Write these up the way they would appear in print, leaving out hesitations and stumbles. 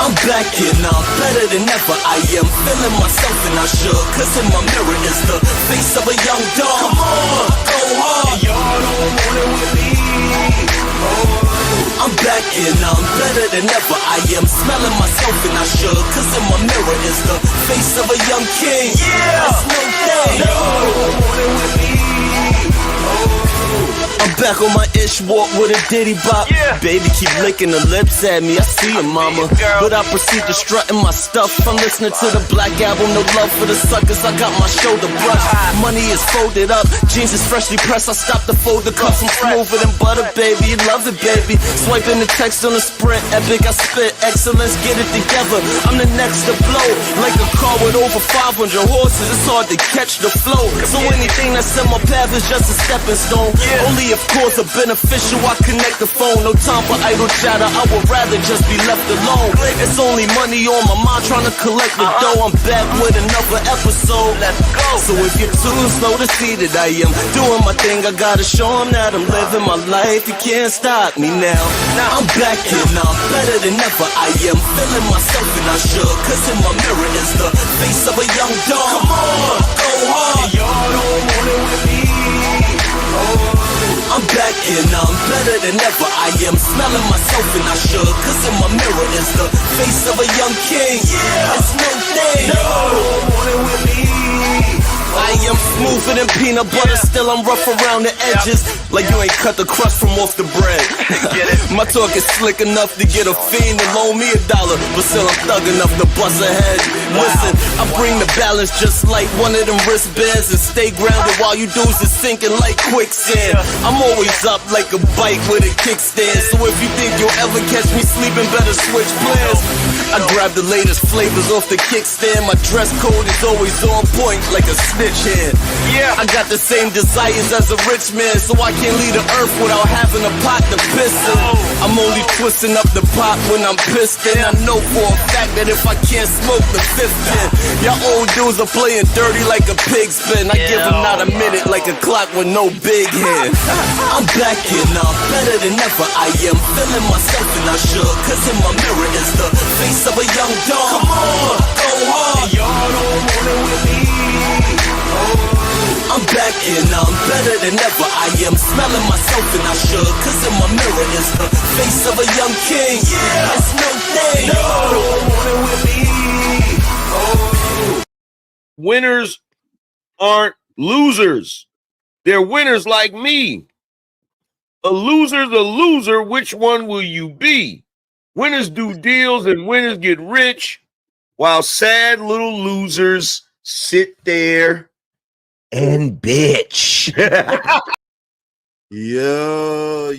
I'm back and I'm better than ever. I am feeling myself and I should, cause in my mirror is the face of a young dog. Come on, go hard. And y'all don't want it with me. I'm back and I'm better than ever. I am smelling myself and I should, cause in my mirror is the face of a young king. Yeah, it's no thing. Y'all don't want it with me. I'm back on my ish walk with a ditty bop. Yeah. Baby keep licking her lips at me, I see her mama. But I proceed to strut in my stuff. I'm listening to the Black Album, no love for the suckers. I got my shoulder brush. Money is folded up, jeans is freshly pressed. I stop to fold the cuffs, I'm smoother than butter, baby. You love it, baby. Swiping the text on the Sprint, epic, I spit excellence, get it together. I'm the next to blow, like a car with over 500 horses. It's hard to catch the flow, so anything that's in my path is just a stepping stone. Only of course a beneficial, I connect the phone. No time for idle chatter, I would rather just be left alone. It's only money on my mind, trying to collect the dough. I'm back with another episode, let's go. So if you're too slow to see that I am doing my thing, I gotta show them that I'm living my life. You can't stop me now. I'm back and I'm better than ever. I am feeling myself and I should, cause in my mirror is the face of a young dog. Come on, go hard. And y'all don't want it with me. I'm back and I'm better than ever. I am smelling myself and I should, cause in my mirror is the face of a young king. Yeah, it's no thing. No, want it with me. I am smoother than peanut butter, still I'm rough around the edges. Like you ain't cut the crust from off the bread. My talk is slick enough to get a fiend to loan me $1, but still I'm thug enough to bust a head. Listen, I bring the balance just like one of them wristbands, and stay grounded while you dudes is sinking like quicksand. I'm always up like a bike with a kickstand, so if you think you'll ever catch me sleeping, better switch plans. I grab the latest flavors off the kickstand. My dress code is always on point like a snitch hand. Yeah, I got the same desires as a rich man, so I can't leave the earth without having a pot to piss in. I'm only twisting up the pot when I'm pissed in. I know for a fact that if I can't smoke the fifth in, y'all old dudes are playing dirty like a pig spin. I give them not a minute like a clock with no big hand. I'm back and I'm better than ever. I am feeling myself and I should, cause in my mirror is the face of a young dog. Come on, go hard. And y'all don't want it with me. I'm back and I'm better than ever. I am smelling myself and I should, cause in my mirror is the face of a young king. Yeah, it's no thing. No, don't want it with me. Winners aren't losers. They're winners like me. A loser's a loser. Which one will you be? Winners do deals and winners get rich, while sad little losers sit there and bitch. Yo,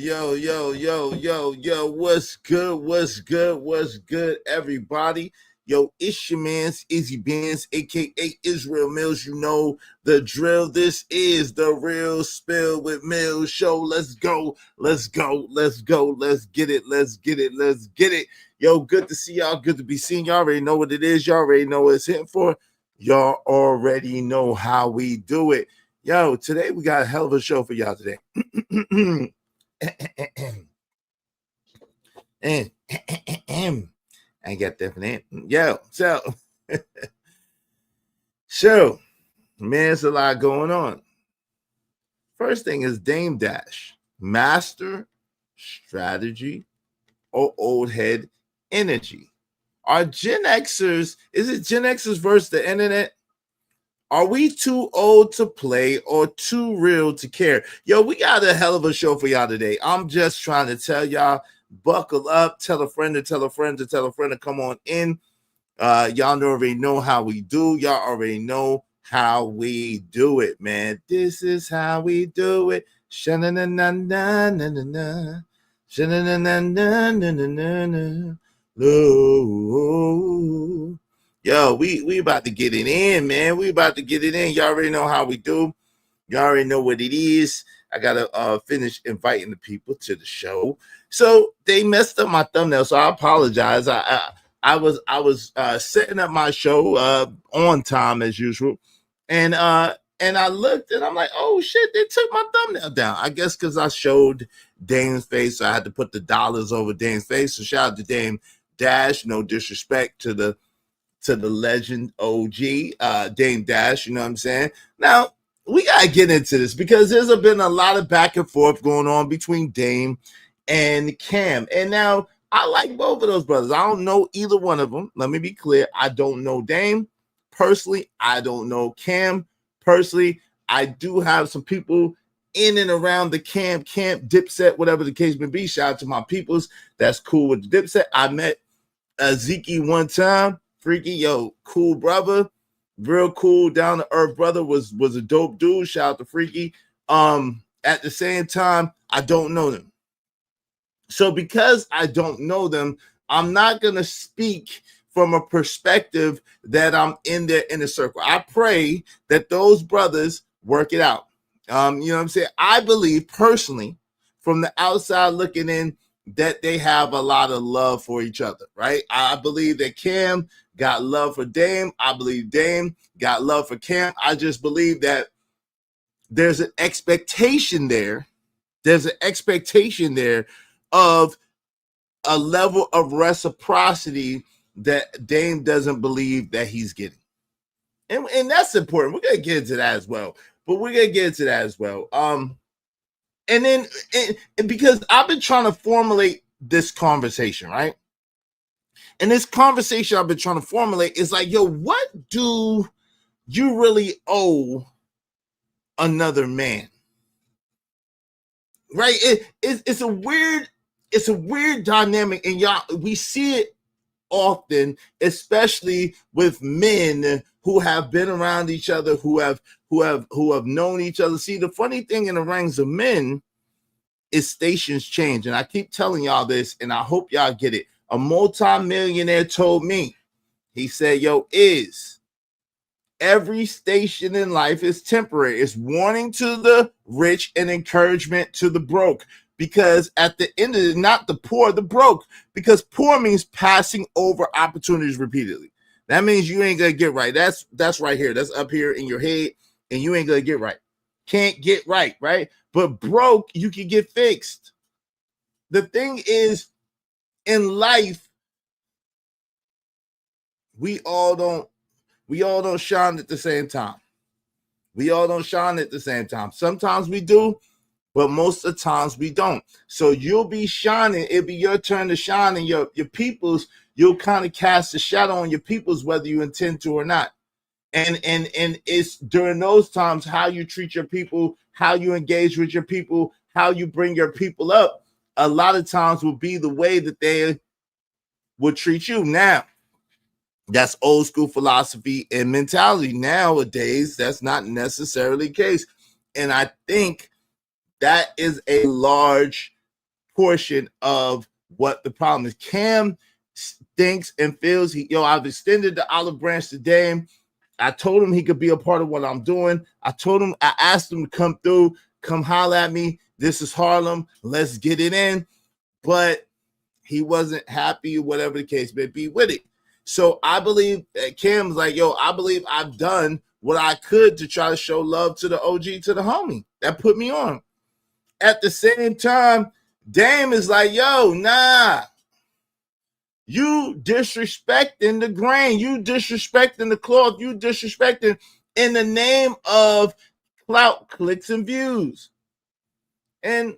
what's good, everybody? Yo, it's your man's Izzy Benz, aka Israel Mills. You know the drill. This is the Real Spill with Mills show. Let's go. Let's get it. Yo, good to see y'all. Good to be seen. Y'all already know what it is. Y'all already know what it's hitting for. Y'all already know how we do it. Yo, today we got a hell of a show for y'all today. I got that for that. Yo, so, man, it's a lot going on. First thing is Dame Dash, master strategy or old head energy. Are Gen Xers, is it Gen Xers versus the internet? Are we too old to play or too real to care? Yo, we got a hell of a show for y'all today. I'm just trying to tell y'all, buckle up, tell a friend to tell a friend to tell a friend to come on in. Y'all already know how we do. Y'all already know how we do it, man. This is how we do it. Sha-na-na-na-na-na-na-na. Sha-na-na-na-na-na-na-na. Yo, we about to get it in, man. We about to get it in. Y'all already know how we do. Y'all already know what it is. I gotta finish inviting the people to the show. So they messed up my thumbnail, so I apologize. I was setting up my show on time as usual, and I looked and I'm like, oh shit, they took my thumbnail down. I guess because I showed Dame's face, so I had to put the dollars over Dame's face. So shout out to Dame. Dash. No disrespect to the legend OG, Dame Dash. You know what I'm saying? Now we gotta get into this because there's been a lot of back and forth going on between Dame and Cam, and now I like both of those brothers. I don't know either one of them. Let me be clear. I don't know Dame personally. I don't know Cam personally. I do have some people in and around the camp, Dipset, whatever the case may be. Shout out to my peoples. That's cool with the Dipset. I met Zeke one time. Freaky, yo, cool brother. Real cool, down to earth brother. Was a dope dude. Shout out to Freaky. At the same time, I don't know them. So because I don't know them, I'm not going to speak from a perspective that I'm in their inner circle. I pray that those brothers work it out. You know what I'm saying? I believe personally, from the outside looking in, that they have a lot of love for each other, right? I believe that Cam got love for Dame. I believe Dame got love for Cam. I just believe that there's an expectation there. There's an expectation there of a level of reciprocity that Dame doesn't believe that he's getting. And that's important. We're going to get into that as well. And then because I've been trying to formulate this conversation, right? And this conversation I've been trying to formulate is like, yo, what do you really owe another man? Right? It's a weird dynamic, and y'all, we see it often, especially with men who have been around each other, who have known each other. See, the funny thing in the ranks of men is stations change, and I keep telling y'all this, and I hope y'all get it. A multi-millionaire told me, he said, yo, every station in life is temporary. It's warning to the rich and encouragement to the broke. Because at the end of it, not the poor, the broke. Because poor means passing over opportunities repeatedly. That means you ain't gonna get right. That's right here. That's up here in your head, and you ain't gonna get right. Can't get right, right? But broke, you can get fixed. The thing is, in life, we all don't shine at the same time. Sometimes we do, but most of the times we don't. So you'll be shining. It'll be your turn to shine, and your peoples, you'll kind of cast a shadow on your peoples, whether you intend to or not. And it's during those times how you treat your people, how you engage with your people, how you bring your people up, a lot of times will be the way that they will treat you. Now, that's old school philosophy and mentality. Nowadays, that's not necessarily the case. And I think that is a large portion of what the problem is. Cam thinks and feels, I've extended the olive branch to Dame. I told him he could be a part of what I'm doing. I asked him to come through, come holler at me. This is Harlem. Let's get it in. But he wasn't happy, whatever the case may be with it. So I believe that Cam's like, yo, I believe I've done what I could to try to show love to the OG, to the homie that put me on. At the same time, Dame is like, yo, nah. You disrespecting the grain. You disrespecting the cloth. You disrespecting in the name of clout, clicks, and views. And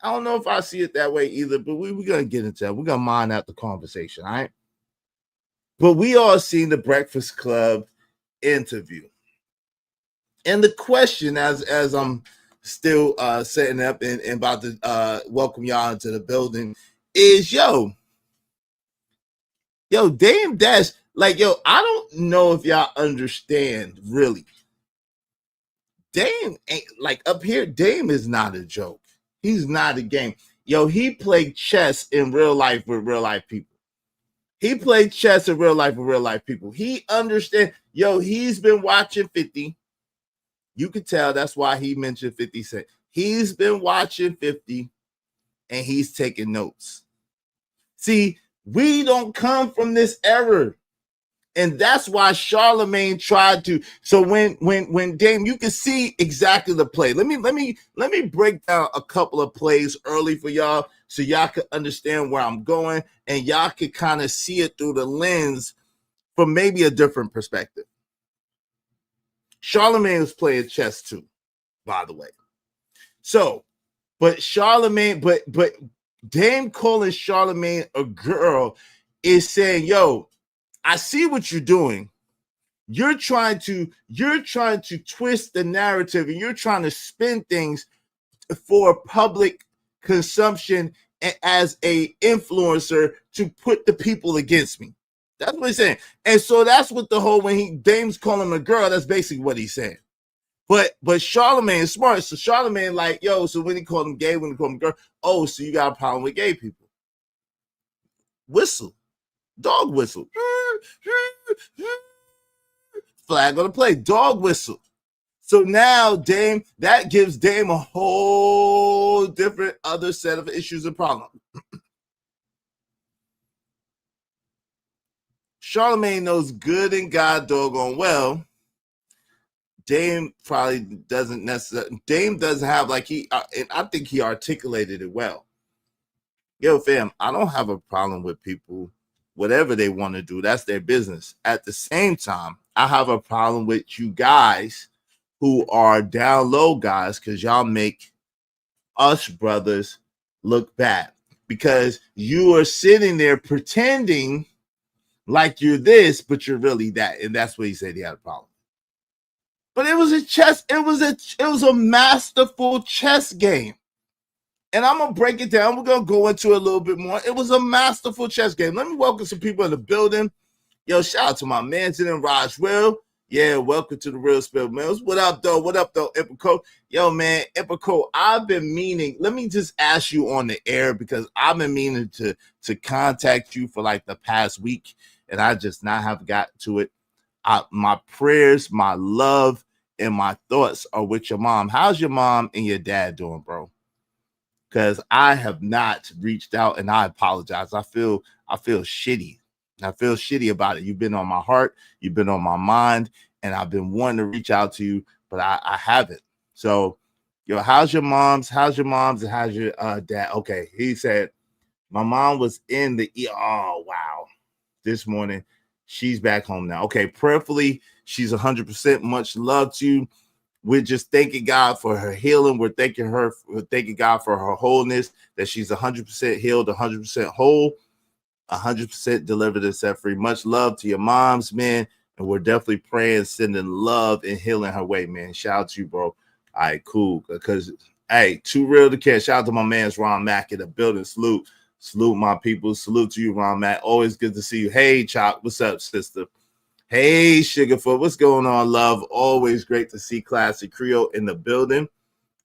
I don't know if I see it that way either, but we're going to get into that. We're going to mine out the conversation, all right? But we all seen the Breakfast Club interview. And the question, as I'm still setting up and about to welcome y'all into the building, is, yo, Dame Dash, like, yo, I don't know if y'all understand, really. Dame ain't, like, up here, Dame is not a joke. He's not a game. Yo, he played chess in real life with real life people. He played chess in real life with real life people. He understands. Yo, he's been watching 50. You could tell that's why he mentioned 50 Cent. He's been watching 50 and he's taking notes. See, we don't come from this era. And that's why Charlemagne tried to. So when Dame, you can see exactly the play. Let me break down a couple of plays early for y'all. so y'all could understand where I'm going, and y'all could kind of see it through the lens from maybe a different perspective. Charlemagne was playing chess too, by the way. So, but Charlemagne, but Dame calling Charlemagne a girl is saying, yo, I see what you're doing. You're trying to twist the narrative, and you're trying to spin things for public consumption as a influencer to put the people against me. That's what he's saying. And so that's what the whole, when Dame's calling him a girl, that's basically what he's saying. But Charlemagne is smart. So Charlemagne like, yo, so when he called him gay, when he called him girl, oh, so you got a problem with gay people. Whistle. Dog whistle. Flag on the play. Dog whistle. So now Dame, that gives Dame a whole different other set of issues and problems. Charlemagne knows good and God doggone well. Dame probably doesn't necessarily. Dame doesn't have like and I think he articulated it well. Yo, fam, I don't have a problem with people, whatever they want to do. That's their business. At the same time, I have a problem with you guys who are down low guys, because y'all make us brothers look bad, because you are sitting there pretending like you're this, but you're really that. And that's what he said he had a problem. But it was a masterful chess game. And I'm gonna break it down. We're gonna go into it a little bit more. It was a masterful chess game. Let me welcome some people in the building. Yo, shout out to my mansion in Roswell. Yeah, welcome to the Real Spill Mills. What up, though? What up, though, Epico? Yo, man, Epico, I've been meaning, let me just ask you on the air, because I've been meaning to contact you for like the past week, and I just not have got to it. My prayers, my love, and my thoughts are with your mom. How's your mom and your dad doing, bro? Because I have not reached out, and I apologize. I feel shitty. I feel shitty about it. You've been on my heart. You've been on my mind, and I've been wanting to reach out to you, but I haven't. So, yo, how's your mom's? And how's your dad? Okay, he said, my mom was in the oh, wow. This morning, she's back home now. Okay, prayerfully, she's 100%. Much love to you. We're just thanking God for her healing. We're thanking God for her wholeness, that she's 100% healed, 100% whole, 100% delivered and set free. Much love to your moms, man. And we're definitely praying, sending love and healing her way, man. Shout out to you, bro. All right, cool. Because, hey, too real to care. Shout out to my man's Ron Mack in the building. Salute my people. Salute to you, Ron Mack. Always good to see you. Hey, Chop. What's up, sister? Hey, Sugarfoot. What's going on, love? Always great to see Classic Creole in the building.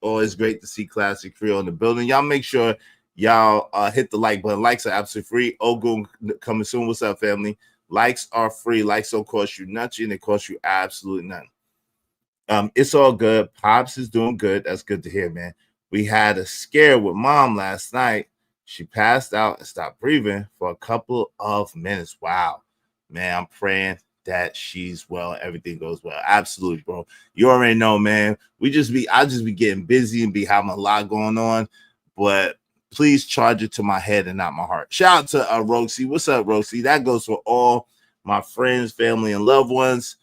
Always great to see Classic Creole in the building. Y'all make sure y'all hit the like button. Likes are absolutely free. Ogun coming soon. What's up, family? Likes are free. Likes don't cost you nothing. It costs you absolutely nothing. It's all good. Pops is doing good. That's good to hear, man. We had a scare with mom last night. She passed out and stopped breathing for a couple of minutes. Wow, man, I'm praying that she's well, everything goes well. Absolutely, bro. You already know, man. I just be getting busy and be having a lot going on, but please charge it to my head and not my heart. Shout out to Roxy. What's up, Roxy? That goes for all my friends, family, and loved ones.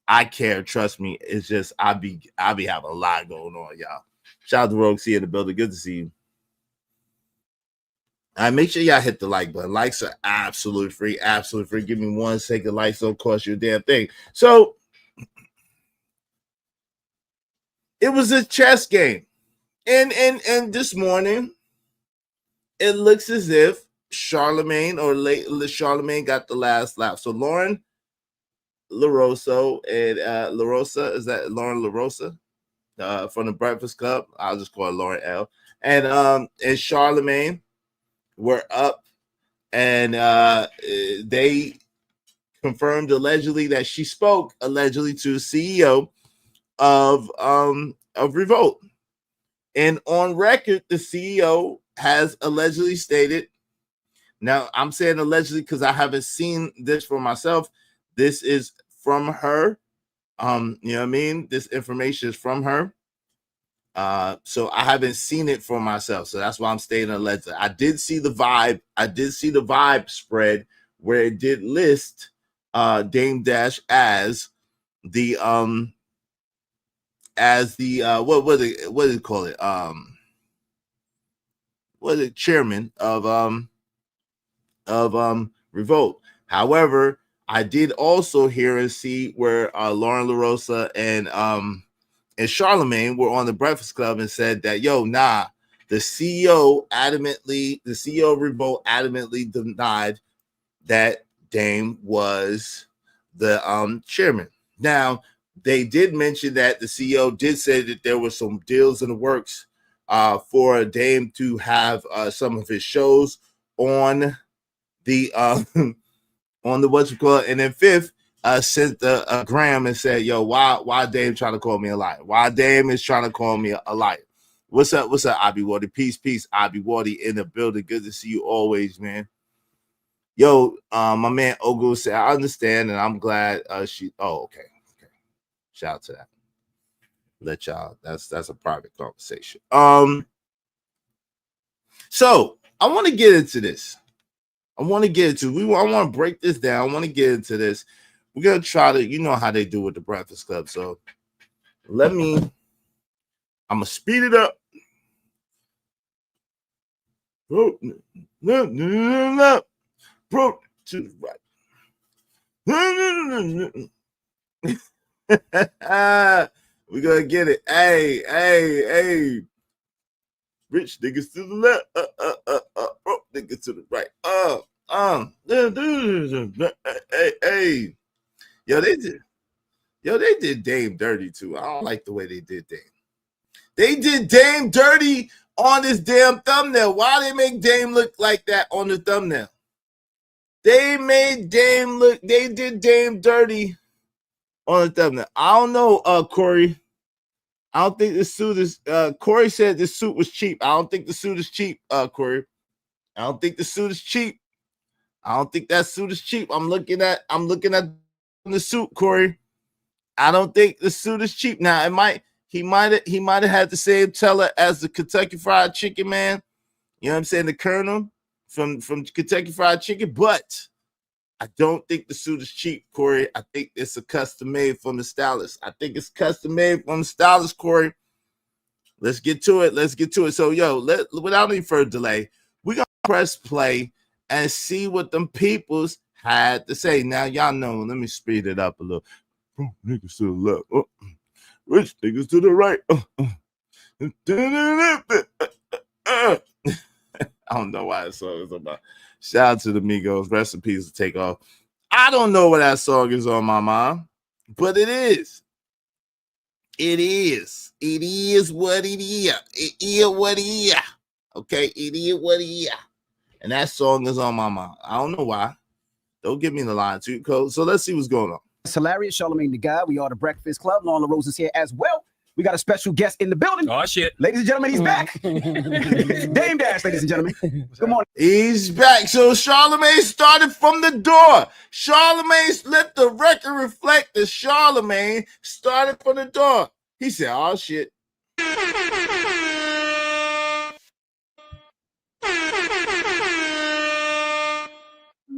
I care, trust me. It's just I be having a lot going on, y'all. Shout out to Roxy in the building. Good to see you. All right, make sure y'all hit the like button. Likes are absolutely free. Absolutely free. Give me 1 second. Likes don't cost you a damn thing. So it was a chess game. And this morning, it looks as if Charlemagne Charlemagne got the last laugh. So Lauren LaRosa and LaRosa, is that Lauren LaRosa from the Breakfast Club? I'll just call her Lauren L. And Charlemagne were up, and they confirmed allegedly that she spoke allegedly to the CEO of Revolt. And on record, the CEO has allegedly stated, now I'm saying allegedly because I haven't seen this for myself. This is from her. You know what I mean? This information is from her. So I haven't seen it for myself. So that's why I'm staying alleged. I did see the vibe. I did see the vibe spread where it did list Dame Dash as the what do you call it? What is it, chairman of Revolt. However, I did also hear and see where Lauren LaRosa and Charlemagne were on the Breakfast Club and said that, yo, nah, the CEO of Revolt adamantly denied that Dame was the chairman. Now, they did mention that the CEO did say that there were some deals in the works for Dame to have some of his shows on the on the what you call it. And then Fifth sent a gram and said, yo, why Dame trying to call me a liar? Why Dame is trying to call me a liar? What's up, Abby Wardy? Peace, Abby Wardy in the building. Good to see you always, man. Yo, my man Ogo said, I understand, and I'm glad okay. Shout out to that. Let y'all, that's a private conversation. So I want to get into this. I want to break this down. I want to get into this. We're going to try to, you know how they do with the Breakfast Club. So I'm going to speed it up. Bro, to the right. We're going to get it. Hey. Rich niggas to the left. Broke niggas to the right. Hey. Yo, they did Dame dirty too. I don't like the way they did Dame. They did Dame dirty on this damn thumbnail. Why they make Dame look like that on the thumbnail? They did Dame dirty on the thumbnail. I don't know, Corey. I don't think this suit is Corey said this suit was cheap. I don't think the suit is cheap, Corey. I don't think the suit is cheap. I don't think that suit is cheap. I'm looking at the suit, Corey. I don't think the suit is cheap. Now he might have had the same teller as the Kentucky Fried Chicken man. You know what I'm saying? The Colonel from Kentucky Fried Chicken, but I don't think the suit is cheap, Corey. I think it's a custom made from the stylist. Corey. Let's get to it. So, yo, without any further delay, we're going to press play and see what them peoples had to say. Now, y'all know, let me speed it up a little. Bro, niggas to the left. Rich niggas to the right. I don't know why that song is about. Shout out to the Migos. Rest in peace to Take Off. I don't know what that song is on my mind, but it is. It is what it is. It is what it is. Okay, it is what it is. And that song is on my mind. I don't know why. Don't give me the line too, code. So let's see what's going on. It's hilarious. Charlemagne the Guy. We are the Breakfast Club. Lauren LaRose is here as well. We got a special guest in the building. Oh, shit. Ladies and gentlemen, he's back. Dame Dash, ladies and gentlemen. Good morning. He's back. So Charlemagne started from the door. Let the record reflect that Charlemagne started from the door. He said, oh, shit.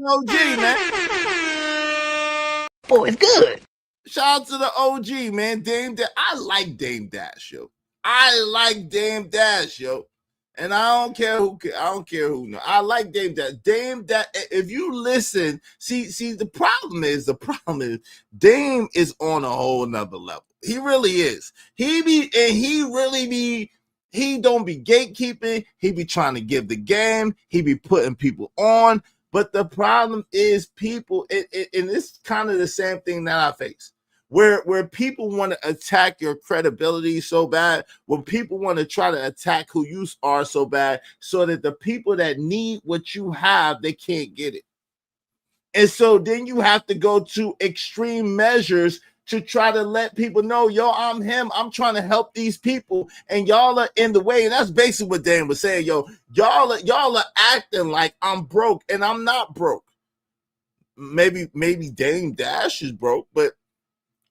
OG, man. Boy, it's good. Shout out to the OG, man. Dame Dash. I like Dame Dash, yo. And I don't care who. No. I like Dame Dash. Dame Dash. If you listen, see, the problem is Dame is on a whole nother level. He really is. He don't be gatekeeping. He be trying to give the game. He be putting people on. But the problem is people, and it's kind of the same thing that I face. Where people want to attack your credibility so bad, where people want to try to attack who you are so bad, so that the people that need what you have, they can't get it. And so then you have to go to extreme measures to try to let people know, yo, I'm him. I'm trying to help these people, and y'all are in the way. And that's basically what Dan was saying, yo. Y'all are acting like I'm broke, and I'm not broke. Maybe Dame Dash is broke, but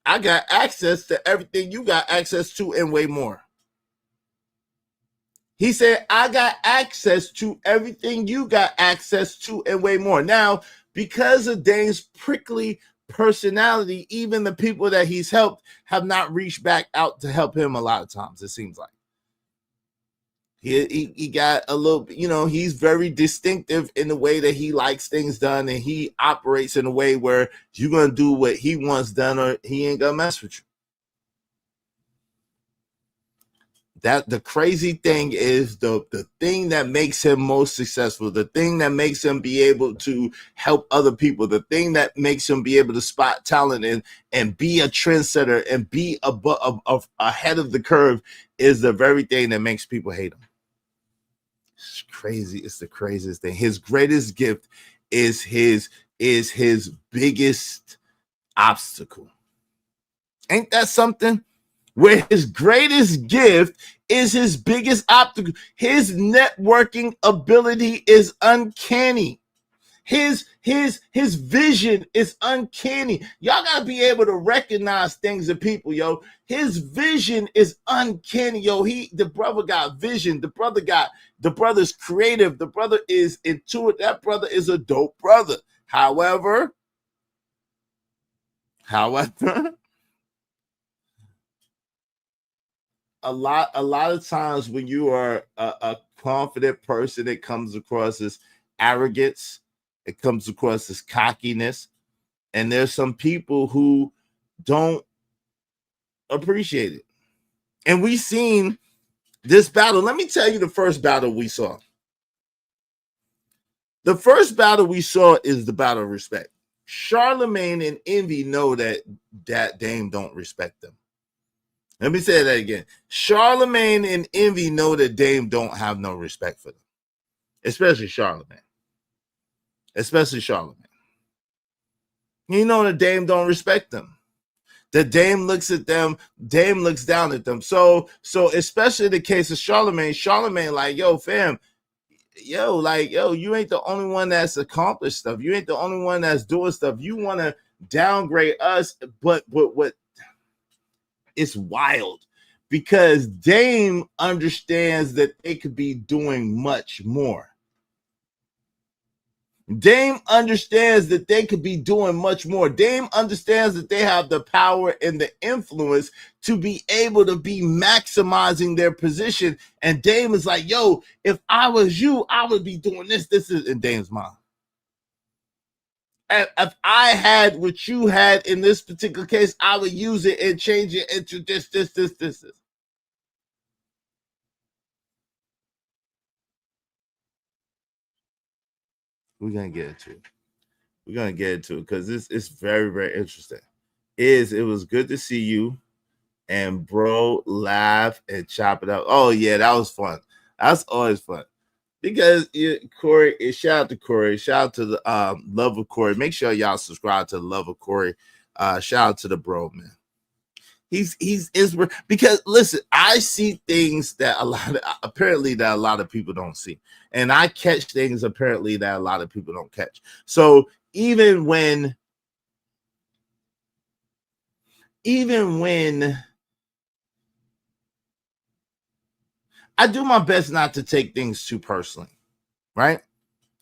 I got access to everything you got access to and way more. He said, I got access to everything you got access to and way more. Now, because of Dame's prickly personality, even the people that he's helped have not reached back out to help him a lot of times, it seems like. He got a little, he's very distinctive in the way that he likes things done, and he operates in a way where you're going to do what he wants done or he ain't going to mess with you. That the crazy thing is the thing that makes him most successful, the thing that makes him be able to help other people, the thing that makes him be able to spot talent and be a trendsetter and be ahead of the curve is the very thing that makes people hate him. It's crazy. It's the craziest thing. His greatest gift is his biggest obstacle. Ain't that something? Where his greatest gift is his biggest obstacle. His networking ability is uncanny. His vision is uncanny. Y'all gotta be able to recognize things in people, yo. His vision is uncanny, yo. The brother got vision. The brother's creative. The brother is intuitive. That brother is a dope brother. However, a lot of times when you are a confident person, it comes across as arrogance, it comes across as cockiness, and there's some people who don't appreciate it. And we've seen this battle. Let me tell you the first battle we saw. The first battle we saw is the battle of respect. Charlemagne and Envy know that Dame don't respect them. Let me say that again. Charlemagne and Envy know that Dame don't have no respect for them, especially Charlemagne. You know that Dame don't respect them. That Dame looks at them, Dame looks down at them. So especially in the case of Charlemagne like, yo, fam, you ain't the only one that's accomplished stuff. You ain't the only one that's doing stuff. You want to downgrade us, but what? It's wild because Dame understands that they could be doing much more. Dame understands that they could be doing much more. Dame understands that they have the power and the influence to be able to be maximizing their position. And Dame is like, yo, if I was you, I would be doing this. This is in Dame's mind. If I had what you had in this particular case, I would use it and change it into this. We're gonna get into it because this is very, very interesting. It was good to see you and bro laugh and chop it up. Oh yeah, that was fun. That's always fun. Because Corey, shout out to Corey, shout out to the Love of Corey. Make sure y'all subscribe to the Love of Corey. Shout out to the bro, man. He's because listen, I see things that a lot of people don't see, and I catch things apparently that a lot of people don't catch. So even when I do my best not to take things too personally, right?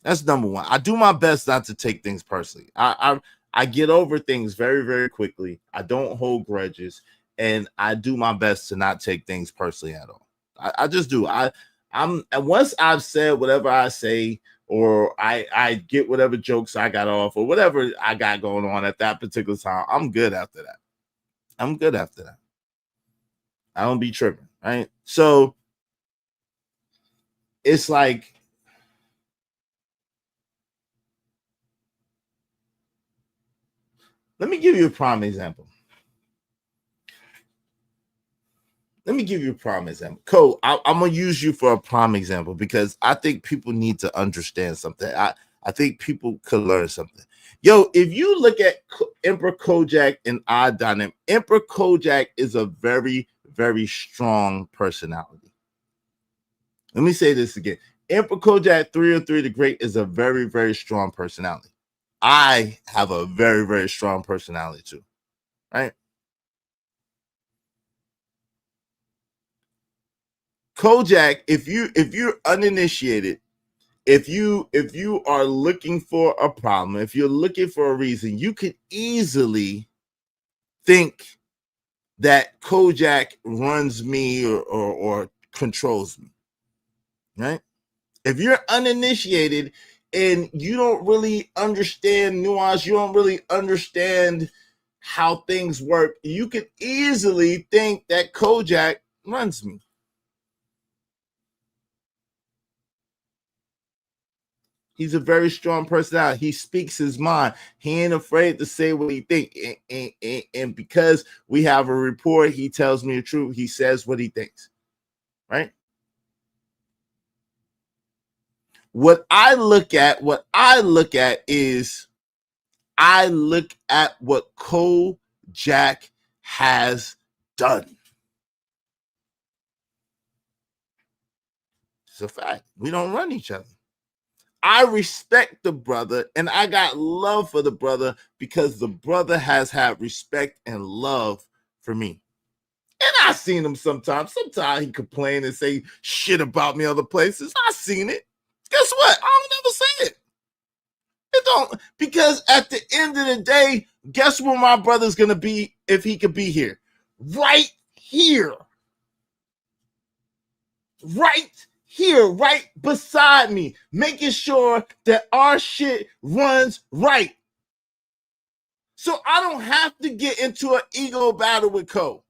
That's number one. I do my best not to take things personally. I get over things very, very quickly. I don't hold grudges, and I do my best to not take things personally at all. I just do. And once I've said whatever I say, or I get whatever jokes I got off, or whatever I got going on at that particular time, I'm good after that. I don't be tripping, right? So it's like, let me give you a prime example. Cole, I'm going to use you for a prime example because I think people need to understand something. I think people could learn something. Yo, if you look at Emperor Kojak and Odd Dynamic, Emperor Kojak is a very, very strong personality. Let me say this again. Emperor Kojak 303 the Great is a very, very strong personality. I have a very, very strong personality too, right? Kojak, if you're uninitiated, if you are looking for a problem, if you're looking for a reason, you could easily think that Kojak runs me or controls me, right? If you're uninitiated and you don't really understand nuance, you don't really understand how things work, you could easily think that Kojak runs me. He's a very strong personality. He speaks his mind. He ain't afraid to say what he thinks. And because we have a rapport, he tells me the truth. He says what he thinks, right? What I look at is I look at what Kojak has done. It's a fact. We don't run each other. I respect the brother and I got love for the brother because the brother has had respect and love for me. And I've seen him sometimes. Sometimes he complain and say shit about me other places. I've seen it. Guess what? I don't ever say it. It don't, because at the end of the day, guess where my brother's gonna be if he could be here? Right here. Right here, right beside me, making sure that our shit runs right. So I don't have to get into an ego battle with Ko.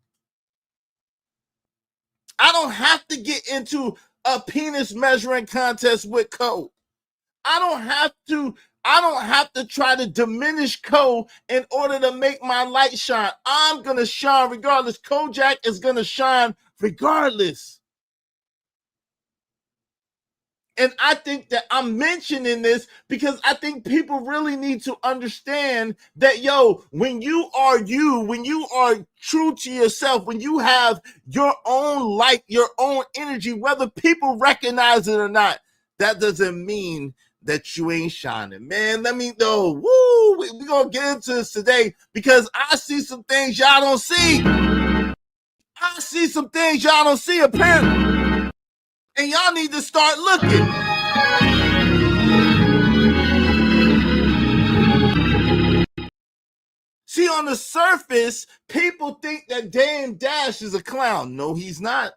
I don't have to get into a penis measuring contest with Ko. I don't have to try to diminish Ko in order to make my light shine. I'm gonna shine regardless. Kojak is gonna shine regardless. And I think that I'm mentioning this because I think people really need to understand that, when you are true to yourself, when you have your own light, your own energy, whether people recognize it or not, that doesn't mean that you ain't shining, man. Let me know. Woo! We're going to get into this today because I see some things y'all don't see. I see some things y'all don't see, apparently. And y'all need to start looking. See, on the surface, people think that Dame Dash is a clown. No, he's not.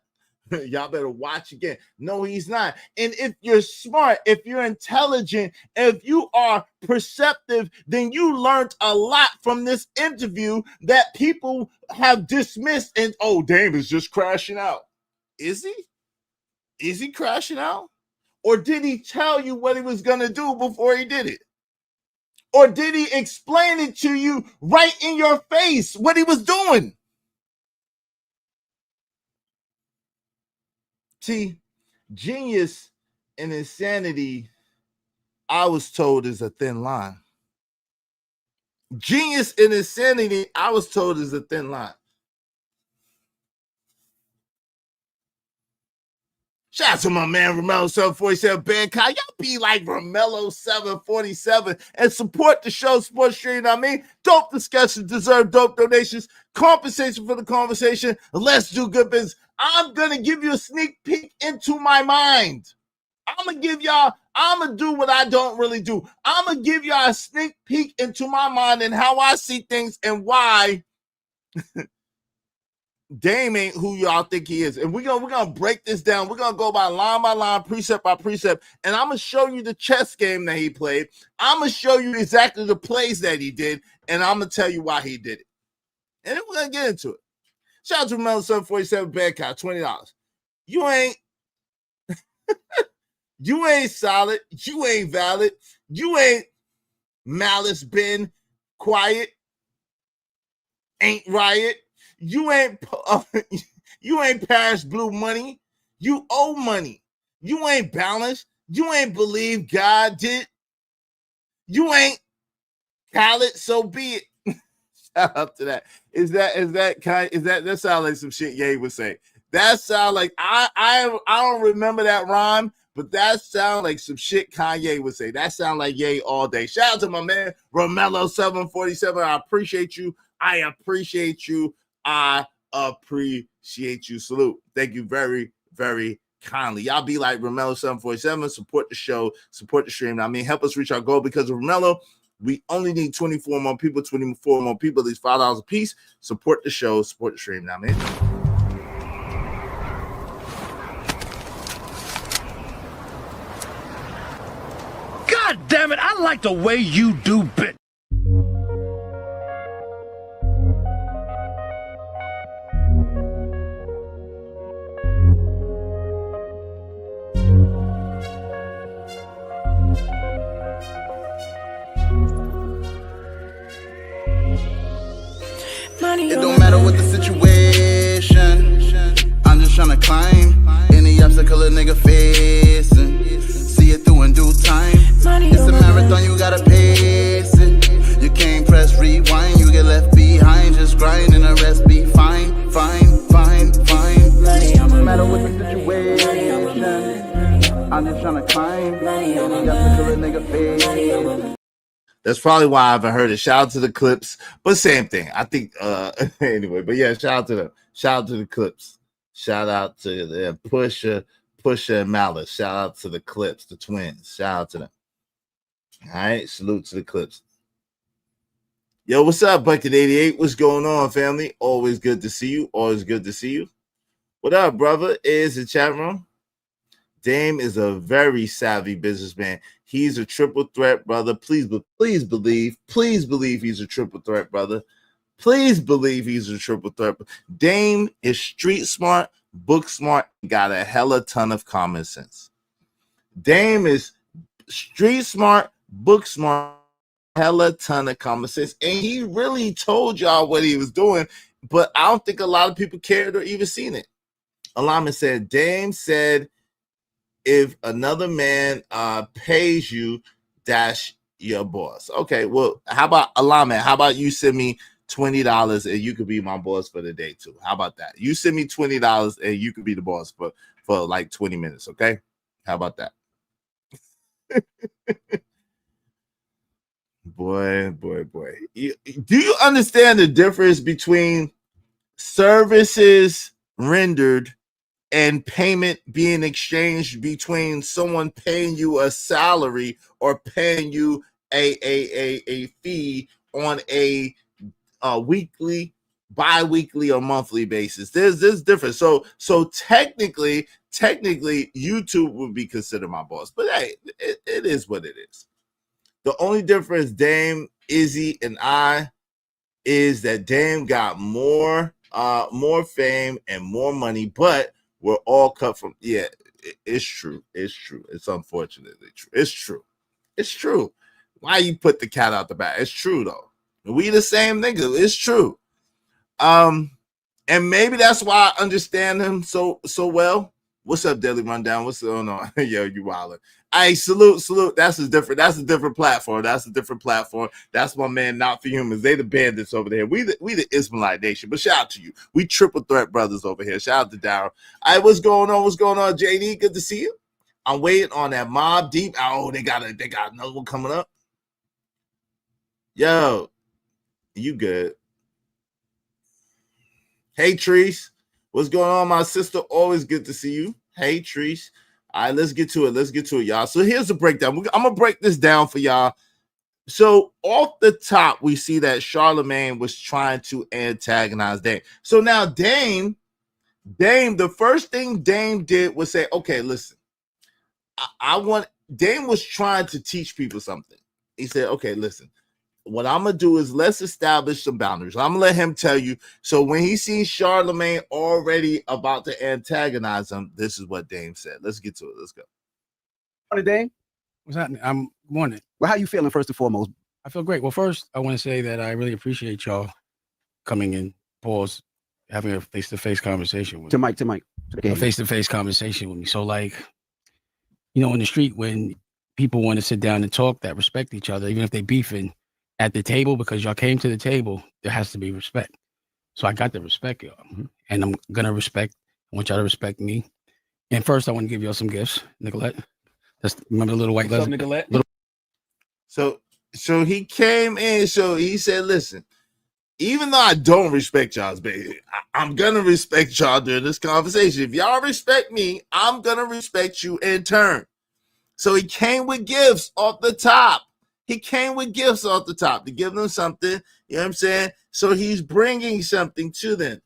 Y'all better watch again. No, he's not. And if you're smart, if you're intelligent, if you are perceptive, then you learned a lot from this interview that people have dismissed. And, Dame is just crashing out. Is he? Is he crashing out? Or did he tell you what he was going to do before he did it? Or did he explain it to you right in your face what he was doing? See, genius and insanity, I was told, is a thin line. Genius and insanity, I was told, is a thin line. Shout out to my man, Romello 747 Bangkok. Y'all be like Romello 747 and support the show, Sports Stream. You know what I mean? Dope discussions deserve dope donations. Compensation for the conversation. Let's do good business. I'm going to give you a sneak peek into my mind. I'm going to do what I don't really do. I'm going to give y'all a sneak peek into my mind and how I see things and why Dame ain't who y'all think he is. And we're gonna break this down. We're gonna go by line, precept by precept, and I'm gonna show you the chess game that he played. I'm gonna show you exactly the plays that he did, and I'm gonna tell you why he did it. And then we're gonna get into it. Shout out to Romello 747 Bangkok, $20. You ain't you ain't solid, you ain't valid, you ain't Malice Ben Quiet, ain't Riot. You ain't Paris Blue Money. You owe money. You ain't balanced. You ain't believe God did. You ain't Khaled, so be it. Shout out to that. That sound like some shit Ye would say. That sound like I don't remember that rhyme, but that sound like some shit Kanye would say. That sound like Ye all day. Shout out to my man Romello 747. I appreciate you. I appreciate you. Salute. Thank you very, very kindly. Y'all be like Romello 747, support the show, support the stream. I mean, help us reach our goal, because of Romello, we only need 24 more people, at least $5 a piece. Support the show, support the stream. Now, man. God damn it, I like the way you do bit. It don't matter what the situation, I'm just tryna climb any obstacle a nigga facing. See it through in due time. It's a marathon, you gotta pace it. You can't press rewind, you get left behind. Just grind and the rest be fine, fine, fine, fine. It don't matter what the situation, I'm just tryna climb any obstacle a nigga facing. That's probably why I haven't heard it. Shout out to the Clips, but same thing. I think anyway, but yeah, shout out to them. Shout out to the Clips. Shout out to the Pusha and Malice. Shout out to the Clips, the twins. Shout out to them. All right, salute to the Clips. Yo, what's up, Bucket 88? What's going on, family? Always good to see you. Always good to see you. What up, brother? Is the chat room? Dame is a very savvy businessman. He's a triple threat, brother. Please believe he's a triple threat, brother. Please believe he's a triple threat. Dame is street smart, book smart, got a hella ton of common sense. Dame is street smart, book smart, hella ton of common sense. And he really told y'all what he was doing, but I don't think a lot of people cared or even seen it. Alama said, Dame said, if another man pays you, dash your boss. Okay, well, how about Alama? How about you send me $20 and you could be my boss for the day too? How about that? You send me $20 and you could be the boss for like 20 minutes, okay? How about that? boy. Do you understand the difference between services rendered and payment being exchanged between someone paying you a salary or paying you a fee on a weekly, bi-weekly, or monthly basis? There's difference. So technically YouTube would be considered my boss, but hey, it is what it is. The only difference, Dame, Izzy, and I, is that Dame got more fame and more money, but we're all cut from, it's true. It's unfortunately true. It's true. Why you put the cat out the bag? It's true though. We the same nigga. It's true. And maybe that's why I understand him so well. What's up, Daily Rundown? What's going on? Yo, you wildin'. Hey, salute. That's a different platform. That's my man, Not For Humans. They the bandits over there. We the Ismailite Nation. But shout out to you. We triple threat brothers over here. Shout out to Darryl. All right, what's going on, JD? Good to see you. I'm waiting on that Mob Deep. Oh, they got another one coming up. Yo, you good? Hey, Treese. What's going on, my sister? Always good to see you. Hey, Treese. All right, let's get to it, y'all. So here's the breakdown. I'm going to break this down for y'all. So off the top, we see that Charlemagne was trying to antagonize Dame. So now Dame, the first thing Dame did was say, okay, listen, Dame was trying to teach people something. He said, okay, listen, what I'm going to do is let's establish some boundaries. I'm going to let him tell you. So when he sees Charlemagne already about to antagonize him, this is what Dame said. Let's get to it. Let's go. Morning, Dame. What's happening? I'm morning. Well, how you feeling first and foremost? I feel great. Well, first, I want to say that I really appreciate y'all coming in, pause, having a face-to-face conversation with me. To Mike. A face-to-face conversation with me. So, like, you know, in the street, when people want to sit down and talk that respect each other, even if they beefing at the table, because y'all came to the table, there has to be respect. So I got to respect y'all. Mm-hmm. And I'm going to respect, I want y'all to respect me. And first, I want to give y'all some gifts. Nicolette. Remember the little white lesbian? Nicolette? So he came in. So he said, listen, even though I don't respect y'all's baby, I'm gonna respect y'all during this conversation. If y'all respect me, I'm gonna respect you in turn. So he came with gifts off the top. He came with gifts off the top to give them something. You know what I'm saying? So he's bringing something to them.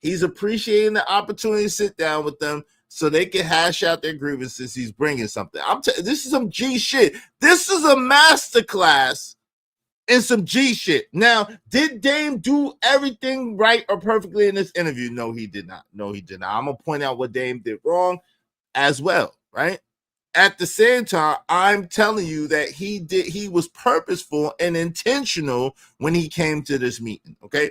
He's appreciating the opportunity to sit down with them so they can hash out their grievances. He's bringing something. This is some G shit. This is a masterclass in some G shit. Now, did Dame do everything right or perfectly in this interview? No, he did not. No, he did not. I'm going to point out what Dame did wrong as well, right? At the same time, I'm telling you that he was purposeful and intentional when he came to this meeting, okay?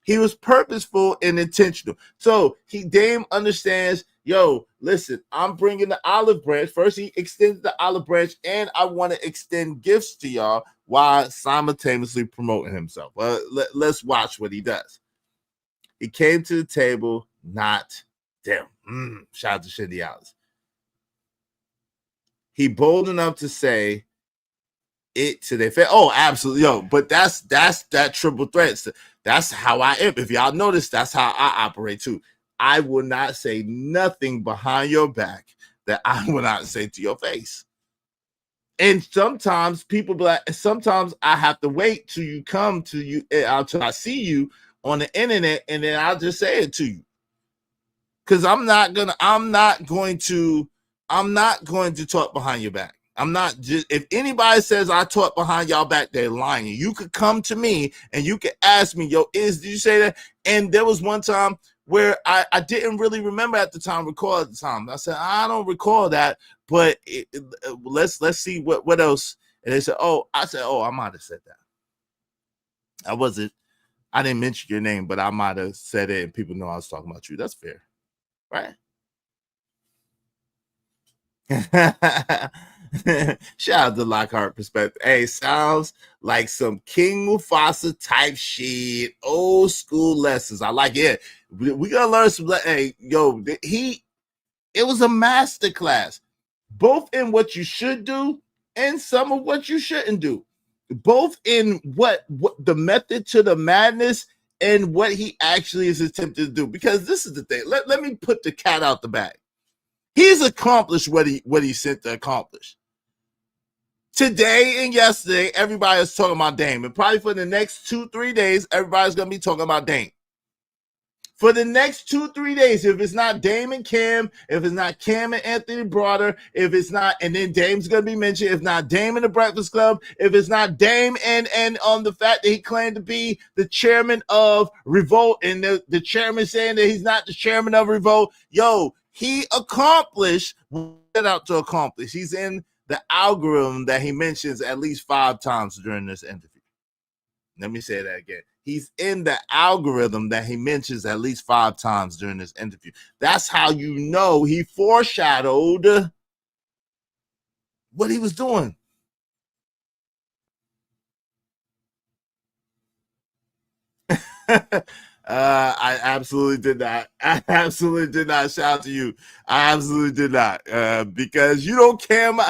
He was purposeful and intentional. So Dame understands, yo, listen, I'm bringing the olive branch. First, he extended the olive branch, and I want to extend gifts to y'all while simultaneously promoting himself. Well, let's watch what he does. He came to the table, not them. Shout out to Shindy Alice. He bold enough to say it to their face. Oh, absolutely. Yo, but that's that triple threat. That's how I am. If y'all notice, that's how I operate too. I will not say nothing behind your back that I will not say to your face. And sometimes people be like, sometimes I have to wait till you come to you, till I see you on the internet, and then I'll just say it to you. Because I'm not going to talk behind your back. I'm not just, if anybody says I talk behind y'all back, they're lying. You could come to me and you could ask me, yo, did you say that? And there was one time where I didn't really remember at the time, recall at the time. I said, I don't recall that, but let's see what else. And they said, I might have said that. I didn't mention your name, but I might have said it and people know I was talking about you. That's fair. Right? Shout out to Lockhart Perspective. Hey, sounds like some King Mufasa type shit. Old school lessons. I like it. We gotta learn some. Hey, yo, it was a master class, both in what you should do and some of what you shouldn't do. Both in what the method to the madness and what he actually is attempting to do. Because this is the thing. Let me put the cat out the bag. He's accomplished what he sent to accomplish. Today and yesterday, everybody is talking about Dame. And probably for the next 2-3 days, everybody's going to be talking about Dame. For the next 2-3 days, if it's not Dame and Cam, if it's not Cam and Anthony Broder, if it's not, and then Dame's going to be mentioned, if not Dame and the Breakfast Club, if it's not Dame and on the fact that he claimed to be the chairman of Revolt, and the chairman saying that he's not the chairman of Revolt, yo, he accomplished what he set out to accomplish. He's in the algorithm that he mentions at least 5 times during this interview. Let me say that again. He's in the algorithm that he mentions at least 5 times during this interview. That's how you know he foreshadowed what he was doing. I absolutely did not. I absolutely did not. Shout out to you. I absolutely did not. Because you don't cam.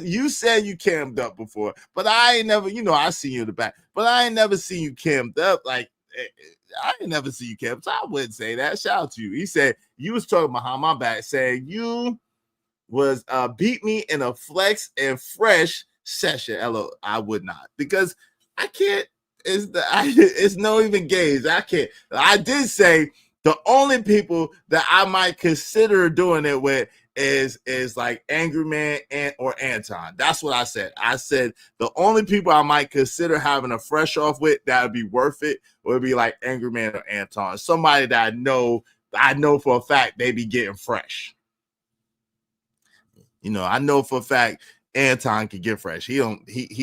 You said you cammed up before, but I ain't never, I see you in the back, but I ain't never seen you cammed up. Like, I ain't never see you cammed. So I wouldn't say that. Shout out to you. He said you was talking behind my back, saying you was beat me in a flex and fresh session. Hello, I would not, because I can't. It's no even games. I can't. I did say the only people that I might consider doing it with is like Angry Man or Anton. That's what I said. I said the only people I might consider having a fresh off with that would be worth it would be like Angry Man or Anton. Somebody that I know for a fact they be getting fresh. I know for a fact Anton can get fresh. He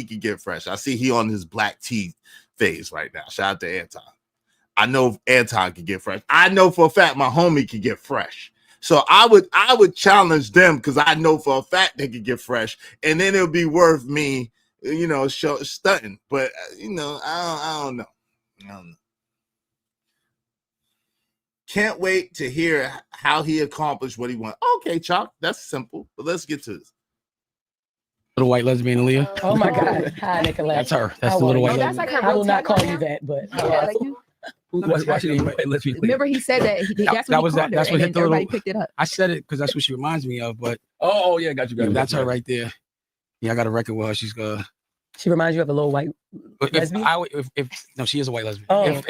can get fresh. I see he on his black tea phase right now. Shout out to Anton. I know Anton can get fresh. I know for a fact my homie can get fresh. So I would challenge them because I know for a fact they can get fresh, and then it'll be worth me, stunting. But I don't know. Can't wait to hear how he accomplished what he wanted. Okay, Chalk, that's simple. But let's get to this. Little white lesbian Aaliyah. Oh my God. Hi, Nicolette. That's her. That's How the little are white you? That's lesbian. like her I will real not call tagline you now? that, but Yeah, like you. Why she didn't write lesbian Aaliyah? Remember he said that. That's that what was he that. called her, That's what and hit then the everybody little. picked it up. I said it because that's what she reminds me of. But Oh, yeah, got you. that's her right there. Yeah, I got a record with her. She's she reminds you of a little white lesbian. No, she is a white lesbian. Oh,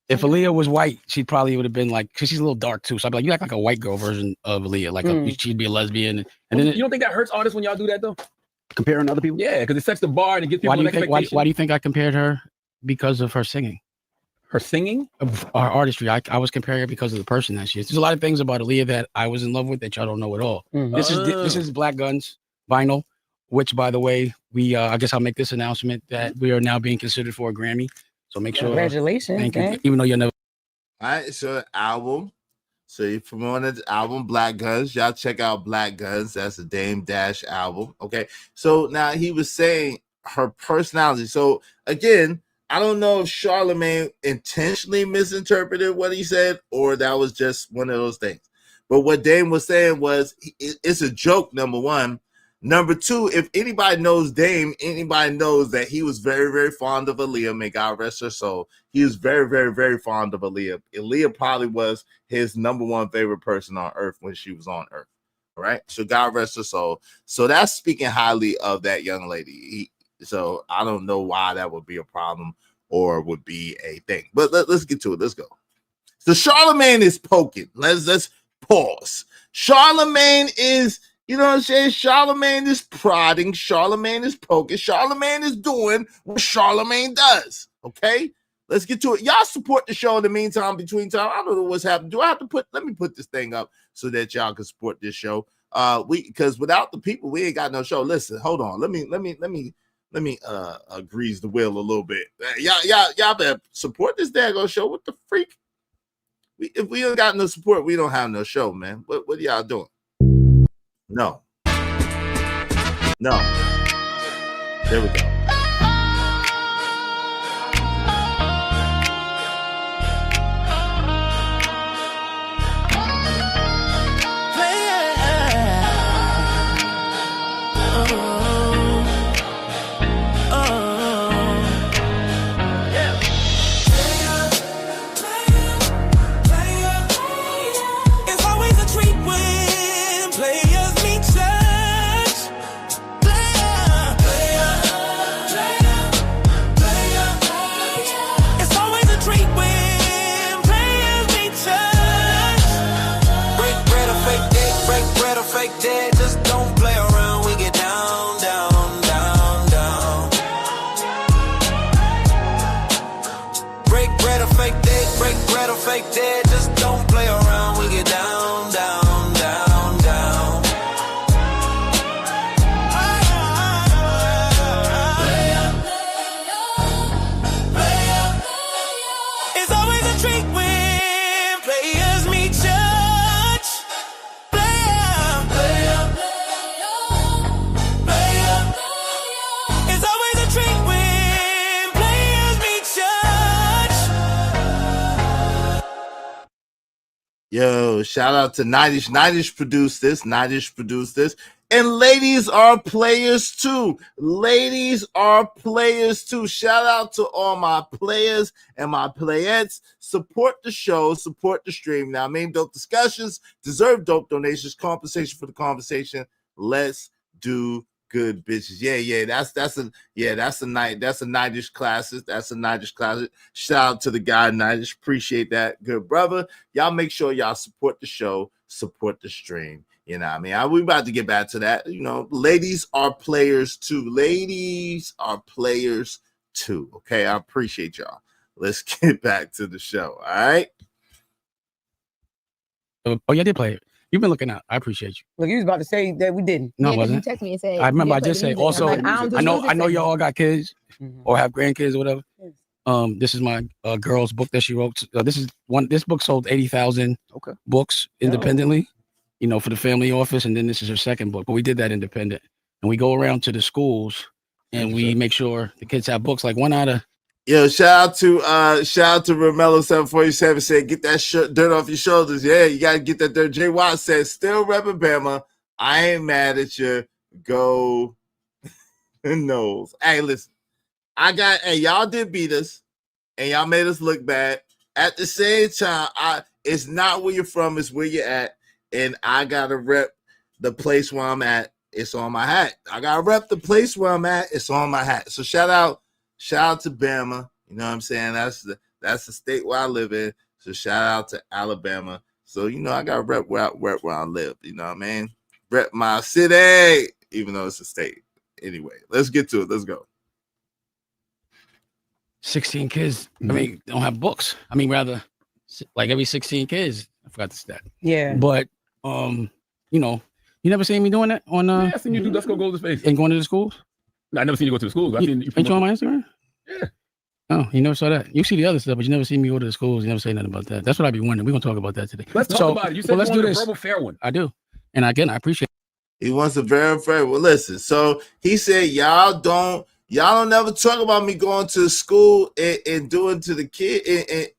If Aaliyah was white, she probably would have been like, because she's a little dark too. So I'd be like, you act like a white girl version of Aaliyah. Like she'd be a lesbian. And then You don't think that hurts artists when y'all do that though? Comparing other people. Yeah, because it sets the bar and it gives people why do an you think? expectation. Why do you think I compared her? Because of her singing, Her singing? of our artistry. I was comparing her because of the person that she is. There's a lot of things about Aaliyah that I was in love with that y'all don't know at all. This is Black Guns vinyl, which by the way, we I guess I'll make this announcement that we are now being considered for a Grammy. So make sure. Congratulations. Thank you. Man. Even though you're never. All right, so album. So you promoted the album Black Guns. Y'all check out Black Guns. That's a Dame Dash album. Okay. So now he was saying her personality. So again, I don't know if Charlemagne intentionally misinterpreted what he said or that was just one of those things. But what Dame was saying was it's a joke, number one. Number two, if anybody knows Dame, anybody knows that he was very, very fond of Aaliyah. May God rest her soul. He was very, very, very fond of Aaliyah. Aaliyah probably was his number one favorite person on earth when she was on earth. All right. So God rest her soul. So that's speaking highly of that young lady. So I don't know why that would be a problem or would be a thing. But let's get to it. Let's go. So Charlemagne is poking. Let's pause. Charlemagne is, you know what I'm saying? Charlemagne is prodding. Charlemagne is poking. Charlemagne is doing what Charlemagne does. Okay? Let's get to it. Y'all support the show in the meantime, between time. I don't know what's happening. Do I have to let me put this thing up so that y'all can support this show. Because without the people, we ain't got no show. Listen, hold on. Let me grease the wheel a little bit. Y'all better support this daggone show. What the freak? If we don't got no support, we don't have no show, man. What are y'all doing? No. There we go. Yo, shout out to Nidish. Nidish produced this. And ladies are players too. Shout out to all my players and my playettes. Support the show, support the stream. Now, dope discussions deserve dope donations, compensation for the conversation. Let's do good bitches. That's a Nidish classic. Shout out to the guy Nidish. Appreciate that, good brother. Y'all make sure y'all support the show, support the stream. You know what I mean? We about to get back to that. You know, ladies are players too. Okay, I appreciate y'all. Let's get back to the show. All right. Oh, yeah, I did play it. You've been looking out. I appreciate you. Look, you was about to say that we didn't. No, Yeah, 'cause wasn't. you text me and said, I remember yeah, I play just the said music. also. I'm like, I don't do I know music y'all all got kids or have grandkids or whatever. Yes. This is my girl's book that she wrote. This book sold 80,000 books independently, you know, for the family office, and then this is her second book. But we did that independent, and we go around to the schools and we make sure the kids have books. Like one out of shout out to Romello 747 said, get that dirt off your shoulders. Yeah, you gotta get that dirt. J. Watt said, still repping Bama. I ain't mad at you. Go knows. Hey, listen, y'all did beat us and y'all made us look bad. At the same time, it's not where you're from, it's where you're at. And I gotta rep the place where I'm at. It's on my hat. I gotta rep the place where I'm at. It's on my hat. So shout out to Bama. You know what I'm saying? That's the state where I live in. So shout out to Alabama. So I gotta rep where I live. You know what I mean? Rep my city, even though it's a state. Anyway, let's get to it. Let's go. 16 kids, don't have books. I mean, rather, like every 16 kids, I forgot the stat. Yeah. But, you never seen me doing that on Yeah, I seen you do Let's Go Golden Space. and going to the schools? No, I never seen you go to the schools. I seen you. Ain't you on my Instagram? Yeah. Oh, you never saw that. You see the other stuff, but you never see me go to the schools. You never say nothing about that. That's what I be wondering. We're gonna talk about that today. Let's talk about it. You said let's you do wanted this. a verbal fair one. I do. And again, I appreciate He wants a very fair. Well, listen. So he said, y'all don't never talk about me going to school and doing to the kid.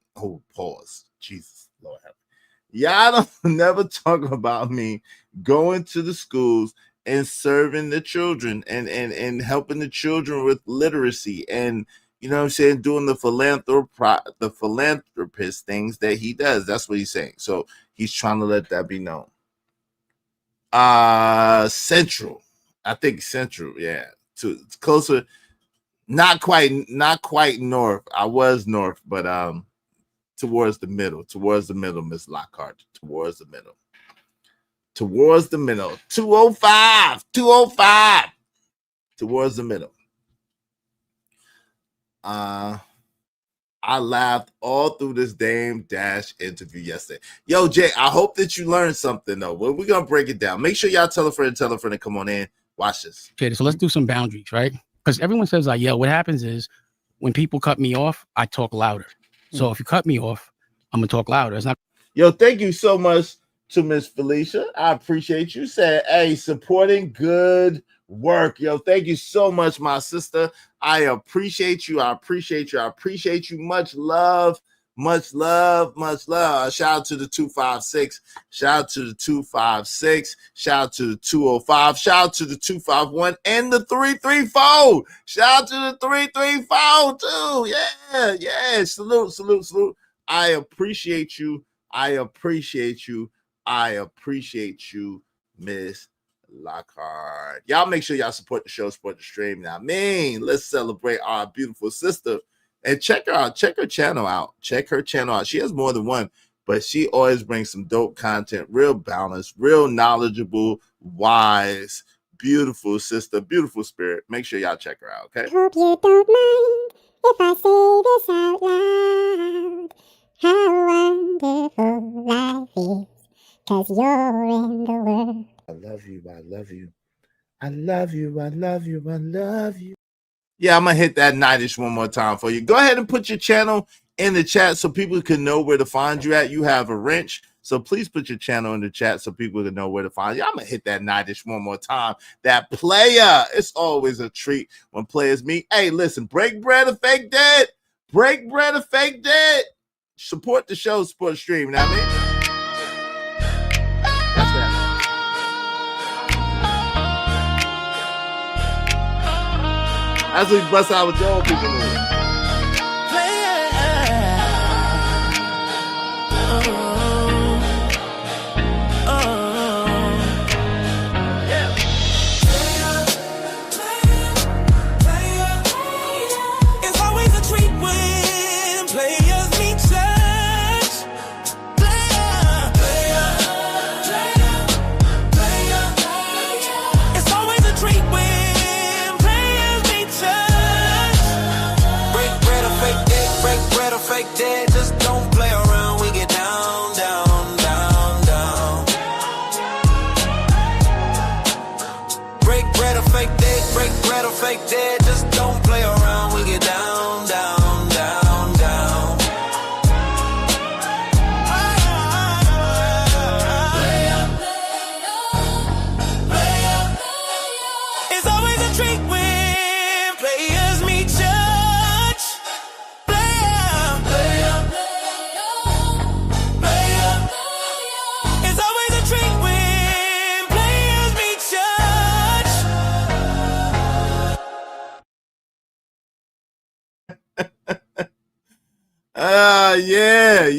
Pause. Jesus, Lord help me. Y'all don't never talk about me going to the schools and serving the children and helping the children with literacy and doing the philanthropist things that he does. That's what he's saying. So he's trying to let that be known. Central, I think Central, yeah, it's closer, not quite north. I was north, but towards the middle, Miss Lockhart, towards the middle, 205, towards the middle. I laughed all through this Dame Dash interview yesterday. Yo, Jay, I hope that you learned something, though. Well, we're going to break it down. Make sure y'all tell a friend to come on in. Watch this. it. So let's do some boundaries, right? Because everyone says I yell. What happens is when people cut me off, I talk louder. So if you cut me off, I'm going to talk louder. It's not. Yo, thank you so much to Miss Felicia. I appreciate you. Said, hey, supporting good work. Yo, thank you so much, my sister. I appreciate you. I appreciate you. Much love. Shout out to the 256. Shout out to the 256. Shout out to the 205. Shout out to the 251 and the 334. Shout out to the 334 too. Yeah. Salute. I appreciate you, Miss Lockhart. Y'all make sure y'all support the show, support the stream. Now, let's celebrate our beautiful sister and check her out. Check her channel out. She has more than one, but she always brings some dope content, real balanced, real knowledgeable, wise, beautiful sister, beautiful spirit. Make sure y'all check her out, okay? Hope you don't mind if I say this out loud. How wonderful life is, 'cause you're in the world. I love you. Yeah, I'm going to hit that nightish one more time for you. Go ahead and put your channel in the chat so people can know where to find you at. You have a wrench, so please put your channel in the chat so people can know where to find you. I'm going to hit that nightish one more time. That player, it's always a treat when players meet. Hey, listen, break bread or fake dead. Support the show, support the stream. You know what I mean? That's that. That's what we bust out with your old people doing. It's always a treat when players meet such. It's always a treat when players meet such. Break bread or fake dead, break bread or fake dead. Just don't play around, we get down, down, down, down. Break bread or fake dead, break bread or fake dead. Just don't play around, we get down, down, down, down. It's always a treat when players meet judge. Player. Yeah.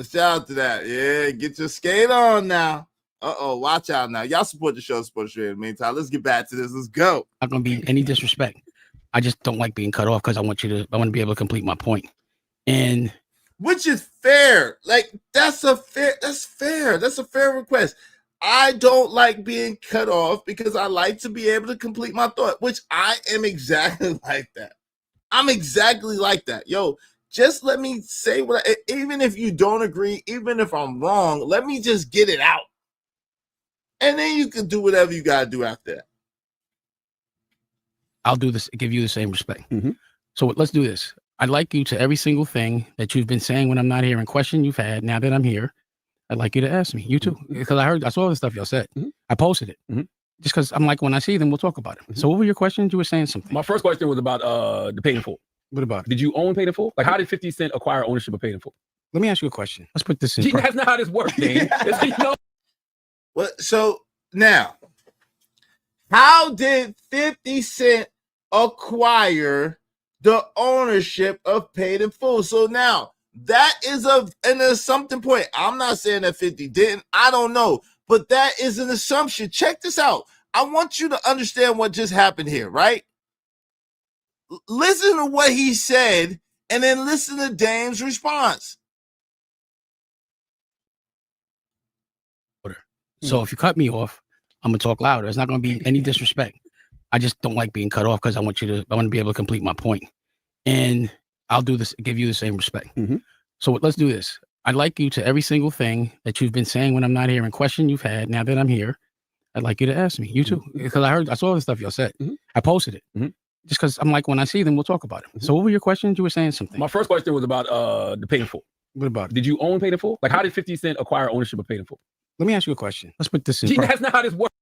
Shout out to that. Yeah, get your skate on now. Watch out now. Y'all support the show, support the show. In the meantime, let's get back to this. Let's go. Not gonna be any disrespect. I just don't like being cut off because I want to be able to complete my point. And which is fair. Like that's fair. That's a fair request. I don't like being cut off because I like to be able to complete my thought, which I am exactly like that. I'm exactly like that. Yo, just let me say even if you don't agree, even if I'm wrong, let me just get it out. And then you can do whatever you got to do after that. I'll do this, give you the same respect. So let's do this. I'd like you to every single thing that you've been saying when I'm not here and question you've had. Now that I'm here, I'd like you to ask me. You too, because I saw the stuff y'all said. I posted it just because I'm like, when I see them, we'll talk about it. So what were your questions? You were saying something. My first question was about the Paid in Full. What about it? Did you own Paid in Full? Like, how did 50 Cent acquire ownership of Paid in Full? Let me ask you a question. Let's put this in. That's not how this works, Dane. Well, so now, how did 50 Cent acquire the ownership of Paid in Full? So now that is an assumption point. I'm not saying that 50 didn't. I don't know, but that is an assumption. Check this out. I want you to understand what just happened here, right? Listen to what he said, and then listen to Dame's response. So if you cut me off, I'm gonna talk louder. It's not gonna be any disrespect. I just don't like being cut off because I want to be able to complete my point. And I'll do this, give you the same respect. So let's do this. I'd like you to every single thing that you've been saying when I'm not here and question you've had. Now that I'm here, I'd like you to ask me. You too, because I saw the stuff y'all said. I posted it just because I'm like, when I see them, we'll talk about it. So what were your questions? You were saying something. My first question was about the Paid in Full. What about it? Did you own Paid in Full? Like, how did 50 Cent acquire ownership of Paid in Full? Let me ask you a question. Let's put this in. That's not how this works.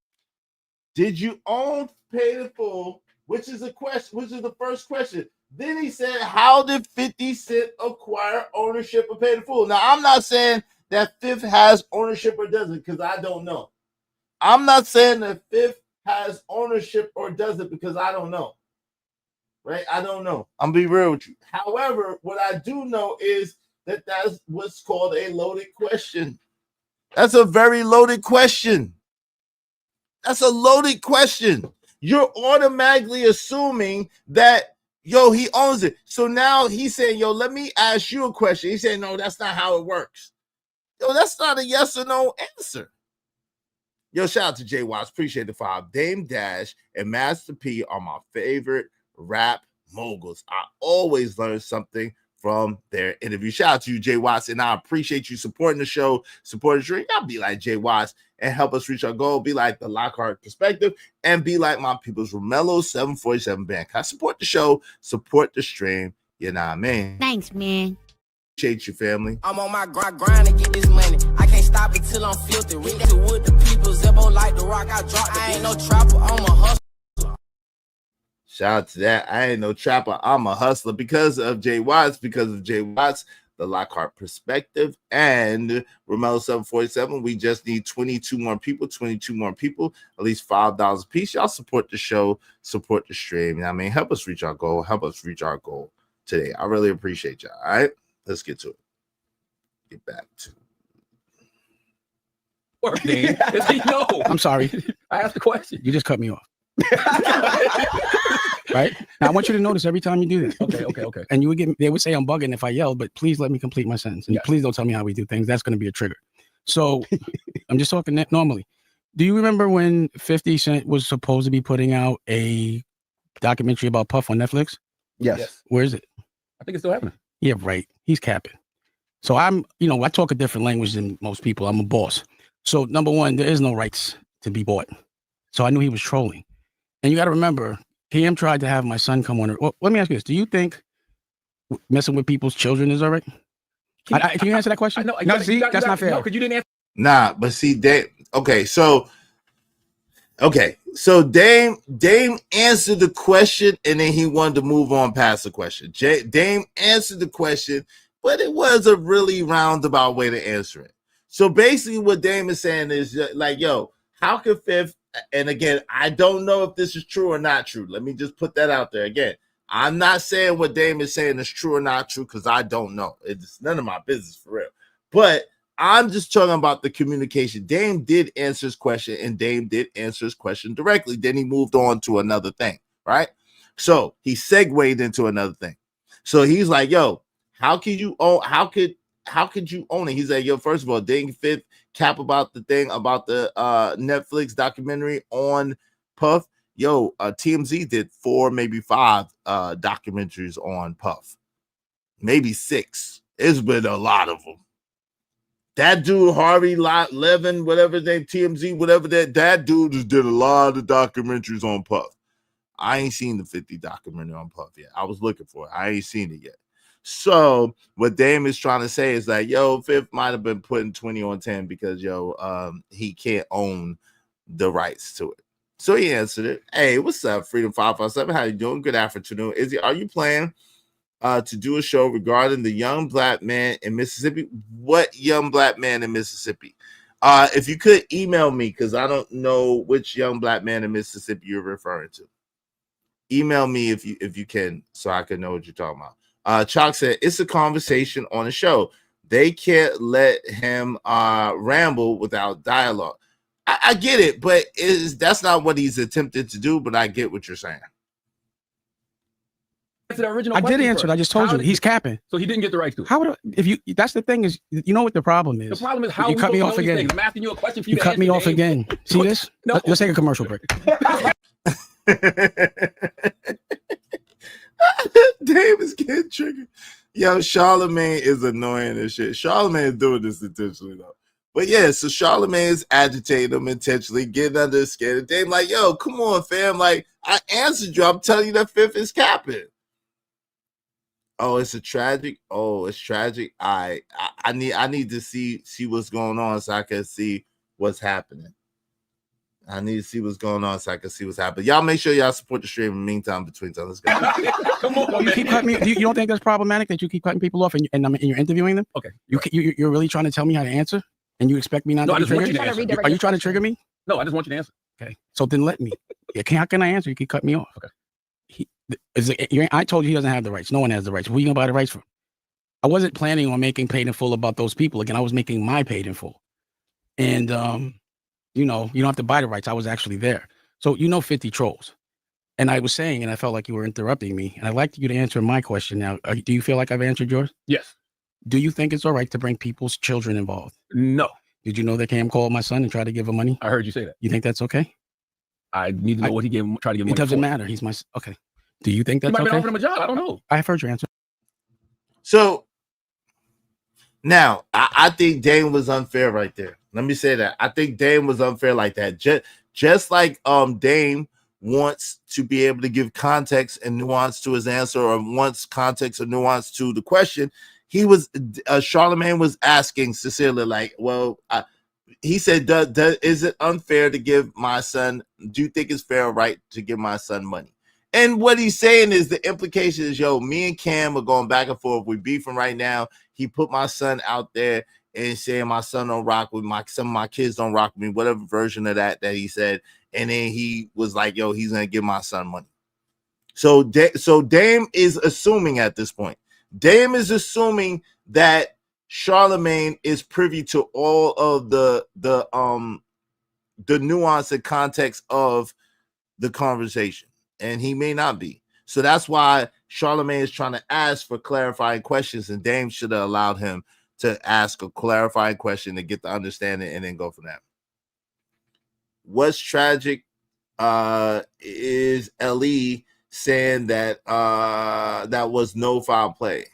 Did you own Paid in Full? Which is the question. Which is the first question. Then he said, how did 50 Cent acquire ownership of Paid in Full? Now, I'm not saying that Fifth has ownership or doesn't, because I don't know. I'm not saying that Fifth has ownership or doesn't, because I don't know. Right? I don't know. I'm being real with you. However, what I do know is that that's what's called a loaded question. That's a very loaded question. That's a loaded question. You're automatically assuming that, yo, he owns it. So now he's saying, yo, let me ask you a question. He's saying, no, that's not how it works. Yo, that's not a yes or no answer. Yo, shout out to Jay Watts. Appreciate the follow. Dame Dash and Master P are my favorite rap moguls. I always learn something from their interview. Shout out to you, Jay Watts, and I appreciate you supporting the show, supporting the stream. Y'all be like Jay Watts and help us reach our goal. Be like the Lockhart Perspective, and be like my people's Romello 747 band. I support the show, support the stream. You know what I mean? Thanks, man. Appreciate you, family. I'm on my grind to get this money. I can't stop it till I'm filthy. With the people, Zebo like the rock. I drop. I ain't no trapper. I'm a hustler. Shout out to that. I ain't no trapper. I'm a hustler because of Jay Watts, the Lockhart Perspective, and Romello 747. We just need 22 more people, at least $5 a piece. Y'all support the show, support the stream. I mean, help us reach our goal. Today. I really appreciate y'all. All right, let's get to it. Get back to it. No, I'm sorry. I asked the question. You just cut me off. Right now, I want you to notice every time you do this. Okay. And they would say I'm bugging if I yell, but please let me complete my sentence. And please don't tell me how we do things. That's going to be a trigger. So I'm just talking normally. Do you remember when 50 Cent was supposed to be putting out a documentary about Puff on Netflix? Yes. Where is it? I think it's still happening. Yeah, right. He's capping. So I talk a different language than most people. I'm a boss. So number one, there is no rights to be bought. So I knew he was trolling. And you got to remember, PM tried to have my son come on. Well, let me ask you this. Do you think messing with people's children is all right? Can you answer that question? No, that's not fair. No, because you didn't answer. Nah, but see, so Dame answered the question, and then he wanted to move on past the question. Dame answered the question, but it was a really roundabout way to answer it. So basically what Dame is saying is like, yo, how could Fifth, and again, I don't know if this is true or not true. Let me just put that out there again. I'm not saying what Dame is saying is true or not true because I don't know. It's none of my business for real. But I'm just talking about the communication. Dame did answer his question, and Dame did answer his question directly. Then he moved on to another thing, right? So he segued into another thing. So he's like, yo, how could you own it? He's like, yo, first of all, Dame Fifth cap about the thing about the Netflix documentary on Puff. Yo, TMZ did 4, maybe 5 documentaries on Puff. Maybe 6. It's been a lot of them. That dude, Harvey Levin, whatever his name, TMZ, whatever that dude just did a lot of documentaries on Puff. I ain't seen the 50 documentary on Puff yet. I was looking for it. I ain't seen it yet. So what Dame is trying to say is that, yo, Fifth might have been putting 20 on 10 because, he can't own the rights to it. So he answered it. Hey, what's up, Freedom 557? How you doing? Good afternoon. Are you planning to do a show regarding the young black man in Mississippi? What young black man in Mississippi? If you could email me, because I don't know which young black man in Mississippi you're referring to. Email me if you can, so I can know what you're talking about. Chalk said it's a conversation on a show. They can't let him ramble without dialogue. I get it, but that's not what he's attempted to do. But I get what you're saying. The original I did answer it. I just told you he's capping. So he didn't get the rights to it. How would that's the thing is, you know what the problem is? The problem is how you cut me off again. I'm asking you a question for you. You cut me off again. See this? No. Let's take a commercial break. Dave is getting triggered. Yo, Charlemagne is annoying as shit. Charlemagne is doing this intentionally though. But yeah, so Charlemagne is agitating him intentionally, getting under his skin. And Dave like, yo, come on, fam. Like, I answered you. I'm telling you that Fifth is capping. Oh, it's tragic. I need to see what's going on so I can see what's happening. I need to see what's going on so I can see what's happening. Y'all make sure y'all support the stream in the meantime between time. Let's go. Come on, you keep cutting me. You don't think that's problematic that you keep cutting people off and you're interviewing them? Okay. You're really trying to tell me how to answer, and you expect me not to be triggered? Are you trying to trigger me? No, I just want you to answer. Okay. So then let me. How can I answer? You keep cutting me off. Okay. I told you he doesn't have the rights. No one has the rights. Who are you going to buy the rights from? I wasn't planning on making Paid in Full about those people. Again, I was making my Paid in Full. And, you don't have to buy the rights. I was actually there. So, 50 trolls. And I was saying, and I felt like you were interrupting me. And I'd like you to answer my question now. Do you feel like I've answered yours? Yes. Do you think it's all right to bring people's children involved? No. Did you know that Cam called my son and tried to give him money? I heard you say that. You think that's okay? I need to know what he gave him. Try to give him. It doesn't matter. He's my okay. Do you think that's okay? He might okay? be offering him a job. I don't know. I've heard your answer. So now I think Dame was unfair right there. Let me say that. I think Dame was unfair like that. Just like Dame wants to be able to give context and nuance to his answer, or wants context or nuance to the question. He was Charlemagne was asking Cecilia, like, well, he said, is it unfair to give my son? Do you think it's fair or right to give my son money? And what he's saying is the implication is, yo, me and Cam are going back and forth. We beefing right now. He put my son out there and saying my son don't rock with some of my kids don't rock with me, whatever version of that he said. And then he was like, yo, he's going to give my son money. So Dame is assuming at this point. Dame is assuming that Charlemagne is privy to all of the nuance and context of the conversation, and he may not be. So that's why Charlemagne is trying to ask for clarifying questions, and Dame should have allowed him to ask a clarifying question to get the understanding and then go from that. What's tragic is LE saying that that was no foul play.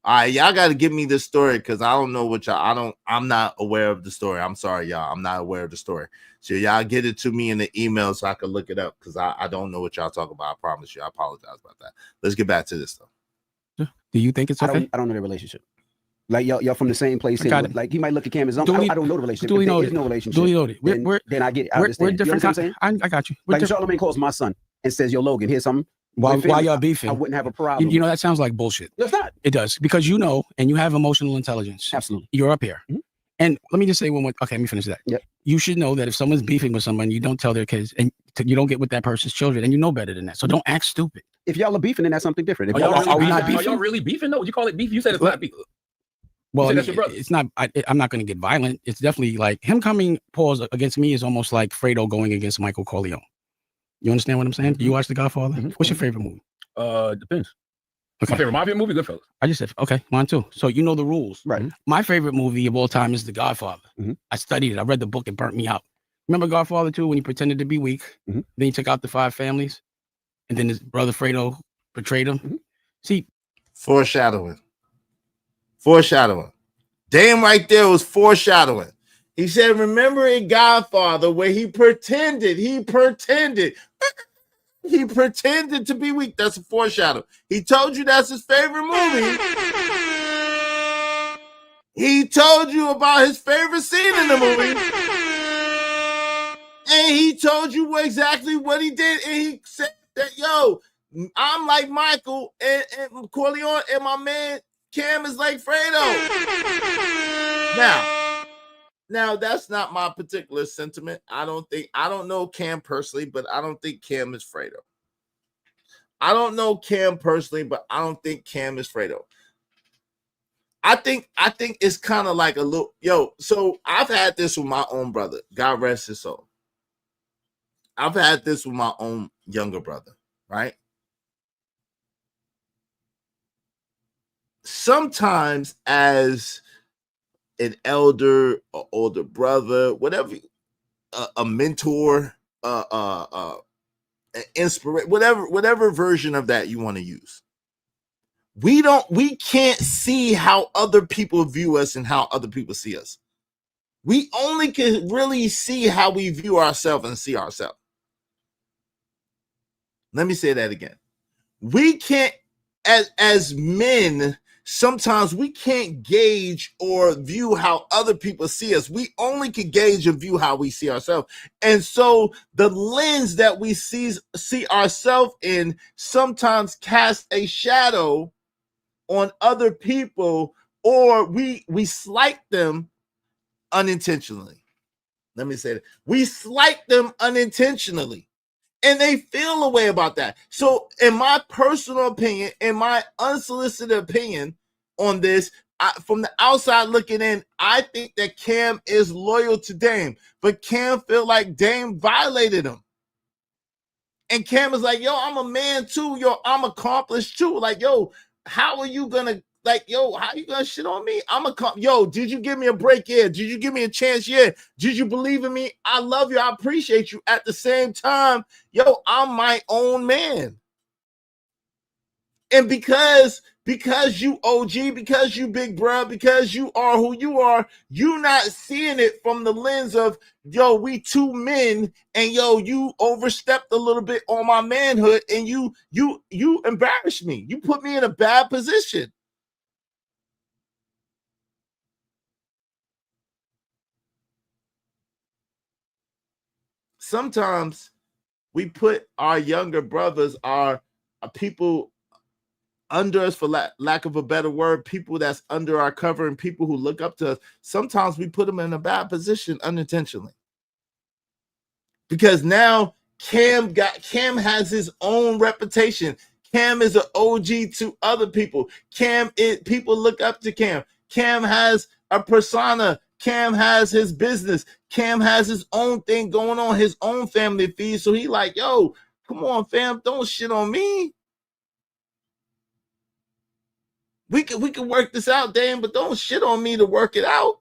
All right, y'all got to give me this story because I don't know what I'm not aware of the story. I'm sorry, y'all. I'm not aware of the story. So y'all get it to me in the email so I can look it up because I don't know what y'all talk about. I promise you. I apologize about that. Let's get back to this though. Do you think it's okay? I don't know the relationship. Like y'all from the same place. And, like he might look at Cam as I don't know the relationship. Duly noted. There's no relationship. Duly noted. Then I get it. I understand. We're different. I got you. Like Charlemagne calls my son and says, "Yo, Logan, here's something." Why y'all beefing? I wouldn't have a problem. That sounds like bullshit. It's not. It does because and you have emotional intelligence. Absolutely. You're up here. Mm-hmm. And let me just say one more. Okay, let me finish that. Yep. You should know that if someone's beefing with someone, you don't tell their kids, and you don't get with that person's children, and you know better than that. So don't act stupid. If y'all are beefing, then that's something different. If Are y'all y'all, are really not beefing? Are beefing, y'all really beefing? No, would you call it beef? You said it's not beef. Well, that's your brother. it's not. I'm not going to get violent. It's definitely like him coming pause against me is almost like Fredo going against Michael Corleone. You understand what I'm saying? Do you watch The Godfather? What's your favorite movie? Depends. Okay. My favorite mafia movie, Goodfellas. I just said okay, mine too. So you know the rules, right? My favorite movie of all time is The Godfather. I studied it. I read the book. It burnt me out. Remember Godfather 2 when he pretended to be weak? Then he took out the 5 families, and then his brother Fredo betrayed him. See, foreshadowing. Damn, right there was foreshadowing. He said, "Remember in Godfather where he pretended to be weak." That's a foreshadow. He told you that's his favorite movie. He told you about his favorite scene in the movie. And he told you exactly what he did. And he said that, yo, I'm like Michael and Corleone, and my man Cam is like Fredo. Now that's not my particular sentiment. I don't know Cam personally, but I don't think Cam is Fredo. I don't know Cam personally, but I don't think Cam is Fredo. I think it's kind of like a little, so I've had this with my own brother. God rest his soul. I've had this with my own younger brother, right? Sometimes as an elder, or older brother, whatever, a mentor, an inspiration, whatever version of that you want to use. We can't see how other people view us and how other people see us. We only can really see how we view ourselves and see ourselves. Let me say that again. We can't, as men, sometimes we can't gauge or view how other people see us. We only can gauge and view how we see ourselves. And so the lens that we see ourselves in sometimes casts a shadow on other people, or we slight them unintentionally. Let me say that. We slight them unintentionally. And they feel a way about that. So in my personal opinion, in my unsolicited opinion on this, from the outside looking in, I think that Cam is loyal to Dame, but Cam feel like Dame violated him. And Cam is like, yo, I'm a man too. Yo, I'm accomplished too. Like, yo, how are you gonna, like, yo, how you gonna shit on me? Yo, did you give me a break? Yeah. Did you give me a chance? Yeah. Did you believe in me? I love you. I appreciate you. At the same time, yo, I'm my own man. And because you OG, because you big bro, because you are who you are, you not seeing it from the lens of, yo, we two men, and yo, you overstepped a little bit on my manhood, and you embarrassed me. You put me in a bad position. Sometimes we put our younger brothers, our people under us, for lack of a better word, people that's under our cover and people who look up to us. Sometimes we put them in a bad position unintentionally. Because now Cam has his own reputation. Cam is an OG to other people. People look up to Cam. Cam has a persona. Cam has his business. Cam has his own thing going on, his own family feed. So he like, yo, come on, fam, don't shit on me. We can work this out, Dame, but don't shit on me to work it out.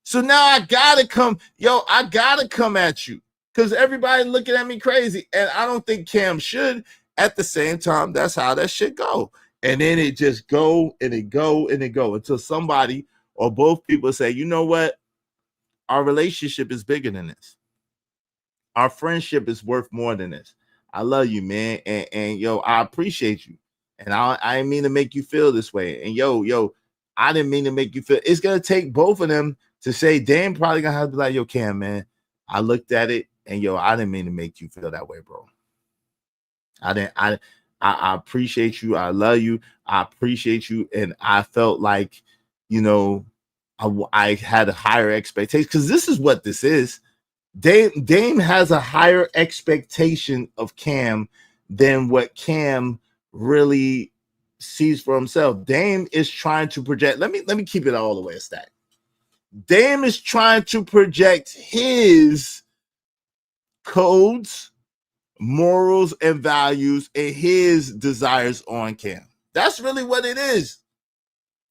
So now I gotta come at you because everybody looking at me crazy, and I don't think Cam should. At the same time, that's how that shit go, and then it just go and it go and it go until somebody or both people say, you know what, our relationship is bigger than this. Our friendship is worth more than this. I love you, man, and yo, I appreciate you. And I didn't mean to make you feel this way. And yo, I didn't mean to make you feel. It's gonna take both of them to say, Dame probably gonna have to be like, yo, Cam, man, I looked at it, and yo, I didn't mean to make you feel that way, bro. I appreciate you. I love you. I appreciate you. And I felt like, you know, I had a higher expectation, because this is what this is. Dame has a higher expectation of Cam than what Cam really sees for himself. Dame is trying to project. Let me keep it all the way a stack. Dame is trying to project his codes, morals, and values and his desires on Cam. That's really what it is.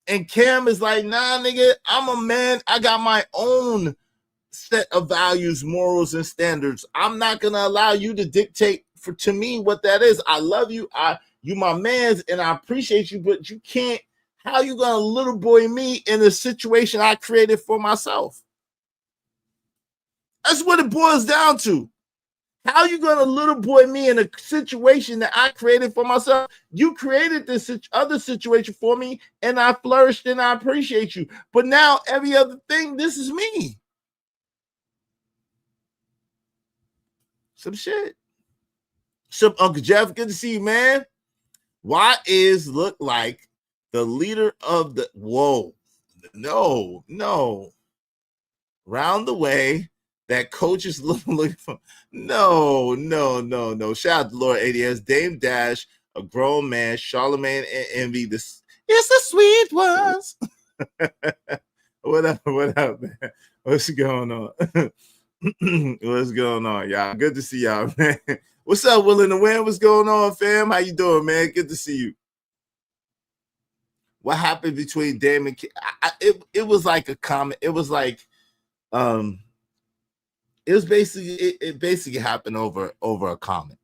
And Cam is like, nah, nigga, I'm a man. I got my own set of values, morals, and standards. I'm not gonna allow you to dictate to me what that is. I love you. You my man's, and I appreciate you, but you can't. How you gonna little boy me in a situation I created for myself? That's what it boils down to. How you gonna little boy me in a situation that I created for myself? You created this other situation for me, and I flourished, and I appreciate you. But now every other thing, this is me. Some shit. So Uncle Jeff, good to see you, man. Why is look like the leader of the no round the way that coach is looking for? No. Shout out to Lord ADS, Dame Dash, a grown man, Charlemagne and Envy. This it's the sweet ones. What up, man? What's going on? What's going on, y'all? Good to see y'all, man. What's up, Willing to Win? What's going on, fam? How you doing, man? Good to see you. What happened between Dame and Cam? It was like a comment. It was like it was basically it basically happened over a comment,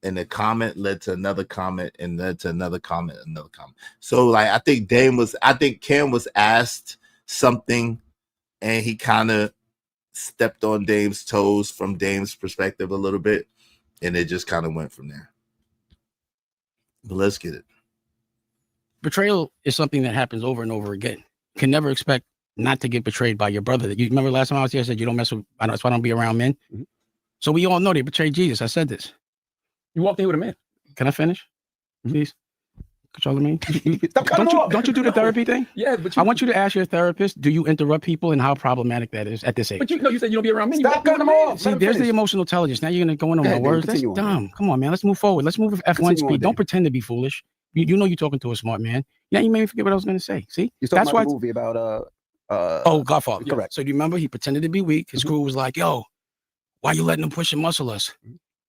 and the comment led to another comment, and led to another comment, another comment. So like I think Cam was asked something, and he kind of stepped on Dame's toes from Dame's perspective a little bit, and it just kind of went from there. But let's get it. Betrayal is something that happens over and over again. You can never expect not to get betrayed by your brother. You remember last time I was here, I said you don't mess with, that's why I don't be around men. Mm-hmm. So we all know they betrayed Jesus. I said this. You walked in with a man. Can I finish, please? Control me. Don't you do the therapy thing? Yeah, but I want you to ask your therapist, do you interrupt people and how problematic that is at this age? But you said you don't be around men. Stop cutting them off. See, there's the emotional intelligence. Now you're going to go into my words. That's dumb. Come on, man. Let's move forward. Let's move with F1 speed. Don't pretend to be foolish. You know you're talking to a smart man. Yeah, you made me forget what I was going to say. See? That's why the movie about Godfather. Correct. So do you remember he pretended to be weak? His crew was like, yo, why you letting him push and muscle us?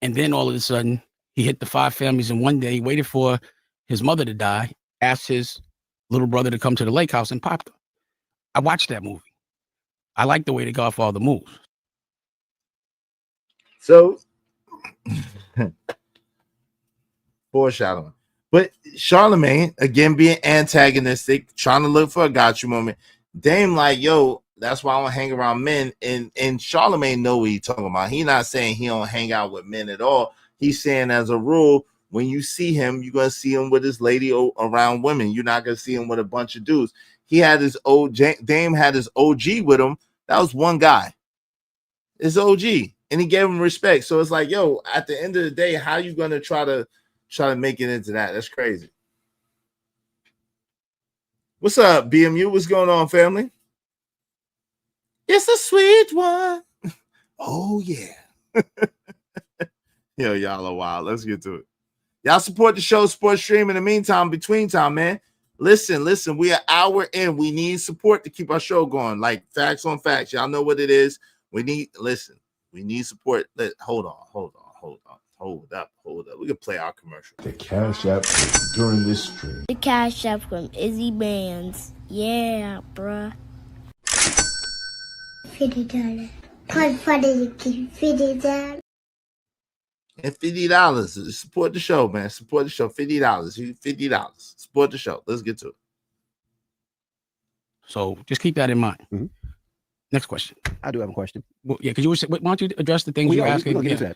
And then all of a sudden, he hit the 5 families in one day. He waited for his mother to die, asked his little brother to come to the lake house and popped him. I watched that movie. I like the way the Godfather moves. So, foreshadowing. But Charlemagne, again, being antagonistic, trying to look for a gotcha moment. Dame like, yo, that's why I don't hang around men. And Charlemagne know what he's talking about. He not saying he don't hang out with men at all. He's saying as a rule, when you see him, you're going to see him with his lady around women. You're not going to see him with a bunch of dudes. He had his Dame had his OG with him. That was one guy. His OG. And he gave him respect. So it's like, yo, at the end of the day, how you going to try to make it into that? That's crazy. What's up, BMU? What's going on, family? It's a sweet one. Oh, yeah. Yo, y'all are wild. Let's get to it. Y'all support the show, sports stream. In the meantime, between time, man. Listen. We are hour in. We need support to keep our show going. Like facts on facts. Y'all know what it is. We need support. Hold up. We can play our commercial. The Cash App during this stream. The Cash App from Izzy Bands. Yeah, bruh. $50. $50. And $50. Support the show, man. Support the show. $50. $50. Support the show. Let's get to it. So just keep that in mind. Mm-hmm. Next question. I do have a question. Well, yeah, because why don't you address the things you're asking? Yeah.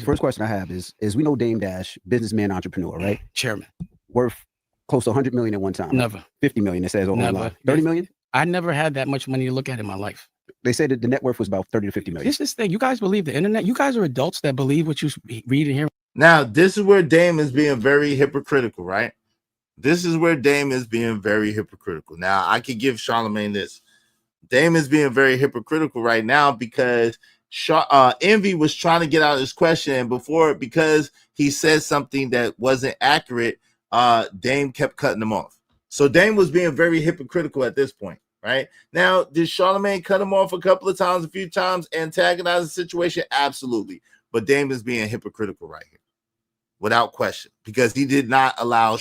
First question I have is we know Dame Dash, businessman, entrepreneur, right? Chairman. Worth close to $100 million at one time. Never. 50 million, it says online. 30 million? I never had that much money to look at in my life. They said that the net worth was about 30 to 50 million. This is the thing. You guys believe the internet. You guys are adults that believe what you read and hear. Now, this is where Dame is being very hypocritical, right? This is where Dame is being very hypocritical. Now, I could give Charlemagne this. Dame is being very hypocritical right now because Envy was trying to get out of his question, and before, because he said something that wasn't accurate, Dame kept cutting him off. So Dame was being very hypocritical at this point, right? Now, did Charlamagne cut him off a few times, antagonize the situation? Absolutely. But Dame is being hypocritical right here, without question, because he did not allow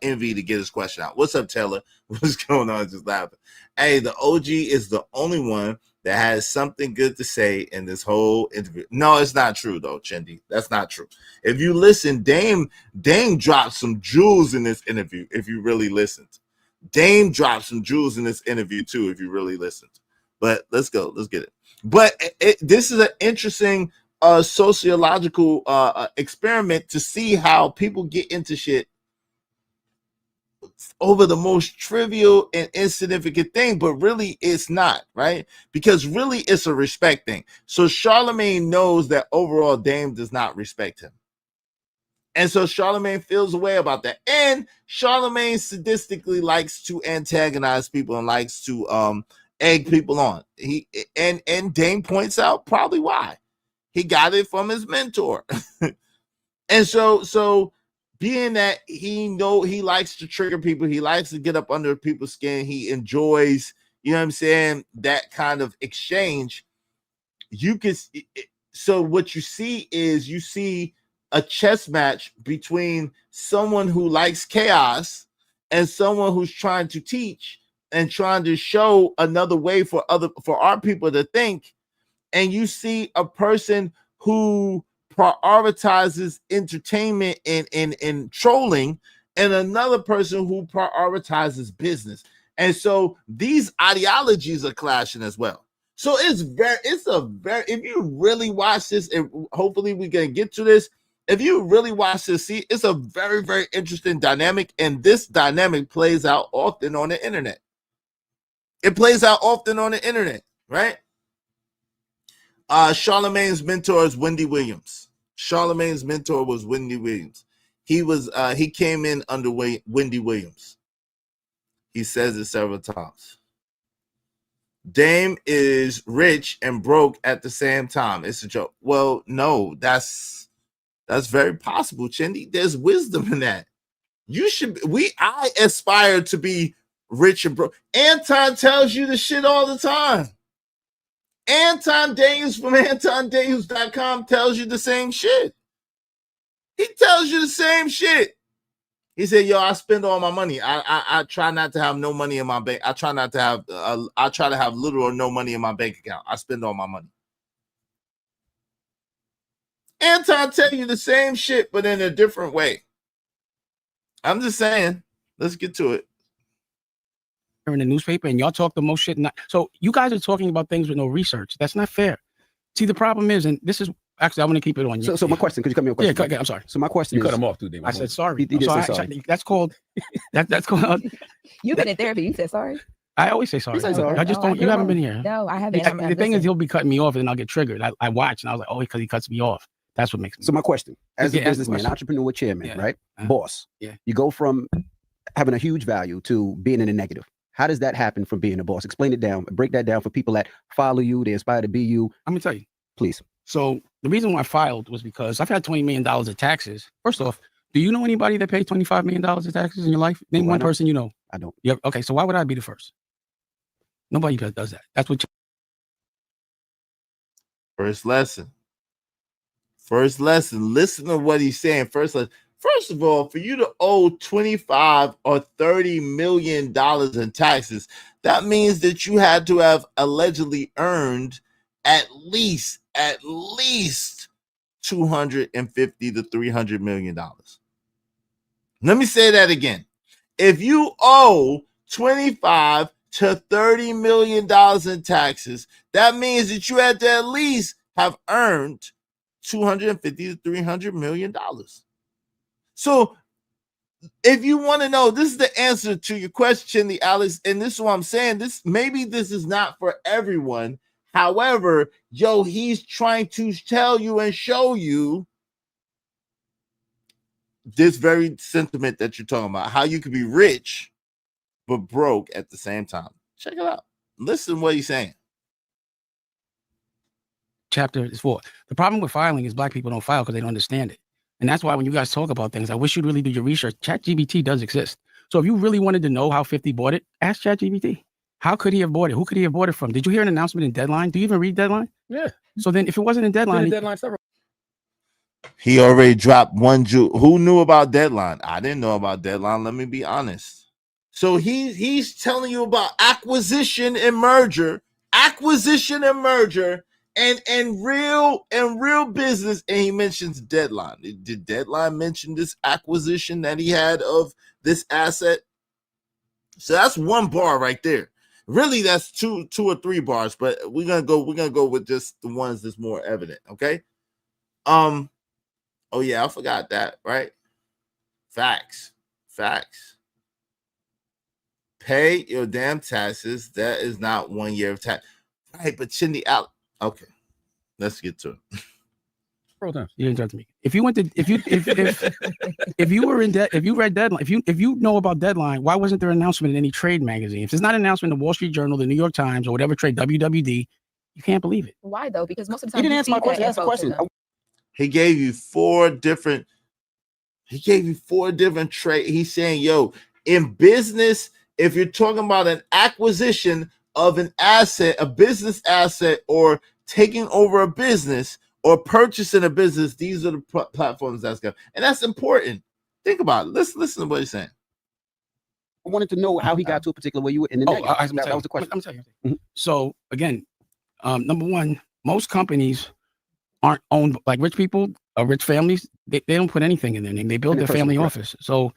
Envy to get his question out. What's up, Taylor? What's going on? Just laughing. Hey, the OG is the only one that has something good to say in this whole interview. No, it's not true, though, Chendi. That's not true. If you listen, Dame dropped some jewels in this interview, if you really listened. Dame dropped some jewels in this interview, too, if you really listened. But let's go. Let's get it. But this is an interesting sociological experiment to see how people get into shit over the most trivial and insignificant thing, but really it's not, right? Because really it's a respect thing. So Charlamagne knows that overall Dame does not respect him. And so Charlamagne feels a way about that. And Charlamagne sadistically likes to antagonize people and likes to egg people on. And Dame points out probably why. He got it from his mentor. And so being that he likes to trigger people, he likes to get up under people's skin, he enjoys, you know what I'm saying, that kind of exchange. So what you see is a chess match between someone who likes chaos and someone who's trying to teach and trying to show another way for our people to think. And you see a person who prioritizes entertainment and trolling, and another person who prioritizes business. And so these ideologies are clashing as well. So if you really watch this, and hopefully we can get to this, if you really watch this, see, it's a very, very interesting dynamic, and this dynamic plays out often on the internet. It plays out often on the internet, right? Charlamagne's mentor is Wendy Williams. Charlamagne's mentor was Wendy Williams. He came in under Wendy Williams. He says it several times. Dame is rich and broke at the same time. It's a joke. Well, no, that's very possible, Chendi. There's wisdom in that. I aspire to be rich and broke. Anton tells you the shit all the time. Anton Daniels from AntonDaniels.com tells you the same shit. He tells you the same shit. He said, yo, I spend all my money. I try not to have no money in my bank. I try to have little or no money in my bank account. I spend all my money. Anton tell you the same shit, but in a different way. I'm just saying, let's get to it. In the newspaper, and y'all talk the most shit. So you guys are talking about things with no research. That's not fair. See, the problem is, and this is actually, I want to keep it on you. So my question, could you cut me a question? Yeah, I'm sorry. So my question You is, cut him off too, Dave. I said sorry. He did say sorry. That's called. That's called. You been in therapy. You said sorry. I always say sorry. You say sorry. I just don't. You haven't been here. No, I haven't. The thing is, he'll be cutting me off, and I'll get triggered. I watch, and I was like, oh, because he cuts me off. That's what makes me. So my question, as a Yeah, ask the businessman, question. entrepreneur, chairman, Yeah. right? Uh-huh. Boss. Yeah. You go from having a huge value to being in a negative. How does that happen from being a boss? Explain it down. Break that down for people that follow you, they aspire to be you. I'm gonna tell you. Please. So the reason why I filed was because I've had $20 million of taxes. First off, do you know anybody that paid $25 million of taxes in your life? Name one person you know. I don't. Yep. Okay. So why would I be the first? Nobody does that. That's what. First lesson. Listen to what he's saying. First of all, for you to owe $25 or $30 million in taxes, that means that you had to have allegedly earned at least $250 to $300 million. Let me say that again. If you owe $25 to $30 million in taxes, that means that you had to at least have earned $250 to $300 million. So if you want to know, this is the answer to your question, Alex, and this is what I'm saying. Maybe this is not for everyone. However, he's trying to tell you and show you this very sentiment that you're talking about, how you could be rich but broke at the same time. Check it out. Listen to what he's saying. chapter is for. The problem with filing is black people don't file because they don't understand it. And that's why when you guys talk about things, I wish you'd really do your research. ChatGPT does exist. So if you really wanted to know how 50 bought it, ask ChatGPT. How could he have bought it? Who could he have bought it from? Did you hear an announcement in Deadline? Do you even read Deadline? Yeah. So then if it wasn't in Deadline, Deadline several. He already dropped one Jew. Who knew about Deadline? I didn't know about Deadline. Let me be honest. So he's telling you about acquisition and merger, and real business. And he mentions Deadline. Did Deadline mention this acquisition that he had of this asset? So that's one bar right there. Really, that's two or three bars, but we're gonna go with just the ones that's more evident. Okay. Oh yeah, I forgot that, right? Facts. Pay your damn taxes. That is not 1 year of tax. Right, but Chindy out. Okay. Let's get to it. You interrupt me. If you went to if you were in debt, if you read Deadline, if you know about Deadline, why wasn't there an announcement in any trade magazine? If there's not an announcement in the Wall Street Journal, the New York Times, or whatever trade, WWD, you can't believe it. Why though? Because most of the You time didn't answer my question. Ask the question. He gave you four different trade. He's saying, yo, in business, if you're talking about an acquisition of an asset, a business asset, or taking over a business or purchasing a business, these are the platforms that's going. And that's important. Think about it. Listen to what he's saying. I wanted to know how he got to a particular way you were in the negative. That was the question. I'm telling you. So again, number one, most companies aren't owned like rich people or rich families. They don't put anything in their name. They build their family office. So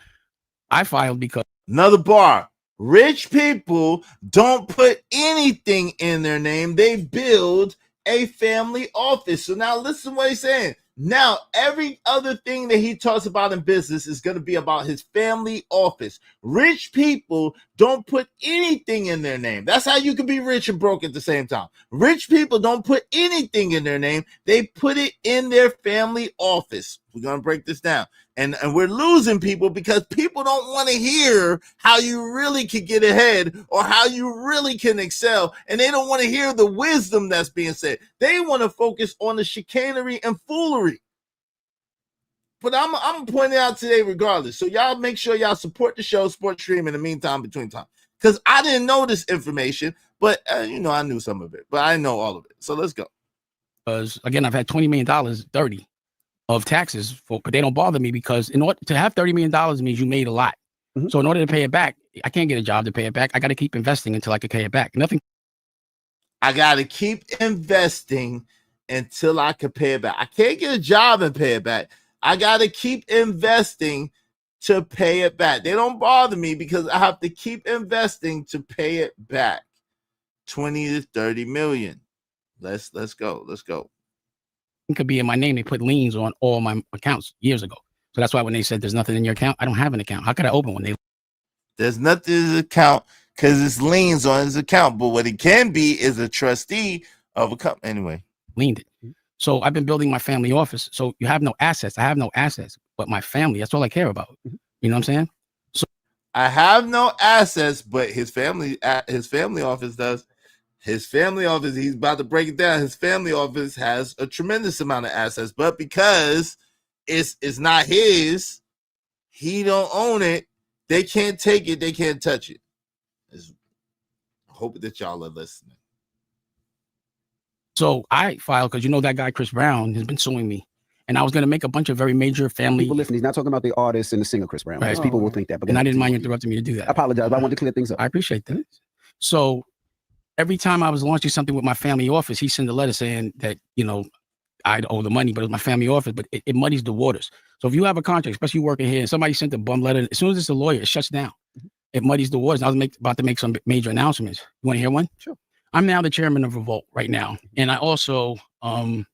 I filed because another bar. Rich people don't put anything in their name. They build a family office. So now listen to what he's saying. Now, every other thing that he talks about in business is going to be about his family office. Rich people don't put anything in their name. That's how you can be rich and broke at the same time. Rich people don't put anything in their name. They put it in their family office. We're going to break this down. And we're losing people because people don't want to hear how you really can get ahead or how you really can excel. And they don't want to hear the wisdom that's being said. They want to focus on the chicanery and foolery. But I'm pointing out today regardless. So y'all make sure y'all support the show, support stream in the meantime, between time. Because I didn't know this information, but I knew some of it, but I didn't know all of it. So let's go. Because again, I've had $20 million dirty of taxes, but they don't bother me because in order to have $30 million means you made a lot. Mm-hmm. So in order to pay it back, I can't get a job to pay it back. I got to keep investing until I can pay it back. I got to keep investing until I can pay it back. I can't get a job and pay it back. I got to keep investing to pay it back. They don't bother me because I have to keep investing to pay it back. 20 to 30 million. Let's go. It could be in my name. They put liens on all my accounts years ago. So that's why when they said there's nothing in your account, I don't have an account. How could I open one? There's nothing in his account because it's liens on his account. But what it can be is a trustee of a company. Anyway. Liened it. So I've been building my family office. So you have no assets. I have no assets, but my family, that's all I care about. You know what I'm saying? So I have no assets, but his family office does. His family office, he's about to break it down. His family office has a tremendous amount of assets, but because it's not his, he don't own it. They can't take it. They can't touch it. I hope that y'all are listening. So I filed because that guy Chris Brown has been suing me, and I was going to make a bunch of very major family. People listen. He's not talking about the artist and the singer Chris Brown. Right. People will think that. But and I didn't mind you interrupting me to do that. I apologize. But I wanted to clear things up. I appreciate that. So every time I was launching something with my family office, he sent a letter saying that, I'd owe the money, but it was my family office, but it muddies the waters. So if you have a contract, especially working here, and somebody sent a bum letter, as soon as it's a lawyer, it shuts down. It muddies the waters. I was about to make some major announcements. You want to hear one? Sure. I'm now the chairman of Revolt right now. And I also, I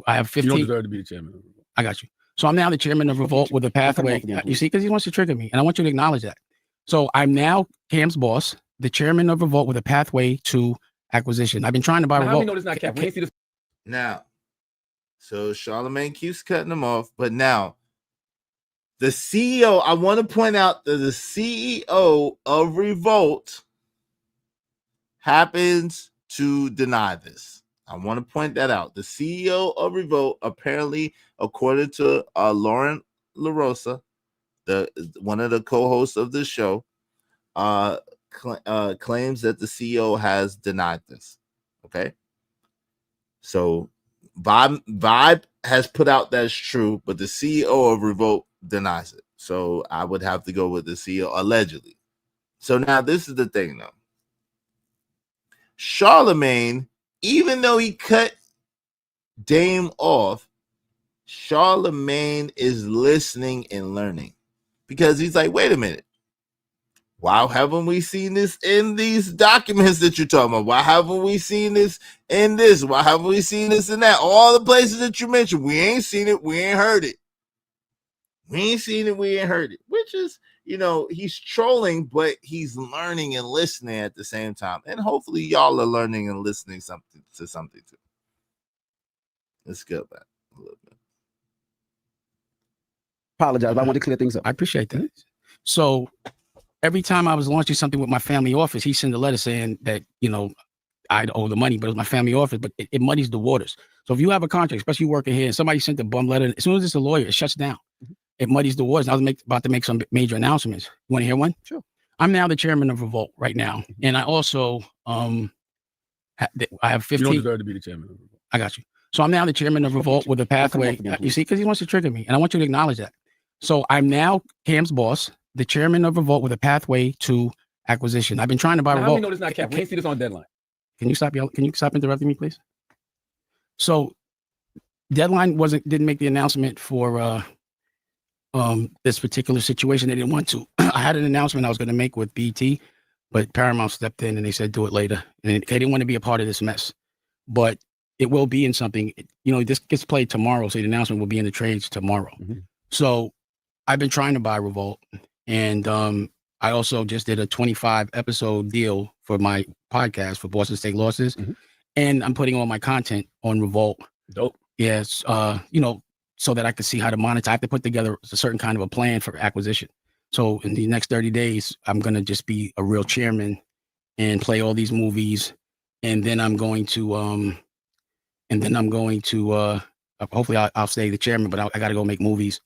have 15. You don't deserve to be the chairman of Revolt. I got you. So I'm now the chairman of Revolt with a pathway. You see, because he wants to trigger me, and I want you to acknowledge that. So I'm now Cam's boss, the chairman of Revolt with a pathway to acquisition. I've been trying to buy Revolt. How do we know this not Cap? We ain't see this. Now, so Charlamagne keeps cutting them off, but now the CEO, I want to point out that the CEO of Revolt happens to deny this. I want to point that out. The CEO of Revolt, apparently, according to Lauren LaRosa, one of the co-hosts of the show, claims that the CEO has denied this. Okay, so Vibe has put out that's true, but the CEO of Revolt denies it. So I would have to go with the CEO allegedly. So now this is the thing, though. Charlemagne, even though he cut Dame off, Charlemagne is listening and learning, because he's like, wait a minute. Why haven't we seen this in these documents that you're talking about? Why haven't we seen this in this? Why haven't we seen this in that? All the places that you mentioned, we ain't seen it. We ain't heard it. We ain't seen it. We ain't heard it. Which is, he's trolling, but he's learning and listening at the same time. And hopefully y'all are learning and listening something too. Let's go back a little bit. Apologize. I want to clear things up. I appreciate that. So every time I was launching something with my family office, he sent a letter saying that, I'd owe the money, but it was my family office, but it muddies the waters. So if you have a contract, especially working here, and somebody sent a bum letter, as soon as it's a lawyer, it shuts down. It muddies the waters. I was about to make some major announcements. You want to hear one? Sure. I'm now the chairman of Revolt right now. And I also, I have 15. You don't deserve to be the chairman of Revolt. I got you. So I'm now the chairman of Revolt with a pathway. You see, because he wants to trigger me, and I want you to acknowledge that. So I'm now Cam's boss, the chairman of Revolt with a pathway to acquisition. I've been trying to buy Revolt. How do you know this not Cap? We can't see this on deadline. Can you stop interrupting me, please? So Deadline didn't make the announcement for this particular situation. They didn't want to. I had an announcement I was going to make with BT, but Paramount stepped in and they said do it later. And they didn't want to be a part of this mess. But it will be in something. This gets played tomorrow, so the announcement will be in the trades tomorrow. Mm-hmm. So I've been trying to buy Revolt, and I also just did a 25 episode deal for my podcast for Boston State Losses, and I'm putting all my content on Revolt. Dope. Yes, so that I can see how to monetize. I have to put together a certain kind of a plan for acquisition. So in the next 30 days, I'm gonna just be a real chairman and play all these movies, and then I'm going to hopefully I'll stay the chairman, but I got to go make movies.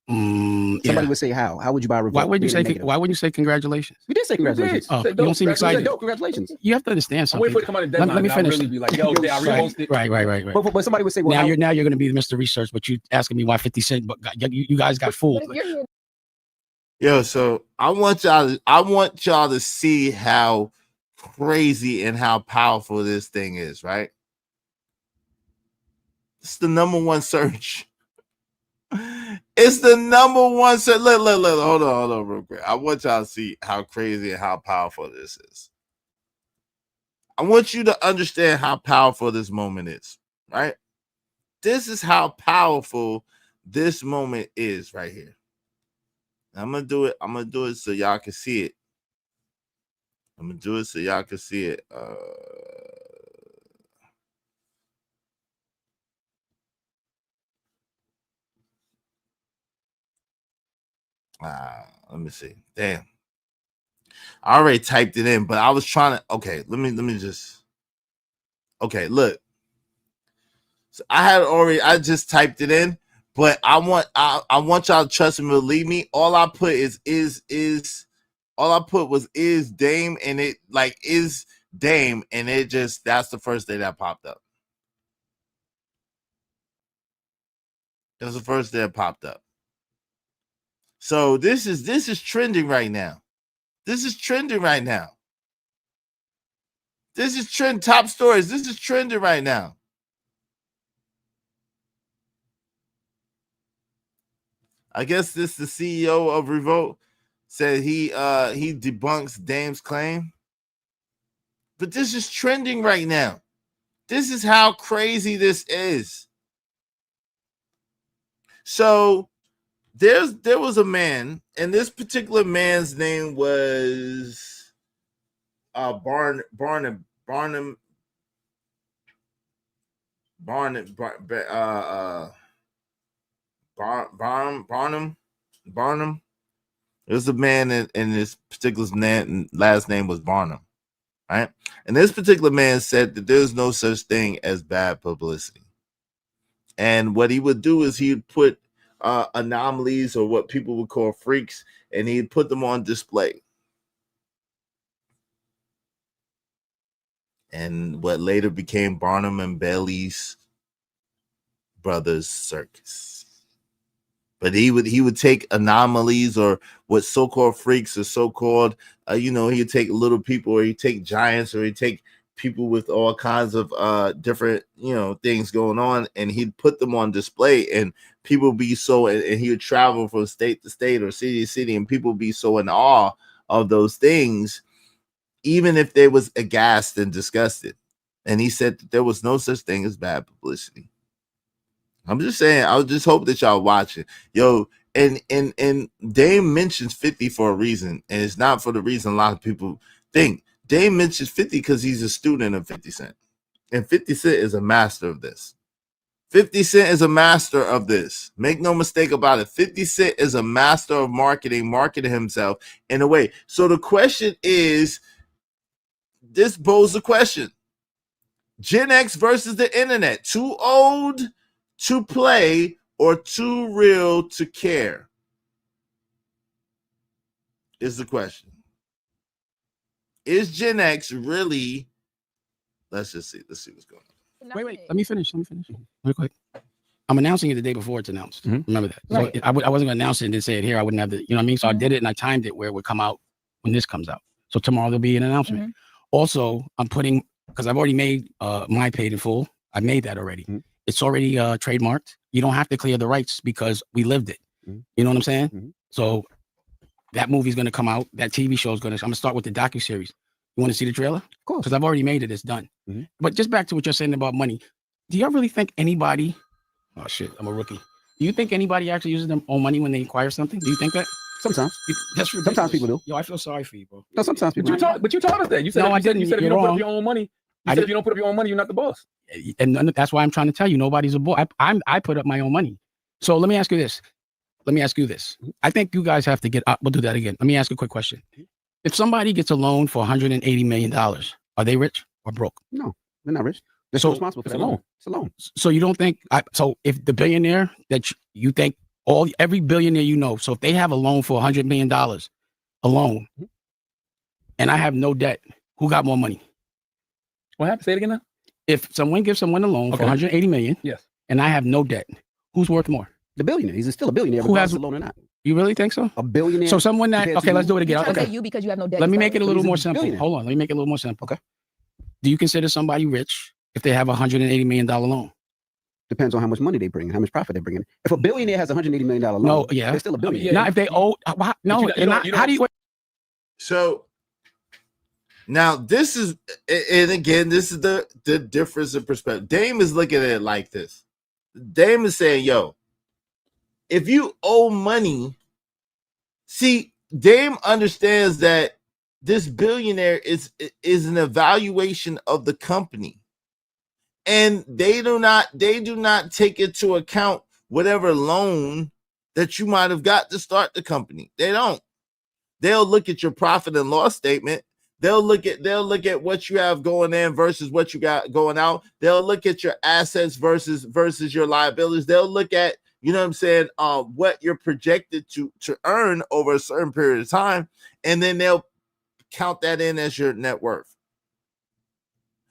Somebody would say how? How would you buy Revolt? Why wouldn't you say congratulations? We did say congratulations. Oh, you don't seem excited. Congratulations. You have to understand something. I'm waiting for it to come out of deadline. Let me finish. Really be like, yo, I reposted. Right. But somebody would say, well, now you're going to be Mr. Research, but you asking me why 50 Cent, but you guys got fooled. Yo, so I want y'all to see how crazy and how powerful this thing is, right? It's the number one search. It's the number one search. Look, hold on real quick. I want y'all to see how crazy and how powerful this is. I want you to understand how powerful this moment is, right? This is how powerful this moment is right here. I'm gonna do it so y'all can see it. Let me see. Damn. I already typed it in, but I was trying to. Okay, let me just. Okay, look. So I just typed it in, but I want y'all to trust and believe me. All I put is Dame, and it like is Dame, and it just that's the first thing that popped up. That's the first thing that popped up. So this is trending right now. This is trending top stories. This is trending right now. I guess the CEO of Revolt said he debunks Dame's claim. But this is trending right now. This is how crazy this is. So there was a man, and this particular man's name was Barnum. There's a man, and this particular last name was Barnum. right? And this particular man said that there's no such thing as bad publicity. And what he would do is he would put anomalies, or what people would call freaks, and he'd put them on display. And what later became Barnum and Bailey's Brothers Circus. But he would take anomalies, or what so-called freaks, or so-called, he'd take little people, or he'd take giants, or he'd take people with all kinds of different, things going on, and he'd put them on display, and people would be so, and he would travel from state to state or city to city, and people would be so in awe of those things, even if they was aghast and disgusted. And he said that there was no such thing as bad publicity. I'm just saying, I just hope that y'all watching. Yo, and Dame mentions 50 for a reason, and it's not for the reason a lot of people think. Dame mentions 50 because he's a student of 50 Cent. And 50 Cent is a master of this. 50 Cent is a master of this. Make no mistake about it. 50 Cent is a master of marketing himself in a way. So the question is, this poses a question. Gen X versus the internet. Too old to play or too real to care? Is the question. Is Gen X really? Let's see what's going on. Wait. Let me finish real quick. I'm announcing it the day before it's announced. Mm-hmm. Remember that. Right. So I wasn't going to announce it and then say it here. I wouldn't have the, you know what I mean? So I did it and I timed it where it would come out when this comes out. So tomorrow there'll be an announcement. Mm-hmm. Also, I'm putting, because I've already made my paid in full. I made that already. Mm-hmm. It's already trademarked. You don't have to clear the rights because we lived it. Mm-hmm. You know what I'm saying? Mm-hmm. So that movie's going to come out. That TV show is going to, I'm going to start with the docuseries. You want to see the trailer? Of course. Because I've already made it. It's done. Mm-hmm. But just back to what you're saying about money. Do y'all really think anybody, oh shit, I'm a rookie. Do you think anybody actually uses their own money when they acquire something? Do you think that? Sometimes. That's ridiculous. Sometimes people do. Yo, I feel sorry for you, bro. No, sometimes people do. But you taught us that. You said, No, I didn't. You said if you You're don't put wrong. up your own money, I if didn't- you don't put up your own money, you're not the boss. And that's why I'm trying to tell you, nobody's a boy. I put up my own money. So let me ask you this. I think you guys have to get up. We'll do that again. Let me ask you a quick question. If somebody gets a loan for $180 million, are they rich or broke? No, they're not rich. They're So- so responsible for It's that a loan. loan. It's a loan. So you don't think, so if the billionaire that you think, every billionaire you know, so if they have a loan for $100 million, a loan, and I have no debt, who got more money? What happened? Say it again now. If someone gives someone a loan for Okay. 180 million, Yes. and I have no debt, who's worth more? The billionaire. He's still a billionaire. Who has regardless of loan or not? You really think so? A billionaire. So someone that, compared okay, to let's do it You're again. trying to Okay. say you because you have no debt. Let me is make it a better. little He's a more simple. billionaire. Hold on. Let me make it a little more simple. Okay. Do you consider somebody rich if they have a $180 million loan? Depends on how much money they bring and how much profit they bring in. If a billionaire has $180 million loan, No, yeah. they're still a billionaire. yeah. Not if they owe, no, you don't- you how do you, So now this is, and again, this is the difference in perspective. Dame is looking at it like this. Dame is saying, yo, if you owe money, see, Dame understands that this billionaire is an evaluation of the company. And they do not take into account whatever loan that you might have got to start the company. They don't. They'll look at your profit and loss statement. They'll look at what you have going in versus what you got going out. They'll look at your assets versus your liabilities. They'll look at, you know what I'm saying, what you're projected to earn over a certain period of time, and then they'll count that in as your net worth.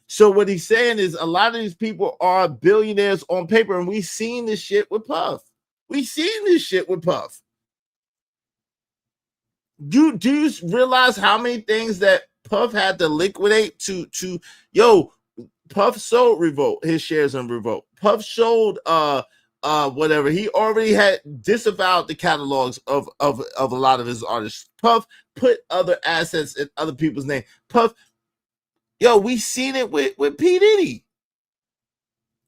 So what he's saying is a lot of these people are billionaires on paper, and we've seen this shit with Puff. Do you realize how many things that Puff had to liquidate to Puff sold Revolt, his shares in Revolt. Puff sold whatever. He already had disavowed the catalogs of a lot of his artists. Puff put other assets in other people's name. Puff, we seen it with P. Diddy.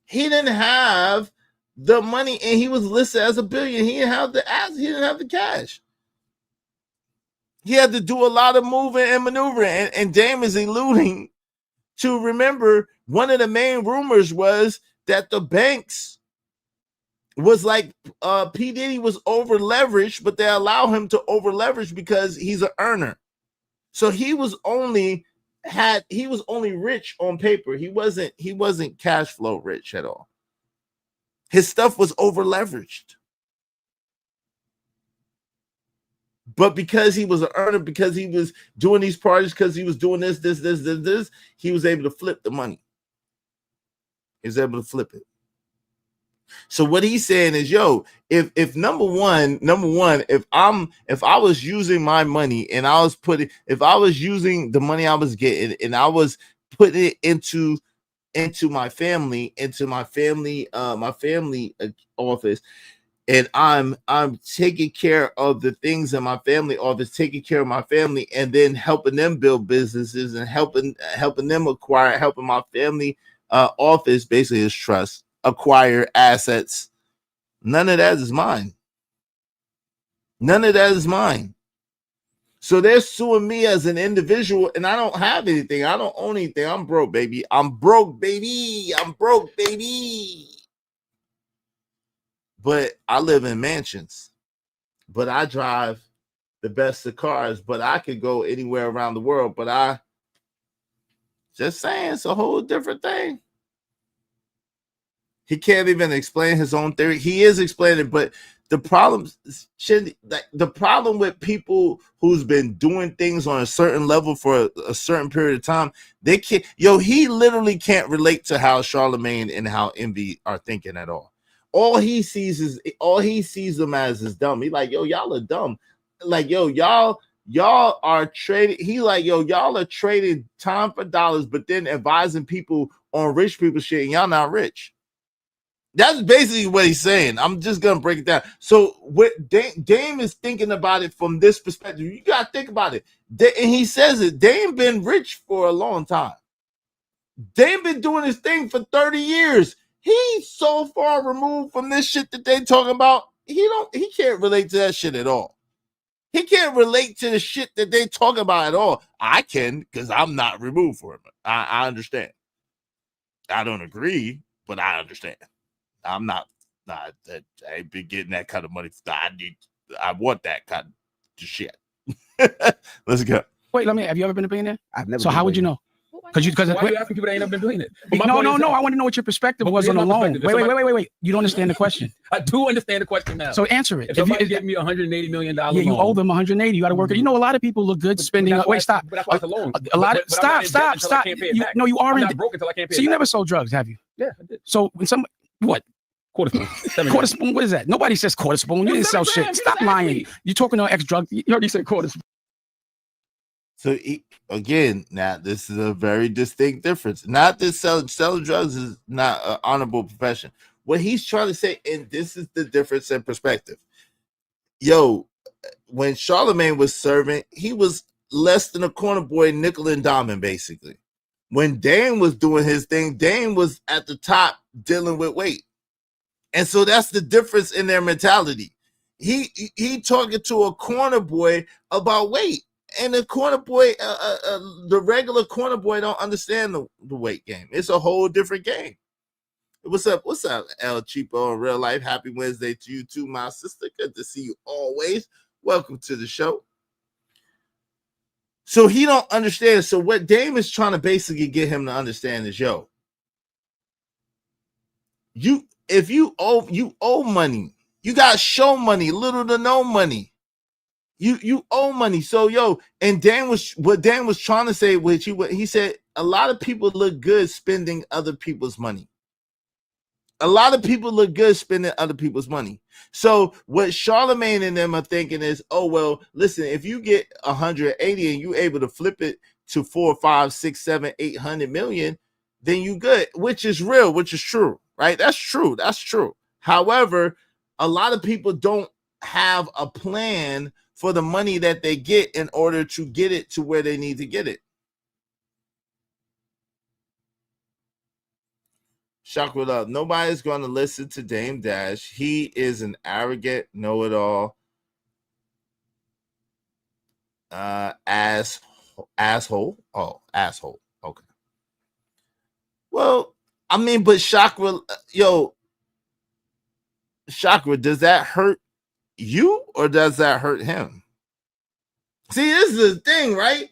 He didn't have the money, and he was listed as a billion. He didn't have the assets. He didn't have the cash. He had to do a lot of moving and maneuvering, and Dame is alluding to, remember, one of the main rumors was that the banks was like P. Diddy was over leveraged, but they allow him to over leverage because he's an earner. So he was only was only rich on paper. He wasn't cash flow rich at all. His stuff was over leveraged. But because he was an earner, because he was doing these parties, because he was doing this, he was able to flip the money. He was able to flip it. So what he's saying is, yo, if number one, if I was using my money and if I was using the money I was getting and I was putting it into my family office, and I'm taking care of the things in my family office, taking care of my family, and then helping them build businesses and helping them acquire, helping my family office, basically his trust, acquire assets. None of that is mine. None of that is mine. So they're suing me as an individual, and I don't have anything. I don't own anything. I'm broke, baby. I'm broke, baby. But I live in mansions. But I drive the best of cars. But I could go anywhere around the world. But just saying, it's a whole different thing. He can't even explain his own theory. He is explaining, but the problem with people who's been doing things on a certain level for a certain period of time, they can't. He literally can't relate to how Charlemagne and how Envy are thinking at all. All he sees them as is dumb. He's like, yo, y'all are dumb. Like, yo, y'all are trading. He like, yo, y'all are trading time for dollars, but then advising people on rich people shit, and y'all not rich. That's basically what he's saying. I'm just gonna break it down. So what Dame is thinking about it from this perspective. You gotta think about it. And he says it. Dame been rich for a long time. Dame been doing his thing for 30 years. He's so far removed from this shit that they talking about. He can't relate to that shit at all. He can't relate to the shit that they talk about at all. I can, because I'm not removed from it. I understand. I don't agree, but I understand. I'm not. I ain't been getting that kind of money. I want that kind of shit. Let's go. Wait, have you ever been a billionaire? I've never. So how would you know? Because why are you asking people that ain't never been doing it? No. I want to know what your perspective was on the loan. Wait. You don't understand the question. I do understand the question now. So answer it. If somebody gave me $180 million, yeah, you owe them 180. You got to work it. You know, a lot of people look good spending. Wait, stop. But that's why it's a loan. Stop. You are in. Broke until I can't pay. So you never sold drugs, have you? Yeah, I did. So when what? Quarter spoon. Quarter spoon. What is that? Nobody says quarter spoon. You didn't sell shit. Stop lying. You're talking to ex-drug. You already said quarter spoon. So again, now this is a very distinct difference. Not that selling drugs is not an honorable profession. What he's trying to say, and this is the difference in perspective. Yo, when Charlemagne was serving, he was less than a corner boy, nickel and diamond, basically. When Dame was doing his thing, Dame was at the top dealing with weight. And so that's the difference in their mentality. He talking to a corner boy about weight. And the corner boy, the regular corner boy don't understand the weight game. It's a whole different game. What's up, El Cheapo in real life? Happy Wednesday to you too, my sister. Good to see you always. Welcome to the show. So he don't understand. So what Dame is trying to basically get him to understand is, yo, if you owe money, you got show money, little to no money. You owe money. So and Dan was trying to say, which he said, a lot of people look good spending other people's money. A lot of people look good spending other people's money. So what Charlemagne and them are thinking is, oh, well, listen, if you get 180 and you able to flip it to 4, 5, 6, 7, 800 million, then you good, which is real, which is true, right? That's true. However, a lot of people don't have a plan for the money that they get in order to get it to where they need to get it. Chakra love. Nobody's going to listen to Dame Dash. He is an arrogant know-it-all asshole. Oh, asshole. Okay. Well, I mean, but Chakra, does that hurt you or does that hurt him? See, this is the thing, right?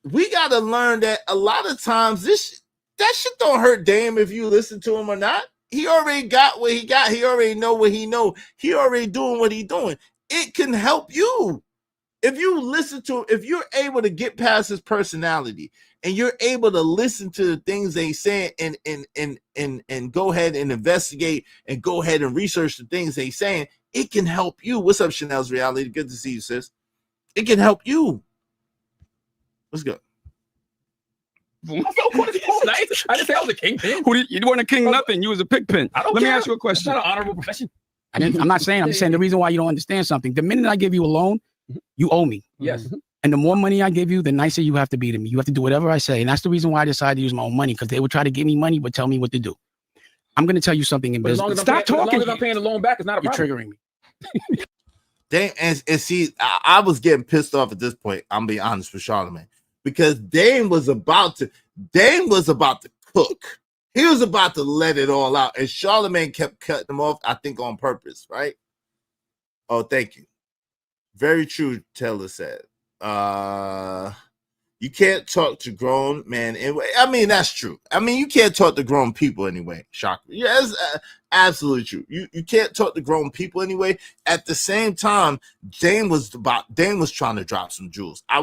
we got to learn that a lot of times that shit don't hurt Dame if you listen to him or not. He already got what he got. He already know what he know. He already doing what he doing. It can help you. If you listen to, if you're able to get past his personality and you're able to listen to the things they saying and go ahead and investigate and go ahead and research the things they saying, it can help you. What's up, Chanel's Reality? Good to see you, sis. It can help you. Let's go. I didn't say I was a kingpin. You weren't a king nothing. You was a pigpen. I don't Let me care. ask you a question. It's not an honorable profession. I'm not saying. I'm just saying the reason why you don't understand something. The minute I give you a loan, you owe me. Yes. And the more money I give you, the nicer you have to be to me. You have to do whatever I say. And that's the reason why I decided to use my own money, because they would try to give me money but tell me what to do. I'm going to tell you something in But as long business. as I'm Stop talking. as I'm paying the loan back, it's not a You're problem. triggering me. Dame, and see, I was getting pissed off at this point. I'm being honest with Charlamagne, because Dame was about to cook. He was about to let it all out, and Charlamagne kept cutting him off, I think on purpose, right? Oh, thank you. Very true, Taylor said. You can't talk to grown men anyway. I mean, that's true. I mean, you can't talk to grown people anyway. Shocker. Yeah, it's absolutely true. You can't talk to grown people anyway. At the same time, Dame was trying to drop some jewels. I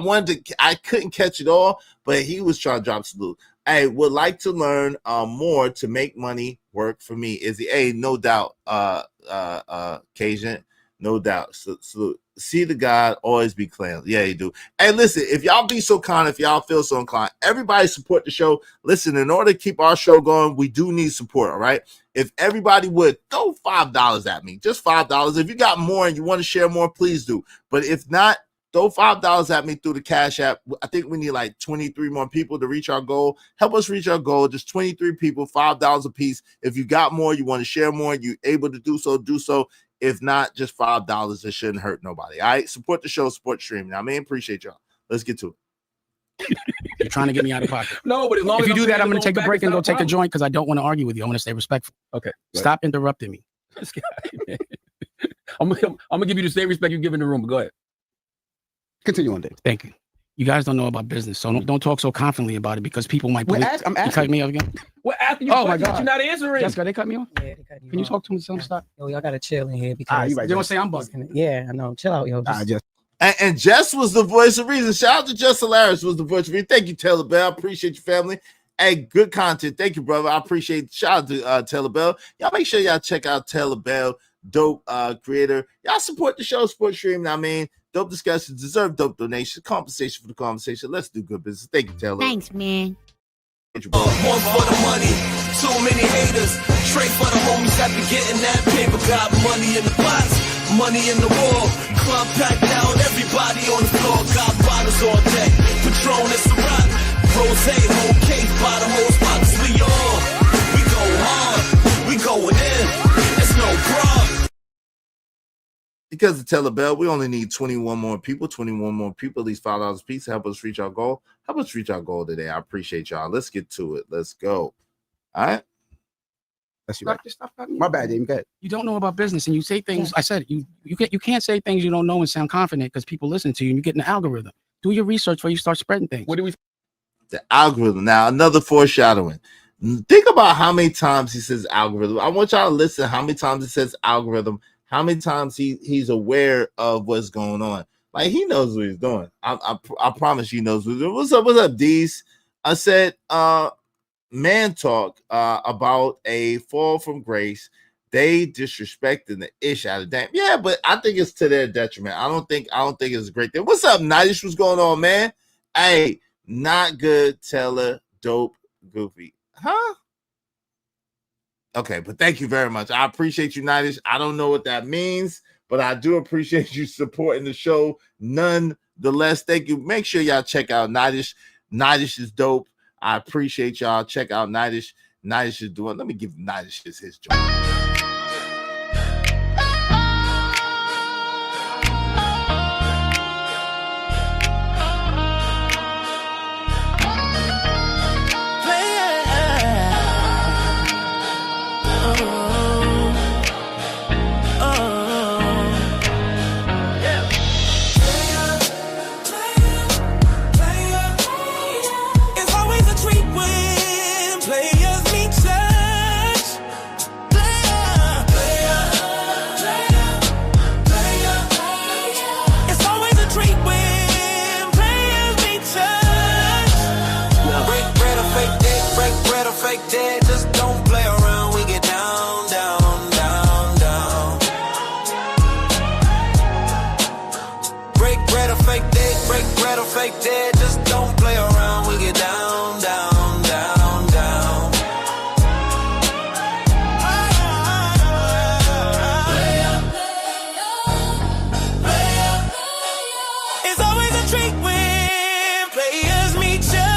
couldn't catch it all, but he was trying to drop some jewels. I would like to learn more to make money work for me. Izzy, hey, no doubt, Cajun, no doubt. Salute. See the God, always be clean. Yeah, you do. Hey, listen, if y'all be so kind, if y'all feel so inclined, everybody support the show. Listen, in order to keep our show going, we do need support, all right? If everybody would throw $5 at me, just $5. If you got more and you want to share more, please do. But if not, throw $5 at me through the Cash App. I think we need like 23 more people to reach our goal. Help us reach our goal. Just 23 people, $5 a piece. If you got more, you want to share more, you're able to do so, do so. If not, just $5. It shouldn't hurt nobody. All right. Support the show, support the stream. I mean, appreciate y'all. Let's get to it. You're trying to get me out of pocket. No, but as long If as you do that, I'm going to take a back, break it's and not go a take a problem. joint because I don't want to argue with you. I want to stay respectful. Okay. Stop interrupting me. This guy, man. I'm gonna give you the same respect you give in the room, but go ahead. Continue on, Dave. Thank you. You guys don't know about business, so don't talk so confidently about it because people might. I'm You asking. cut me off again. We're asking you Oh, my questions, but God. you're not answering. Jessica, they cut me off. Yeah, they cut you Can you off. talk to me? Tell them to stop. Yo, y'all gotta chill in here because you right, You don't say I'm bugging. Yeah, I know. Chill out, yo. Just, Just And Jess was the voice of reason. Shout out to Jess Hilarious was the voice of reason. Thank you, Taylor Bell. Appreciate your family. Hey, good content. Thank you, brother. I appreciate it. Shout out to Taylor Bell. Y'all make sure y'all check out Taylor Bell, dope creator. Y'all support the show, support stream. I mean, dope discussions deserve dope donations. Compensation for the conversation. Let's do good business. Thank you, Taylor. Thanks, man. Thank you, bro. One for the money, too many haters. Straight for the homies that be getting that paper. Got money in the pots, money in the wall. Club packed out, everybody on the floor. Got bottles on deck, Patron and Ciroc. Rose, whole case, bottom whole spots. We all, we go hard, we going in. It's no problem. Because of Taylor Bell, we only need 21 more people, at least $5 a piece to help us reach our goal. Help us reach our goal today. I appreciate y'all. Let's get to it. Let's go. All right. that's you. Right. Stop cutting me My off. bad, Dave. Go ahead. You don't know about business and you say things. I said you can't say things you don't know and sound confident because people listen to you and you get in the algorithm. Do your research before you start spreading things. What do we? The algorithm. Now, another foreshadowing. Think about how many times he says algorithm. I want y'all to listen how many times he says algorithm, how many times he's aware of what's going on. Like, he knows what he's doing. I promise he knows what he's doing. What's up, D's? I said, man talk about a fall from grace. They disrespecting the ish out of Dame. Yeah, but I think it's to their detriment. I don't think it's a great thing. What's up, Nightish? What's going on, man? Hey, not good, Taylor, dope, goofy. Huh? Okay, but thank you very much. I appreciate you, Nightish. I don't know what that means, but I do appreciate you supporting the show. Nonetheless, thank you. Make sure y'all check out Nightish. Nightish is dope. I appreciate y'all. Check out Nightish. Nightish is doing. Let me give Nightish his job. that. Just don't play around. We get down, down, down, down. Break bread or fake that. Break bread or fake that. Just don't play around. We get down, down, down, down. It's always a treat when players meet judge.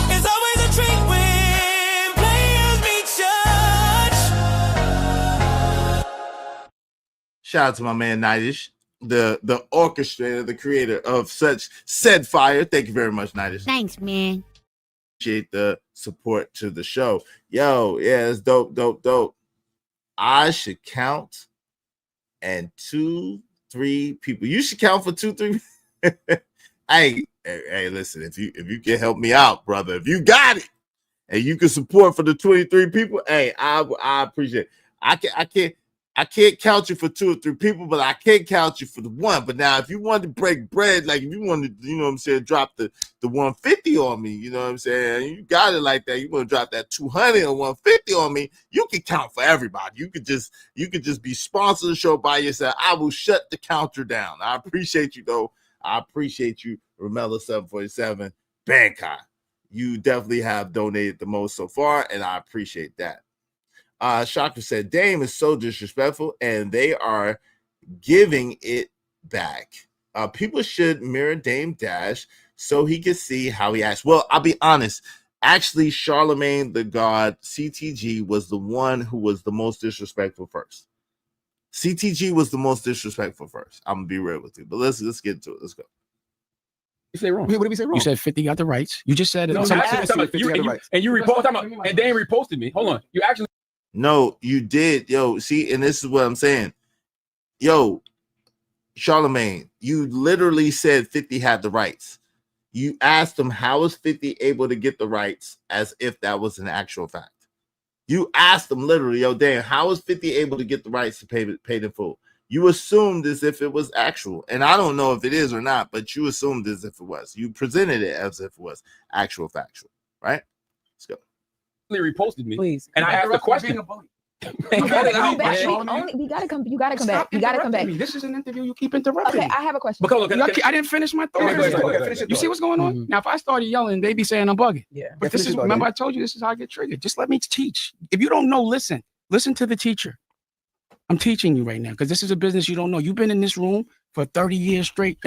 It's always a treat when players meet judge. Shout out to my man Nightish, the orchestrator, the creator of such said fire. Thank you very much, Nightish. Thanks, man. Appreciate the support to the show. Yo, yeah, it's dope, dope, dope. I should count and 2, 3 people. You should count for 2, 3. hey, listen, if you can help me out, brother, if you got it and you can support for the 23 people, hey, I appreciate it. I can't count you for 2 or 3 people, but I can count you for the one. But now, if you want to break bread, like if you want to, you know what I'm saying, drop the 150 on me, you know what I'm saying, you got it like that. You want to drop that 200 or 150 on me, you can count for everybody. You could just be sponsored the show by yourself. I will shut the counter down. I appreciate you though. I appreciate you, Ramela 747 Bangkok. You definitely have donated the most so far, and I appreciate that. Shaka said Dame is so disrespectful and they are giving it back. People should mirror Dame Dash so he can see how he acts. Well, I'll be honest. Actually, Charlemagne the God, CTG, was the one who was the most disrespectful first. CTG was the most disrespectful first. I'm gonna be real with you, but let's get into it. Let's go. You say wrong. What did we say wrong? You said 50 got the rights. You just said it. No, Somebody- you reposted, and Dame reposted me. Hold on. You actually. No, you did. Yo, see, and this is what I'm saying. Yo, Charlemagne, you literally said 50 had the rights. You asked him, how is 50 able to get the rights, as if that was an actual fact. You asked him literally, yo, damn, how is 50 able to get the rights to pay in full? You assumed as if it was actual. And I don't know if it is or not, but you assumed as if it was. You presented it as if it was actual factual, right? Let's go. Reposted me, Please. and I asked the question. We gotta come back. You gotta come back. You gotta come back. This is an interview. You keep interrupting. Okay, I have a question. Because I didn't finish my thought. You see what's going on? Now, if I started yelling, they be saying I'm bugging. Yeah. But this is, remember I told you this is how I get triggered. Just let me teach. If you don't know, listen to the teacher. I'm teaching you right now because this is a business you don't know. You've been in this room for 30 years straight.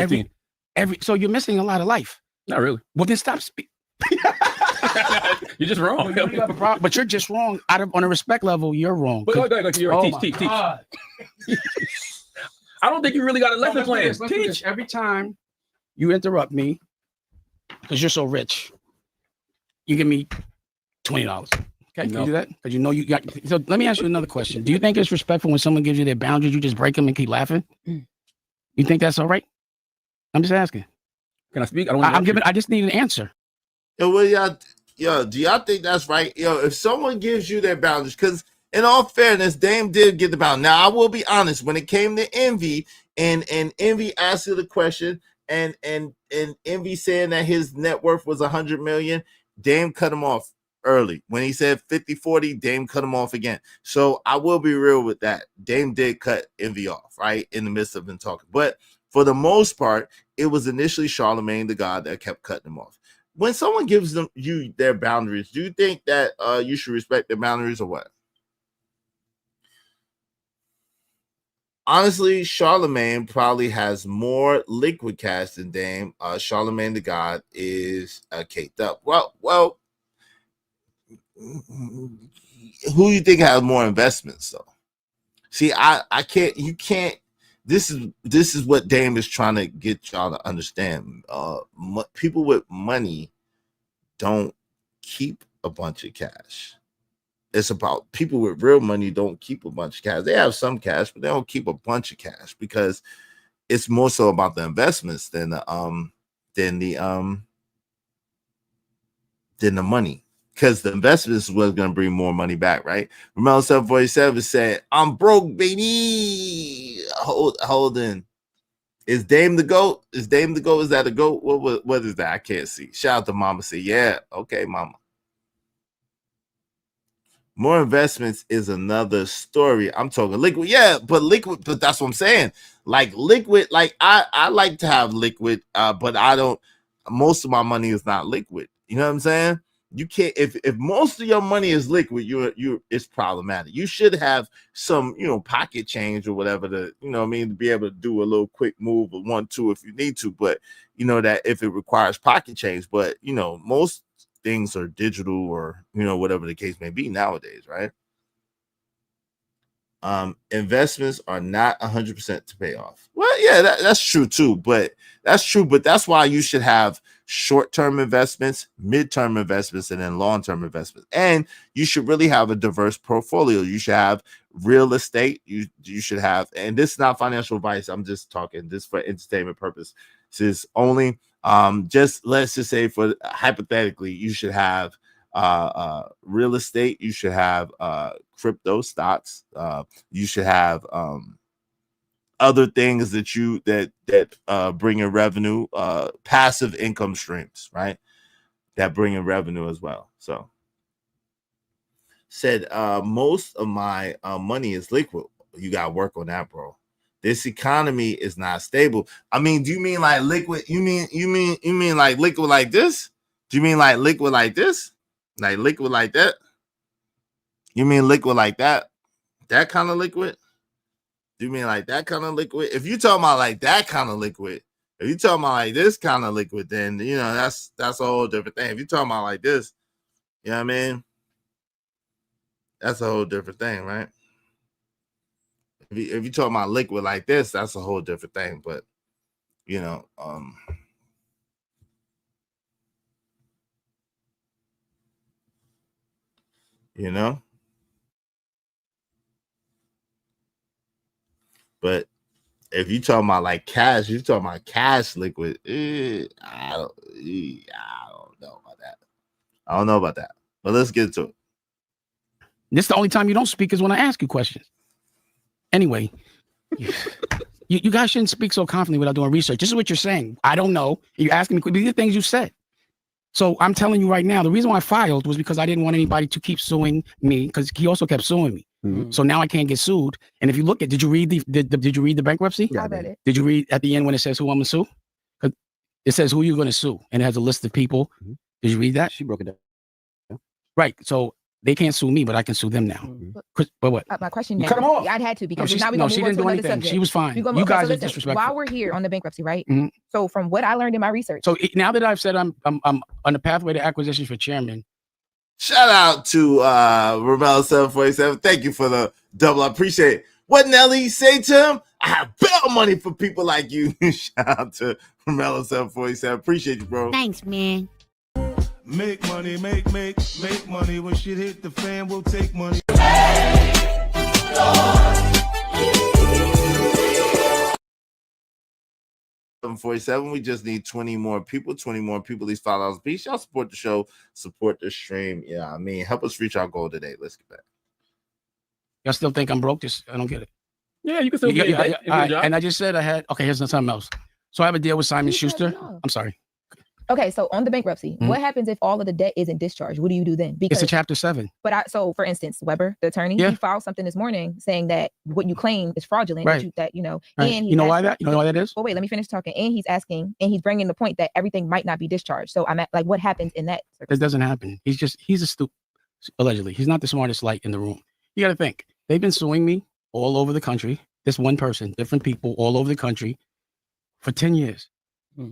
So you're missing a lot of life. Not really. Well, then stop speaking. You're just wrong. But you're just wrong. On a respect level, you're wrong. But go. You're teach. I don't think you really got a lesson plan. Teach. Every time you interrupt me, because you're so rich, you give me $20. Okay, can you do that? Because you know you got. So let me ask you another question. Do you think it's respectful when someone gives you their boundaries, you just break them and keep laughing? You think that's all right? I'm just asking. Can I speak? I just need an answer. Yo, do y'all think that's right? Yo, if someone gives you their boundaries, because in all fairness, Dame did get the boundary. Now, I will be honest, when it came to Envy, and Envy asked you the question, and Envy saying that his net worth was 100 million, Dame cut him off early. When he said 50-40, Dame cut him off again. So I will be real with that. Dame did cut Envy off, right? In the midst of them talking. But for the most part, it was initially Charlemagne the God that kept cutting him off. When someone gives you their boundaries, do you think that you should respect their boundaries or what? Honestly, Charlemagne probably has more liquid cash than Dame. Charlemagne the God is caked up. Well, who do you think has more investments though? See, I can't. You can't. This is what Dame is trying to get y'all to understand. People with money don't keep a bunch of cash. It's about people with real money don't keep a bunch of cash. They have some cash, but they don't keep a bunch of cash because it's more so about the investments than the money. Because the investments is what's going to bring more money back, right? Ramel 747 said, "I'm broke, baby." Hold in. Is Dame the GOAT? Is Dame the GOAT? Is that a GOAT? What is that? I can't see. Shout out to Mama. Say, yeah. Okay, Mama. More investments is another story. I'm talking liquid. Yeah, but liquid, but that's what I'm saying. Like liquid, like I like to have liquid, but I don't, most of my money is not liquid. You know what I'm saying? You can't, if most of your money is liquid, it's problematic. You should have some, pocket change or whatever to, to be able to do a little quick move or 1-2 if you need to, but that if it requires pocket change, but most things are digital or whatever the case may be nowadays, right? Investments are not 100% to pay off. Well, yeah, that's true too, but that's why you should have short-term investments, mid-term investments, and then long-term investments. And you should really have a diverse portfolio. You should have real estate. You should have, and this is not financial advice. I'm just talking this for entertainment purposes only. Just let's just say for hypothetically, you should have real estate. You should have crypto stocks. You should have other things that bring in revenue, passive income streams, right? That bring in revenue as well. So said most of my money is liquid. You got to work on that, bro. This economy is not stable. I mean, do you mean like liquid? You mean like liquid like this? Do you mean like liquid like this? Like liquid like that? You mean liquid like that? That kind of liquid? Do you mean like that kind of liquid? If you talking about like that kind of liquid, if you talking about like this kind of liquid, then that's a whole different thing. If you talking about like this, you know what I mean? That's a whole different thing, right? If you talking about liquid like this, that's a whole different thing. But but if you talking about like cash, you talking about cash liquid. I don't know about that. I don't know about that. But let's get to it. This the only time you don't speak is when I ask you questions. Anyway, you guys shouldn't speak so confidently without doing research. This is what you're saying. I don't know. You're asking me. These are things you said. So I'm telling you right now, the reason why I filed was because I didn't want anybody to keep suing me because he also kept suing me. Mm-hmm. So now I can't get sued. And if you look at, did you read the bankruptcy? Yeah, I read it. Did you read at the end when it says who I'm gonna sue? Because it says who you're gonna sue, and it has a list of people. Mm-hmm. Did you read that? She broke it down. Yeah. Right. So they can't sue me, but I can sue them now. Mm-hmm. But what? My question. Cut him off. I'd had to because now we're she going didn't to do move on to anything. another subject. She was fine. You guys are disrespectful. While we're here on the bankruptcy, right? Mm-hmm. So from what I learned in my research. So now that I've said I'm on the pathway to acquisitions for chairman. Shout out to Ramel 747. Thank you for the double. I appreciate it. What Nelly say to him? I have bail money for people like you. Shout out to Ramel 747. Appreciate you, bro. Thanks, man. Make money, make money. When shit hit the fan, we'll take money. 747. We just need 20 more people, at least $5 a piece. Y'all support the show, support the stream. Yeah, I mean, help us reach our goal today. Let's get back. Y'all still think I'm broke? I don't get it. Yeah, you can still get it. And I just said I had, okay, here's something else. So I have a deal with Simon Schuster. I'm sorry. Okay, so on the bankruptcy, what happens if all of the debt isn't discharged? What do you do then? Because it's a Chapter 7. But so for instance, Weber, the attorney, he filed something this morning saying that what you claim is fraudulent. Right. Right. And you know why that? You know why that is? Well, wait, let me finish talking. And he's asking, and he's bringing the point that everything might not be discharged. So I'm at like, what happens in that? It doesn't happen. He's a stupid. Allegedly, he's not the smartest light in the room. You got to think. They've been suing me all over the country. This one person, different people all over the country for 10 years.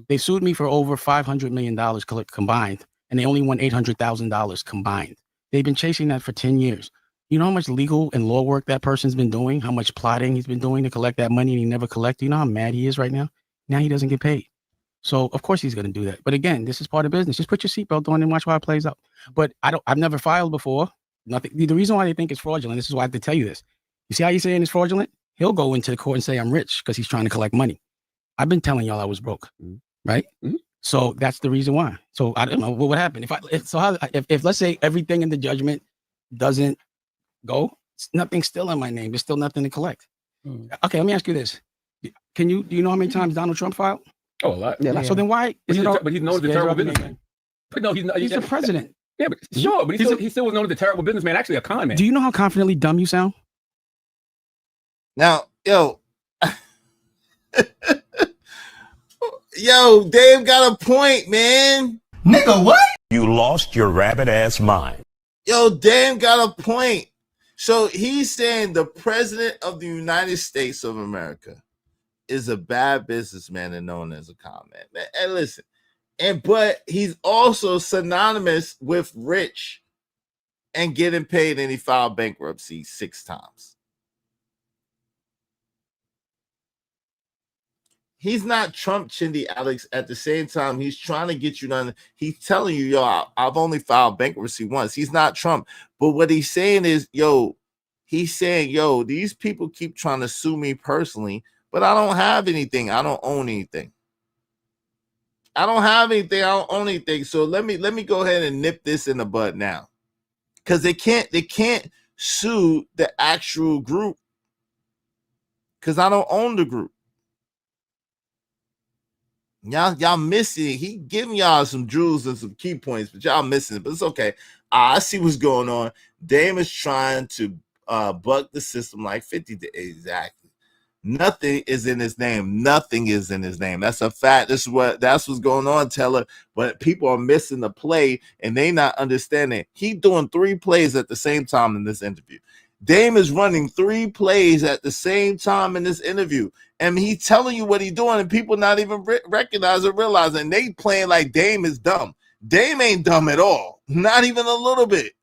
They sued me for over $500 million combined, and they only won $800,000 combined. They've been chasing that for 10 years. You know how much legal and law work that person's been doing, how much plotting he's been doing to collect that money, and he never collected. You know how mad he is right now? Now he doesn't get paid. So, of course, he's going to do that. But again, this is part of business. Just put your seatbelt on and watch how it plays out. But I've never filed before. Nothing. The reason why they think it's fraudulent, this is why I have to tell you this. You see how you're saying it's fraudulent? He'll go into the court and say I'm rich because he's trying to collect money. I've been telling y'all I was broke, right? Mm-hmm. So that's the reason why. So I don't know what would happen if let's say everything in the judgment doesn't go, nothing's still in my name. There's still nothing to collect. Okay, let me ask you this: Do you know how many times Donald Trump filed? Oh, a lot. Yeah, So then why? But is it he's known as a terrible businessman. But no, he's not. He's the president. Yeah, but sure, but he still was known as a terrible businessman. Actually, a con man. Do you know how confidently dumb you sound? Now, yo, yo, Dave got a point, man. Nigga, what? You lost your rabbit ass mind. Yo, Dame got a point. So he's saying the president of the United States of America is a bad businessman and known as a con man. And listen, but he's also synonymous with rich and getting paid, and he filed bankruptcy 6 times. He's not Trump Chindy Alex. At the same time, he's trying to get you done. He's telling you, yo, I've only filed bankruptcy once. He's not Trump. But what he's saying is, he's saying, these people keep trying to sue me personally, but I don't have anything. I don't own anything. I don't have anything. I don't own anything. So let me go ahead and nip this in the bud now. Because they can't sue the actual group. Because I don't own the group. Y'all missing it. He giving y'all some jewels and some key points, but y'all missing it. But it's okay. I see what's going on. Dame is trying to buck the system like 50 days. Exactly. Nothing is in his name. Nothing is in his name. That's a fact. That's what's going on, Teller. But people are missing the play and they not understanding. He doing 3 plays at the same time in this interview. Dame is running 3 plays at the same time in this interview. And he's telling you what he's doing, and people not even recognize or realizing. They playing like Dame is dumb. Dame ain't dumb at all. Not even a little bit.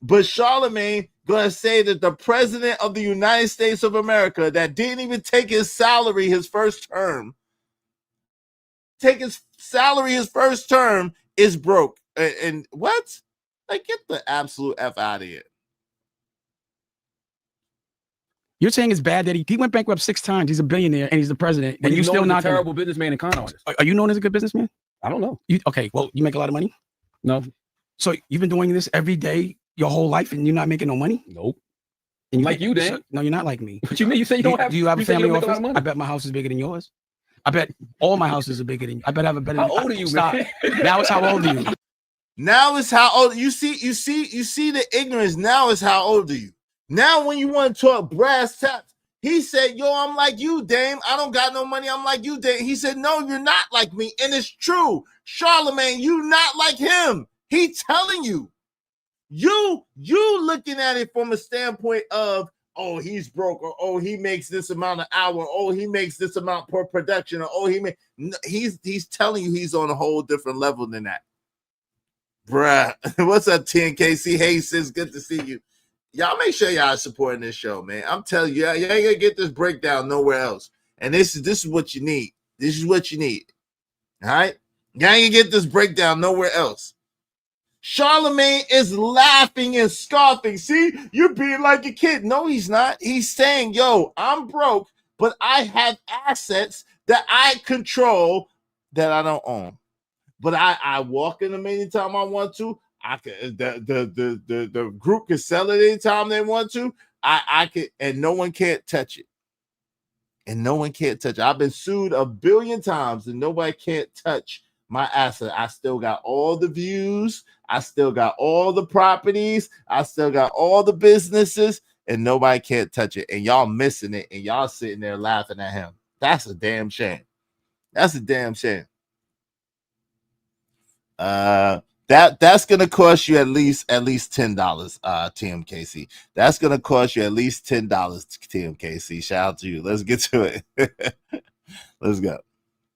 But Charlemagne gonna say that the president of the United States of America that didn't even take his salary his first term, is broke. And what? Like, get the absolute F out of here. You're saying it's bad that he went bankrupt 6 times. He's a billionaire and he's the president. And you still not a terrible businessman and con artist. Are you known as a good businessman? I don't know. Okay, well, you make a lot of money? No. So you've been doing this every day your whole life and you're not making no money? Nope. And like you, Dan. No, you're not like me. What you mean? You say you don't have? Do you have a family office? I bet my house is bigger than yours. I bet all my houses are bigger than you. I bet I have a better. How old are you, man? Now it's how old are you? Now it's how old you see the ignorance. Now is how old are you? Now when you want to talk brass tacks, he said, yo, I'm like you, Dame. I don't got no money. I'm like you, Dame. He said, no, you're not like me. And it's true. Charlemagne, you not like him. He telling you. You looking at it from a standpoint of, oh, he's broke, or oh, he makes this amount an hour, oh, he makes this amount per production, or oh, he's telling you he's on a whole different level than that. Bruh. What's up, TNKC? Hey, sis, good to see you. Y'all make sure y'all supporting this show, man. I'm telling you, you ain't gonna get this breakdown nowhere else. And this is what you need. This is what you need. All right? You ain't gonna get this breakdown nowhere else. Charlemagne is laughing and scoffing. See, you're being like a kid. No, he's not. He's saying, yo, I'm broke, but I have assets that I control that I don't own. But I walk in them anytime I want to. I can the group can sell it anytime they want to. I can, and no one can't touch it. And no one can't touch it. I've been sued 1 billion times and nobody can't touch my asset. I still got all the views. I still got all the properties. I still got all the businesses, and nobody can't touch it. And y'all missing it, and y'all sitting there laughing at him. That's a damn shame. That's a damn shame. That's gonna cost you at least $10, TMKC. That's gonna cost you at least $10, TMKC. Shout out to you. Let's get to it. Let's go.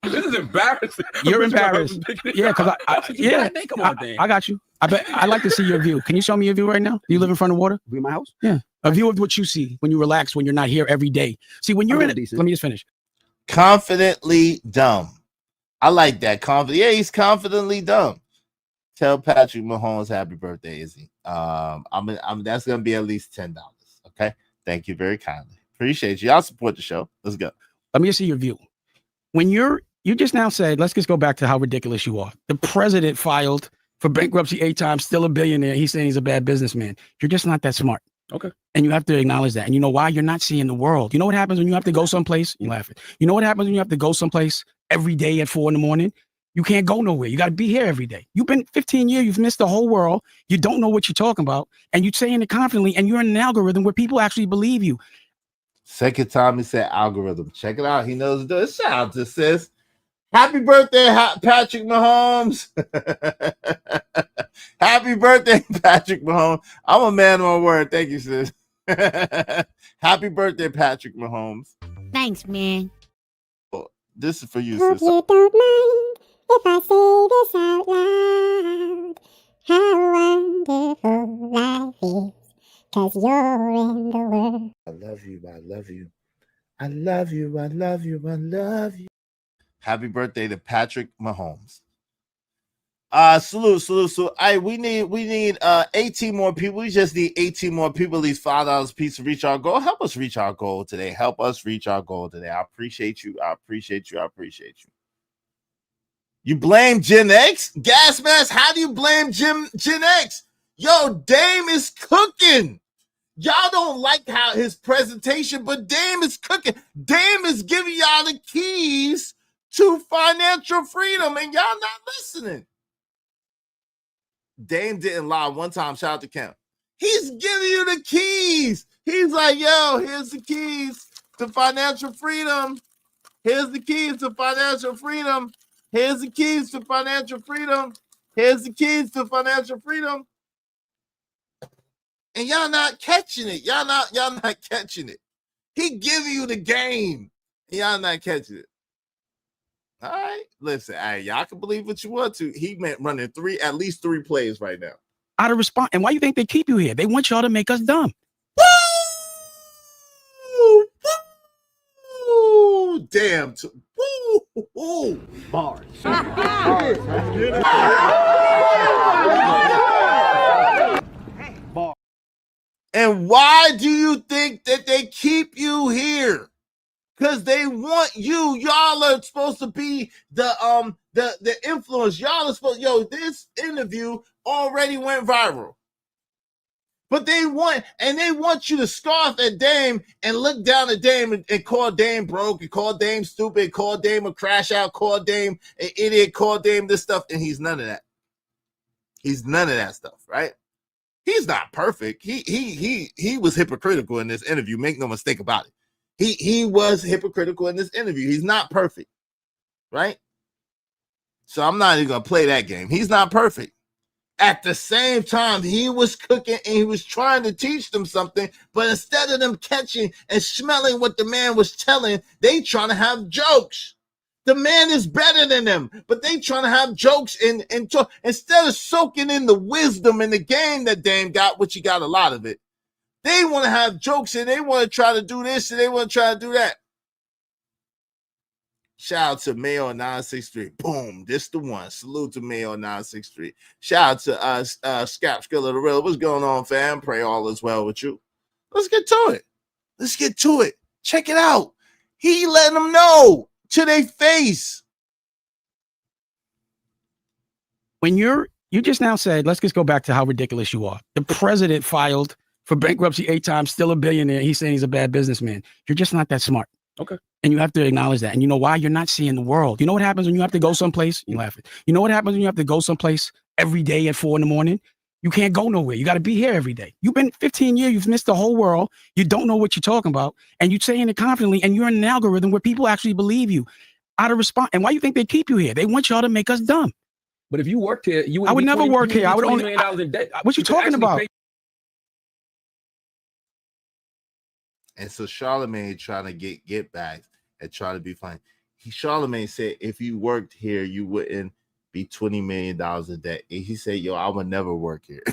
This is embarrassing. You're embarrassed. Yeah, because I got you. I bet I'd like to see your view. Can you show me your view right now? Do you live in front of water? View my house? Yeah. A view of what you see when you relax, when you're not here every day. See, when you're in it, let me just finish. Confidently dumb. I like that. Yeah, he's confidently dumb. Tell Patrick Mahomes happy birthday, Izzy. That's gonna be at least $10. Okay. Thank you very kindly. Appreciate you. Y'all support the show. Let's go. Let me just see your view. When you just now said, let's just go back to how ridiculous you are. The president filed for bankruptcy 8 times, still a billionaire. He's saying he's a bad businessman. You're just not that smart. Okay. And you have to acknowledge that. And you know why? You're not seeing the world. You know what happens when you have to go someplace? You laughing. You know what happens when you have to go someplace every day at 4 a.m? You can't go nowhere. You got to be here every day. You've been 15 years. You've missed the whole world. You don't know what you're talking about. And you're saying it confidently. And you're in an algorithm where people actually believe you. Second time he said algorithm. Check it out. He knows this. Shout out to sis. Happy birthday, Patrick Mahomes. Happy birthday, Patrick Mahomes. I'm a man of my word. Thank you, sis. Happy birthday, Patrick Mahomes. Thanks, man. This is for you, Hope sis. you don't mind if I say this out loud. How wonderful life is, 'cause you're in the world. I love you. I love you. I love you. I love you. I love you. Happy birthday to Patrick Mahomes. Salute. We need 18 more people. We just need 18 more people, at least $5 a piece to reach our goal. Help us reach our goal today. Help us reach our goal today. I appreciate you. I appreciate you. I appreciate you. You blame Gen X? Gas mask, how do you blame Gen X? Yo, Dame is cooking. Y'all don't like how his presentation, but Dame is cooking. Dame is giving y'all the keys to financial freedom, and y'all not listening. Dame didn't lie one time. Shout out to Kemp. He's giving you the keys. He's like, yo, here's the keys to financial freedom. Here's the keys to financial freedom. Here's the keys to financial freedom. Here's the keys to financial freedom. And y'all not catching it. Y'all not catching it. He giving you the game. Y'all not catching it. All right, listen, y'all can believe what you want to. He meant running at least three plays right now. Out of response. And why you think they keep you here? They want y'all to make us dumb. Woo! Damn. Woo! Bars. And why do you think that they keep you here? Because they want you. Y'all are supposed to be the influence. Y'all are supposed, this interview already went viral. But they want you to scoff at Dame and look down at Dame and call Dame broke, and call Dame stupid, call Dame a crash out, call Dame an idiot, call Dame this stuff, and he's none of that. He's none of that stuff, right? He's not perfect. He was hypocritical in this interview. Make no mistake about it. He was hypocritical in this interview. He's not perfect, right? So I'm not even gonna play that game. He's not perfect. At the same time, he was cooking and he was trying to teach them something, but instead of them catching and smelling what the man was telling, they trying to have jokes. The man is better than them, but they trying to have jokes and talk instead of soaking in the wisdom in the game that Dame got, which he got a lot of it. They want to have jokes and they want to try to do this and they want to try to do that. Shout out to Mayo 963. Boom, this the one. Salute to Mayo 963. Shout out to Scap Skiller the Real. What's going on, fam? Pray all is well with you. Let's get to it. Let's get to it. Check it out. He letting them know to their face. When you just now said, let's just go back to how ridiculous you are. The president filed for bankruptcy 8 times, still a billionaire. He's saying he's a bad businessman. You're just not that smart. Okay. And you have to acknowledge that. And you know why? You're not seeing the world. You know what happens when you have to go someplace? You laughing. You know what happens when you have to go someplace every day at 4 a.m? You can't go nowhere. You got to be here every day. You've been 15 years. You've missed the whole world. You don't know what you're talking about. And you're saying it confidently. And you're in an algorithm where people actually believe you. Out of response. And why you think they keep you here? They want y'all to make us dumb. But if you worked here, I would never work here. I would only. What you talking about? And so Charlemagne trying to get back and try to be fine. Charlemagne said if you worked here, you wouldn't be $20 million a day. And he said, yo, I would never work here.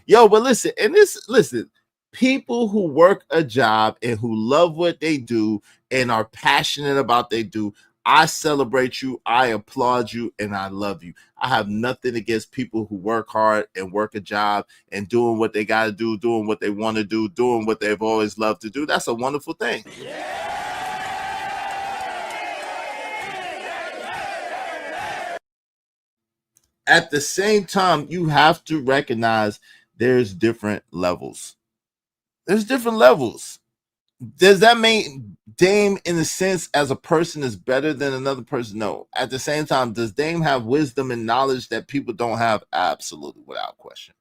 Yo, but listen, people who work a job and who love what they do and are passionate about what they do, I celebrate you, I applaud you, and I love you. I have nothing against people who work hard and work a job and doing what they got to do, doing what they want to do, doing what they've always loved to do. That's a wonderful thing. At the same time, you have to recognize there's different levels. There's different levels. Does that mean Dame, in a sense, as a person, is better than another person? No. At the same time, does Dame have wisdom and knowledge that people don't have? Absolutely, without question.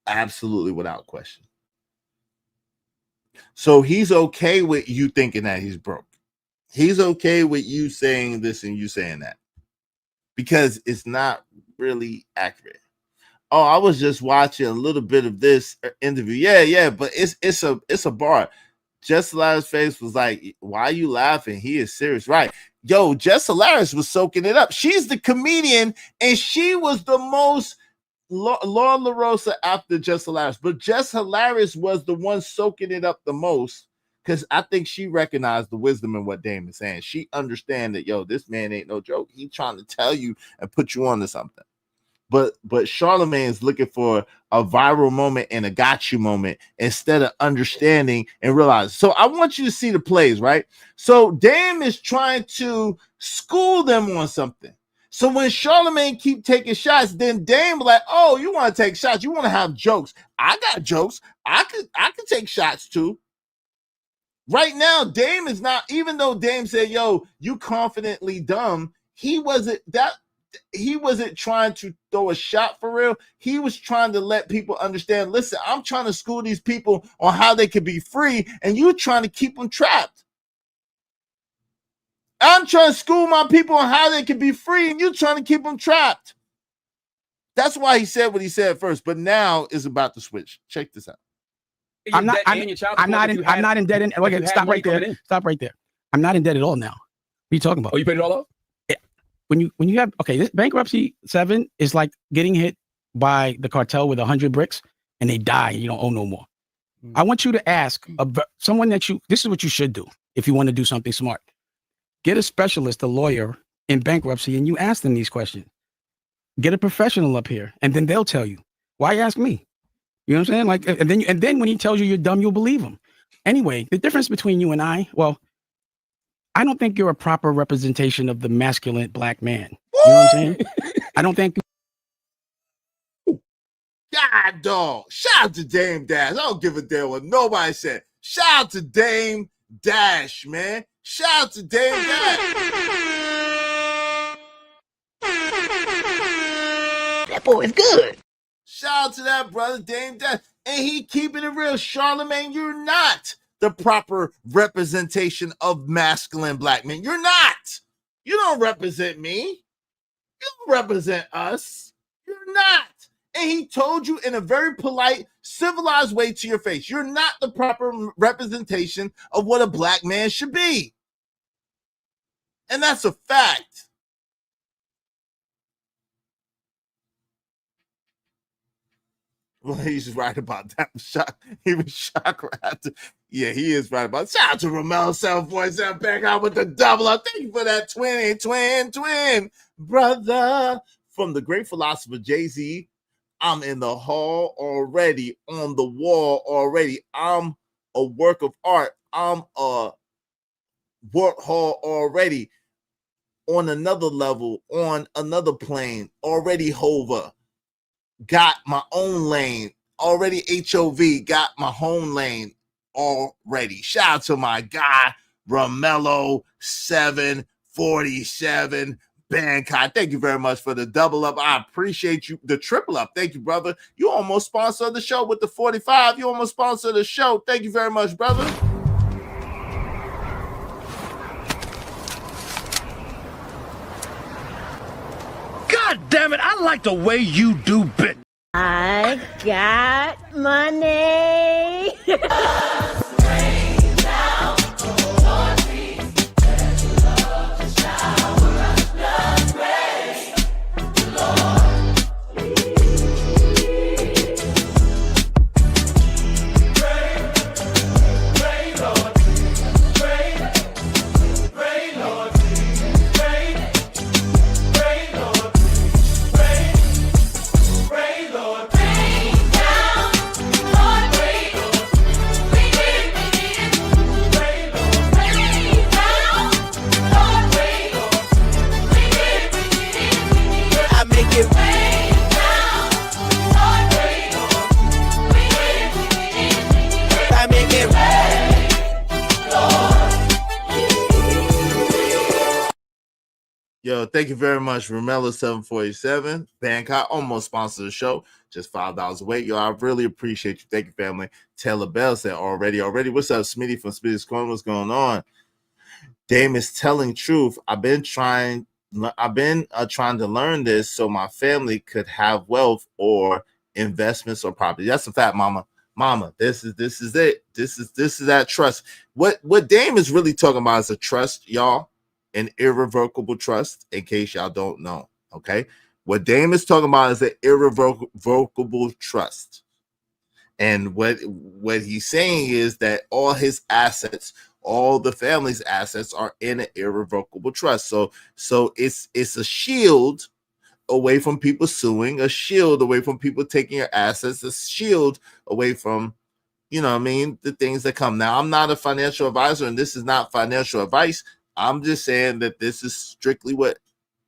Absolutely, without question. So he's okay with you thinking that he's broke. He's okay with you saying this and you saying that, because it's not really accurate. Oh, I was just watching a little bit of this interview. Yeah, but it's a bar. Jess Hilarious' face was like, why are you laughing? He is serious. Right. Yo, Jess Hilarious was soaking it up. She's the comedian, and she was the most Lauren LaRosa after Jess Hilarious. But Jess Hilarious was the one soaking it up the most, because I think she recognized the wisdom in what Dame is saying. She understands that, yo, this man ain't no joke. He trying to tell you and put you on to something. But Charlamagne is looking for a viral moment and a got you moment instead of understanding and realize. So I want you to see the plays, right? So Dame is trying to school them on something. So when Charlamagne keep taking shots, then Dame like, oh, you want to take shots? You want to have jokes? I got jokes. I could take shots too. Right now, Dame is not. Even though Dame said, "Yo, you confidently dumb," he wasn't trying to throw a shot for real. He was trying to let people understand, listen, I'm trying to school these people on how they can be free, and you trying to keep them trapped. I'm trying to school my people on how they can be free, and you trying to keep them trapped. That's why he said what he said first, but now is about to switch. Check this out. I'm not in debt. Okay, stop right there. Stop right there. I'm not in debt at all now. What are you talking about? Oh, you paid it all up? When you have, okay, this bankruptcy 7 is like getting hit by the cartel with 100 bricks and they die and you don't owe no more. I want you to ask someone this is what you should do if you want to do something smart. Get a specialist, a lawyer in bankruptcy, and you ask them these questions. Get a professional up here, and then they'll tell you. Why ask me? You know what I'm saying? Like, and then when he tells you you're dumb, you'll believe him. Anyway, the difference between you and I don't think you're a proper representation of the masculine black man. You know what I'm saying? I don't think. God, dog. Shout out to Dame Dash. I don't give a damn what nobody said. Shout out to Dame Dash, man. Shout out to Dame Dash. That boy is good. Shout out to that brother, Dame Dash. And he keeping it real. Charlamagne, you're not the proper representation of masculine black men. You're not. You don't represent me. You don't represent us. You're not. And he told you in a very polite, civilized way to your face, you're not the proper representation of what a black man should be. And that's a fact. Well, he's right about that. He was shocked right after. Yeah, he is right about it. Shout out to Romelo 747 back out with the double up. Thank you for that twin, brother. From the great philosopher Jay-Z, I'm in the hall already, on the wall already. I'm a work of art. I'm a work hall already, on another level, on another plane, already hover. Got my own lane already. HOV got my home lane already. Shout out to my guy Romelo 747 Bangkok. Thank you very much for the double up. I appreciate you. The triple up. Thank you, brother. You almost sponsored the show with the 45. You almost sponsored the show. Thank you very much, brother. God damn it, I like the way you do bit. I got money. Yo, thank you very much, Romella747. Bangkok almost sponsored the show. Just $5 away. Yo, I really appreciate you. Thank you, family. Taylor Bell said already. What's up, Smitty from Smitty's Corner? What's going on? Dame is telling truth. I've been trying to learn this so my family could have wealth or investments or property. That's a fact, mama. This is it. This is that trust. What Dame is really talking about is a trust, y'all. An irrevocable trust, in case y'all don't know. Okay. What Dame is talking about is an irrevocable trust. And what he's saying is that all his assets, all the family's assets are in an irrevocable trust. So it's a shield away from people suing, a shield away from people taking your assets, a shield away from, the things that come. Now, I'm not a financial advisor, and this is not financial advice. I'm just saying that this is strictly what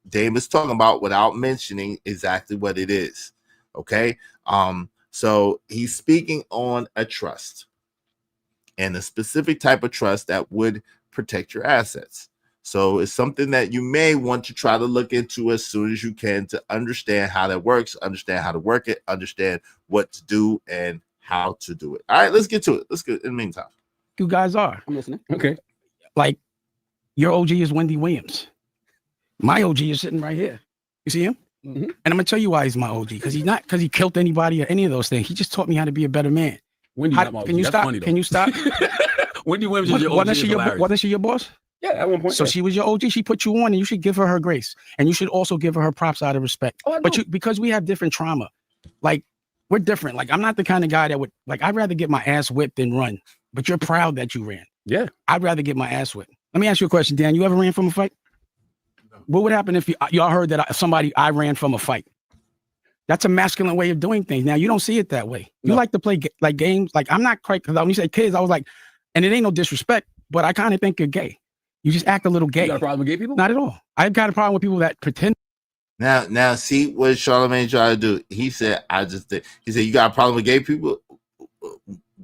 Dame is talking about without mentioning exactly what it is. Okay. So he's speaking on a trust and a specific type of trust that would protect your assets. So it's something that you may want to try to look into as soon as you can to understand how that works, understand how to work it, understand what to do and how to do it. All right, let's get to it. Let's get in the meantime. You guys are. I'm listening. Okay. Like, your OG is Wendy Williams. My OG is sitting right here. You see him? Mm-hmm. And I'm gonna tell you why he's my OG. Because he's not because he killed anybody or any of those things. He just taught me how to be a better man. Wendy, Can you stop? Can you stop? Wendy Williams is your OG. Wasn't she your boss? Yeah, at one point. So she was your OG. She put you on, and you should give her grace, and you should also give her props out of respect. Oh, because we have different trauma, like we're different. Like I'm not the kind of guy that would like. I'd rather get my ass whipped than run. But you're proud that you ran. Yeah, I'd rather get my ass whipped. Let me ask you a question, Dan. You ever ran from a fight? No. What would happen if y'all heard that I ran from a fight? That's a masculine way of doing things. Now you don't see it that way. You like to play like games. Like I'm not quite because when you say kids, I was like, and it ain't no disrespect, but I kind of think you're gay. You just act a little gay. You got a problem with gay people? Not at all. I've got a problem with people that pretend. Now, see what Charlamagne tried to do. He said, He said, you got a problem with gay people?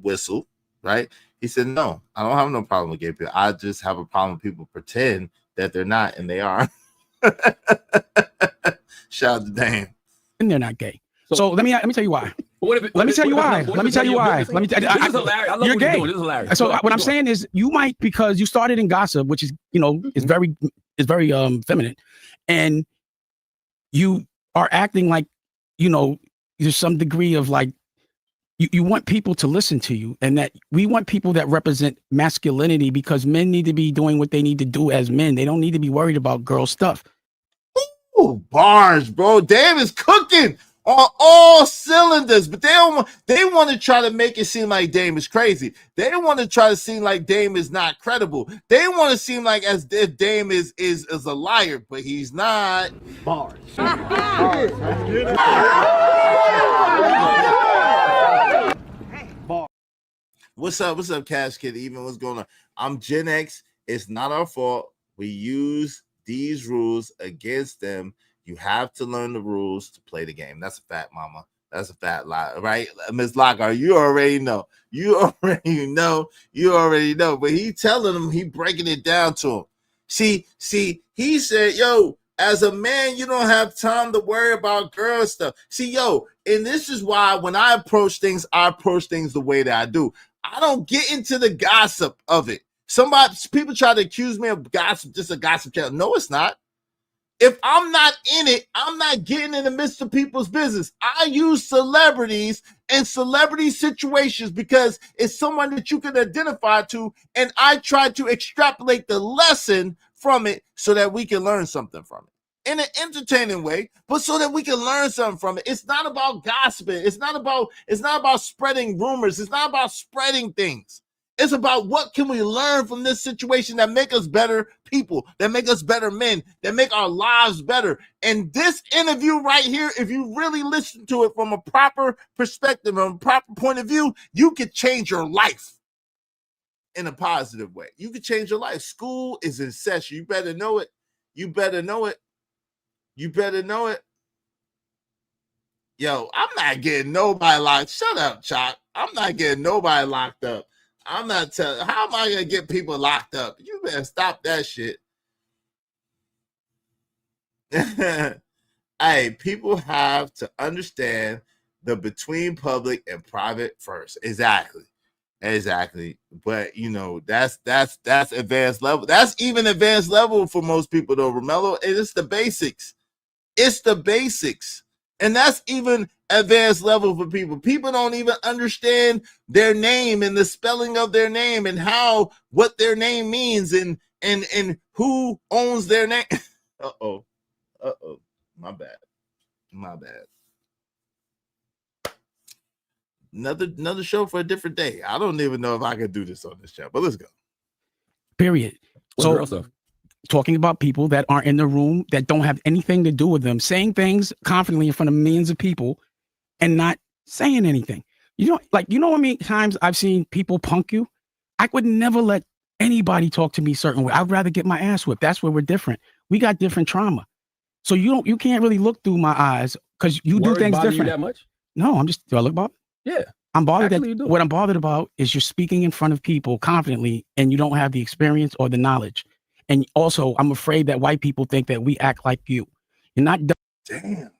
Whistle, right? He said, no, I don't have no problem with gay people. I just have a problem with people pretend that they're not and they are. Shout out to Dame. And they're not gay. So let me tell you why. Let me tell you why. You're gay. This is hilarious. So what I'm saying is you might, because you started in gossip, which is, is very feminine. And you are acting like, there's some degree of like, you want people to listen to you, and that we want people that represent masculinity, because men need to be doing what they need to do as men. They don't need to be worried about girl stuff. Ooh, bars, bro. Dame is cooking on all cylinders, but they want to try to make it seem like Dame is crazy. They want to try to seem like Dame is not credible. They want to seem like as if Dame is a liar, but he's not. Bars. What's up, Cash Kid? Even what's going on? I'm Gen X. It's not our fault. We use these rules against them. You have to learn the rules to play the game. That's a fact, mama. That's a fat lie, right? Ms. Lockhart, you already know. You already know. But he telling them, he breaking it down to him. See, he said, yo, as a man, you don't have time to worry about girl stuff. See, yo, and this is why when I approach things the way that I do. I don't get into the gossip of it. People try to accuse me of gossip, just a gossip channel. No, it's not. If I'm not in it, I'm not getting in the midst of people's business. I use celebrities and celebrity situations because it's someone that you can identify to, and I try to extrapolate the lesson from it so that we can learn something from it. In an entertaining way, but so that we can learn something from it. It's not about gossiping. It's not about spreading rumors. It's not about spreading things. It's about what can we learn from this situation that make us better people, that make us better men, that make our lives better. And this interview right here, if you really listen to it from a proper perspective, from a proper point of view, you could change your life in a positive way. You could change your life. School is in session. You better know it. You better know it. You better know it. Yo, I'm not getting nobody locked. Shut up, Chop. I'm not getting nobody locked up. I'm not telling. How am I gonna get people locked up? You better stop that shit. Hey, people have to understand the between public and private first. Exactly. But you know, that's advanced level. That's even advanced level for most people though, Romello. It's the basics. It's the basics. And that's even advanced level for people. People don't even understand their name and the spelling of their name and what their name means and who owns their name. Uh-oh. My bad. Another show for a different day. I don't even know if I could do this on this show, but let's go. Period. So talking about people that aren't in the room, that don't have anything to do with them, saying things confidently in front of millions of people and not saying anything. You know how many times I've seen people punk you? I would never let anybody talk to me a certain way. I'd rather get my ass whipped. That's where we're different. We got different trauma. So you can't really look through my eyes because you do things different. You that much? No, do I look bothered? Yeah. I'm bothered what I'm bothered about is you're speaking in front of people confidently and you don't have the experience or the knowledge. And also, I'm afraid that white people think that we act like you. You're not dumb. Damn.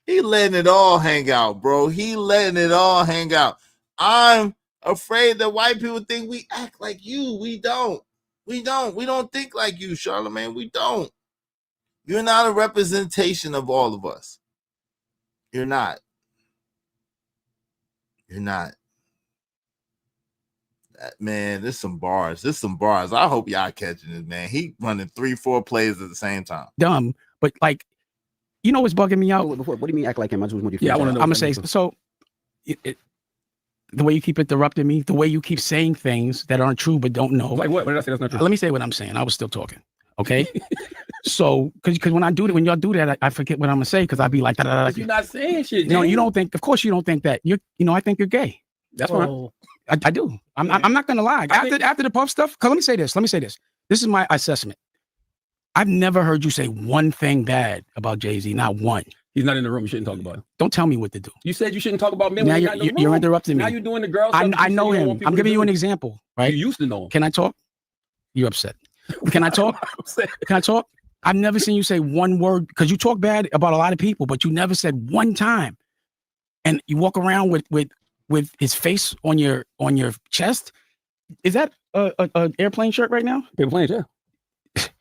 He letting it all hang out, bro. He letting it all hang out. I'm afraid that white people think we act like you. We don't. We don't think like you, Charlamagne. We don't. You're not a representation of all of us. You're not. Man, there's some bars. I hope y'all catching this, man. He running 3-4 plays at the same time. Dumb, but like, you know what's bugging me out? What do you mean act like him? I want to know. I'm gonna say so. The way you keep interrupting me, the way you keep saying things that aren't true but don't know. Like what? What did I say that's not true? Let me say what I'm saying. I was still talking. Okay. So, because when y'all do that, I forget what I'm gonna say because I'd be like, you're not saying shit. No, you don't think. Of course, you don't think that. I think you're gay. That's fine. I do. I'm not gonna lie. After the Puff stuff, let me say this. This is my assessment. I've never heard you say one thing bad about Jay-Z. Not one. He's not in the room. You shouldn't talk about him. Don't tell me what to do. You said you shouldn't talk about men. Now you're interrupting me. Now you're doing the girl stuff. I know him. I'm giving you an example. Right? You used to know him. Can I talk? You're upset. Can I talk? Can I talk? I've never seen you say one word because you talk bad about a lot of people, but you never said one time. And you walk around with his face on your chest. Is that a airplane shirt right now? Airplane, yeah.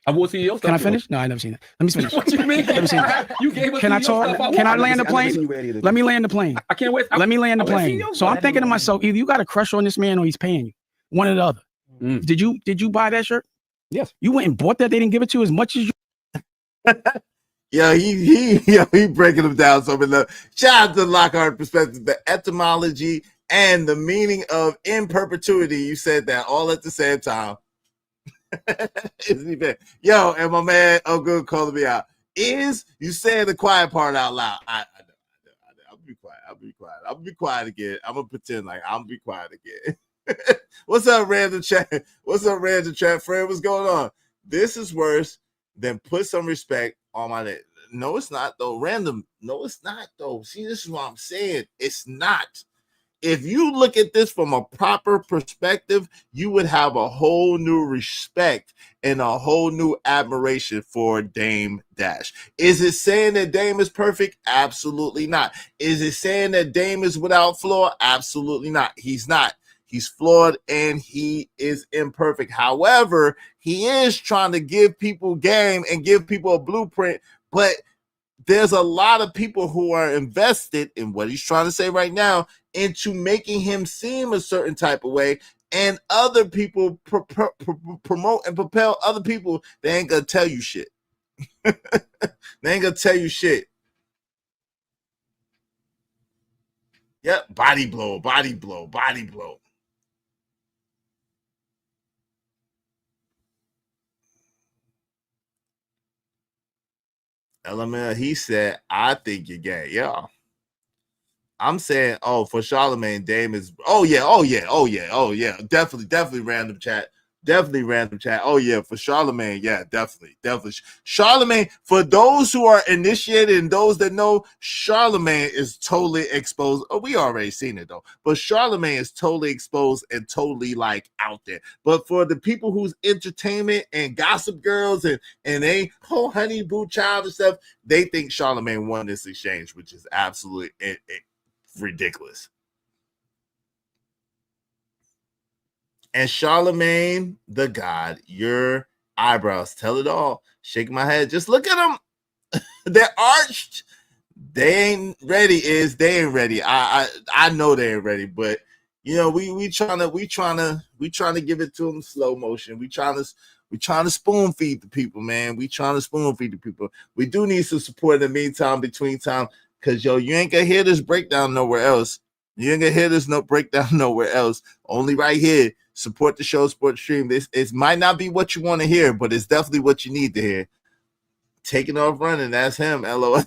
I wore CEO stuff. Can I finish? No, I've never seen that. Let me finish. What you mean? Let me see that. You gave us Can I CEO talk? stuff. Can I land the plane? Let me land the plane. I can't wait. Let me land the plane. So I'm thinking to myself, either you got a crush on this man or he's paying you. One or the other. Did you buy that shirt? Yes. You went and bought that? They didn't give it to you as much as you. Yeah, he breaking them down. So shout out to Lockhart Perspective, the etymology and the meaning of in perpetuity. You said that all at the same time. Yo, and my man Good calling me out. Is you saying the quiet part out loud? I know. I'll be quiet. I'll be quiet again. I'm gonna pretend like I'm be quiet again. What's up, random chat? Friend? What's going on? This is worse than put some respect on my name. No, it's not though. Random. No, it's not though. See, this is what I'm saying. It's not. If you look at this from a proper perspective, you would have a whole new respect and a whole new admiration for Dame Dash. Is it saying that Dame is perfect? Absolutely not. Is it saying that Dame is without flaw? Absolutely not. He's not. He's flawed and he is imperfect. However, he is trying to give people game and give people a blueprint, but there's a lot of people who are invested in what he's trying to say right now into making him seem a certain type of way, and other people promote and propel other people. They ain't gonna tell you shit. They ain't gonna tell you shit. Yep, body blow. Element, he said, I think you're gay. Yeah. I'm saying, for Charlamagne, Dame is, definitely random chat. Definitely random chat. Oh yeah, for Charlemagne, yeah, definitely. Charlemagne, for those who are initiated and those that know, Charlemagne is totally exposed. Oh, we already seen it though, but Charlemagne is totally exposed and totally like out there. But for the people who's entertainment and gossip girls and they honey boo child and stuff, they think Charlemagne won this exchange, which is absolutely ridiculous. And Charlemagne, the God, your eyebrows tell it all. Shake my head. Just look at them. They're arched. They ain't ready. They ain't ready. I know they ain't ready, but you know, we trying to give it to them slow motion. We trying to spoon feed the people, man. We trying to spoon feed the people. We do need some support in the meantime, between time, because you ain't gonna hear this breakdown nowhere else. You ain't gonna hear this breakdown nowhere else. Only right here. Support the show, support the stream. It might not be what you want to hear, but it's definitely what you need to hear. Taking off running, that's him. LOL.